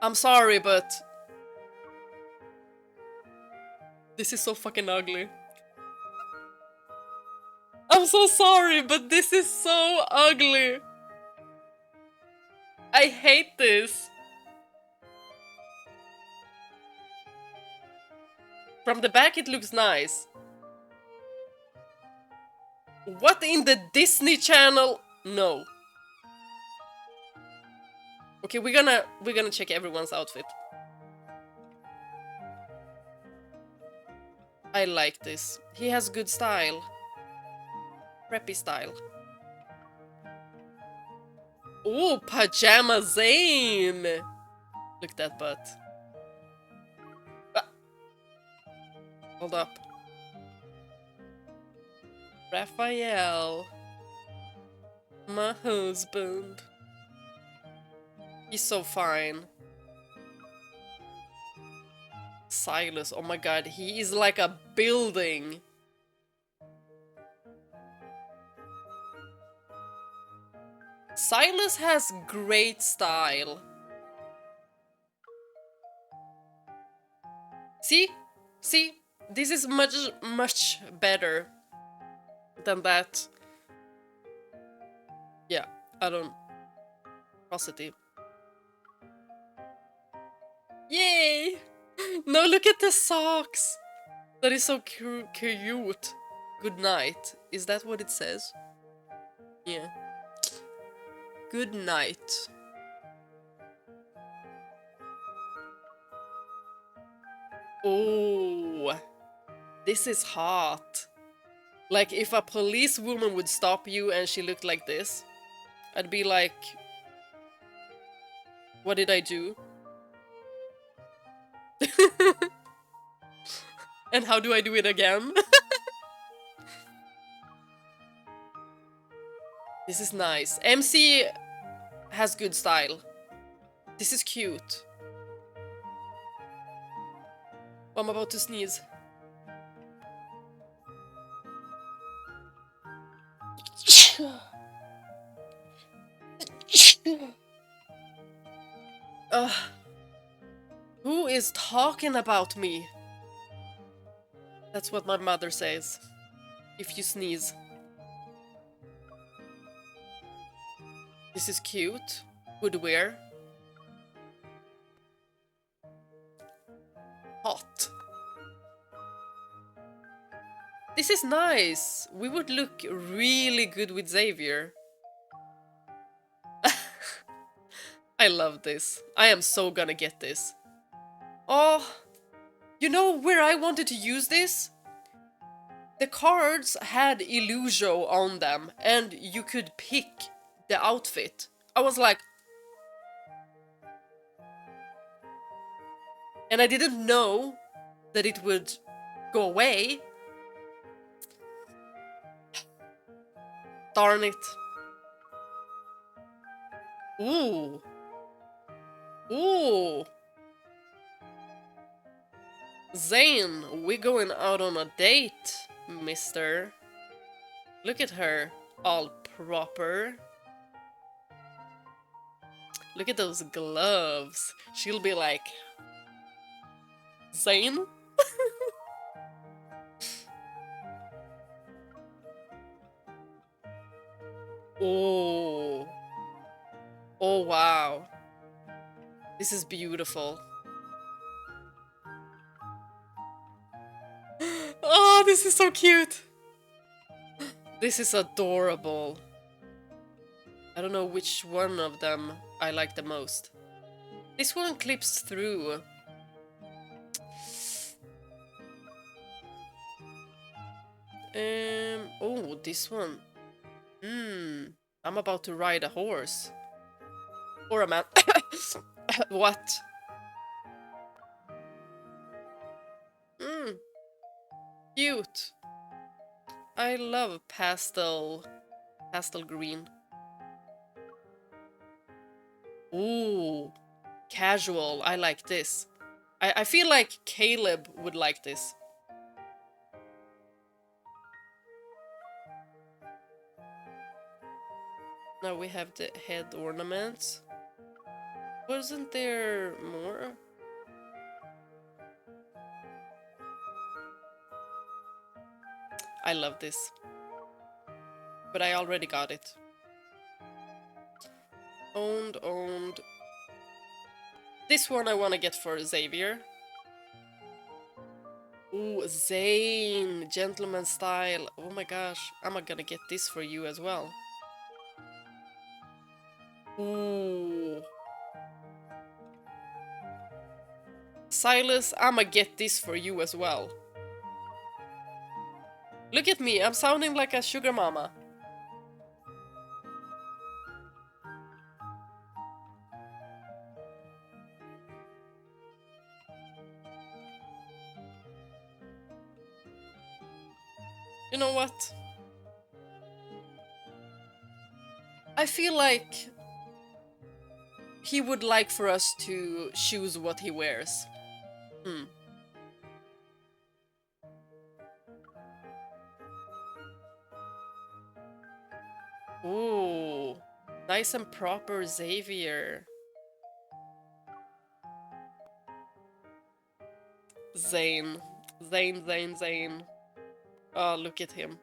A: I'm sorry, but this is so fucking ugly. I'm so sorry, but this is so ugly. I hate this. From the back it looks nice. What in the Disney Channel? No. Okay, we're gonna check everyone's outfit. I like this. He has good style. Preppy style. Oh, Pajama Zane! Look at that butt. Ah. Hold up. Raphael. My husband. He's so fine. Silas, oh my god, he is like a building. Silas has great style. See? See? This is much better than that. Yeah, I don't... Positive. Yay! No, look at the socks! That is so cute. Good night. Is that what it says? Yeah. Good night. Oh, this is hot. Like, if a policewoman would stop you and she looked like this, I'd be like, what did I do? And how do I do it again? This is nice. MC has good style. This is cute. Oh, I'm about to sneeze. Who is talking about me? That's what my mother says. If you sneeze. This is cute. Would wear. Hot. This is nice. We would look really good with Xavier. I love this. I am so gonna get this. Oh, you know where I wanted to use this? The cards had Illusion on them and you could pick the outfit. I was like... And I didn't know that it would go away. Darn it. Ooh. Ooh. Zane, we're going out on a date, mister. Look at her, all proper. Look at those gloves. She'll be like... Zane? Oh. Oh, wow. This is beautiful. Oh, this is so cute. This is adorable. I don't know which one of them I like the most. This one clips through. Oh, this one. I'm about to ride a horse. Or a man. What? Cute. I love pastel green. Ooh, casual. I like this. I feel like Caleb would like this. Now we have the head ornaments. Wasn't there more? I love this. But I already got it. Owned. This one I want to get for Xavier. Ooh, Zane, gentleman style. Oh my gosh, I'm gonna get this for you as well. Ooh. Silas, I'ma get this for you as well. Look at me, I'm sounding like a sugar mama. You know what? I feel like he would like for us to choose what he wears. Ooh, nice and proper Xavier. Zane. Zane. Oh, look at him.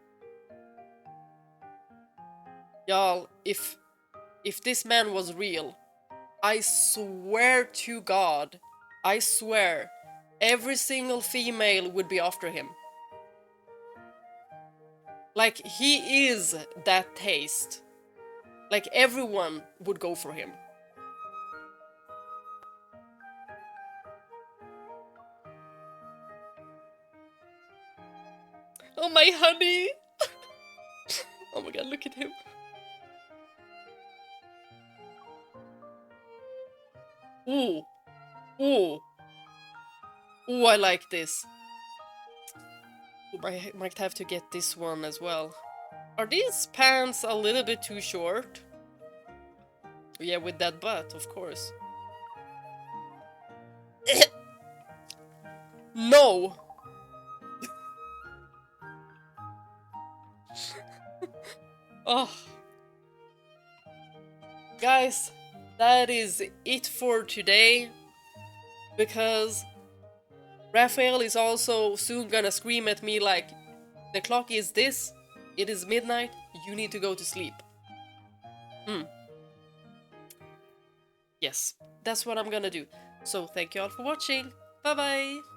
A: Y'all, if this man was real, I swear to God, I swear, every single female would be after him. Like, he is that taste. Like, everyone would go for him. Oh, my honey! Oh my god, look at him. Ooh. Ooh. Ooh, I like this. Ooh, I might have to get this one as well. Are these pants a little bit too short? Yeah, with that butt, of course. No! Oh. Guys, that is it for today. Because Raphael is also soon gonna scream at me like, the clock is this, it is midnight, you need to go to sleep. Yes, that's what I'm gonna do. So thank you all for watching. Bye bye!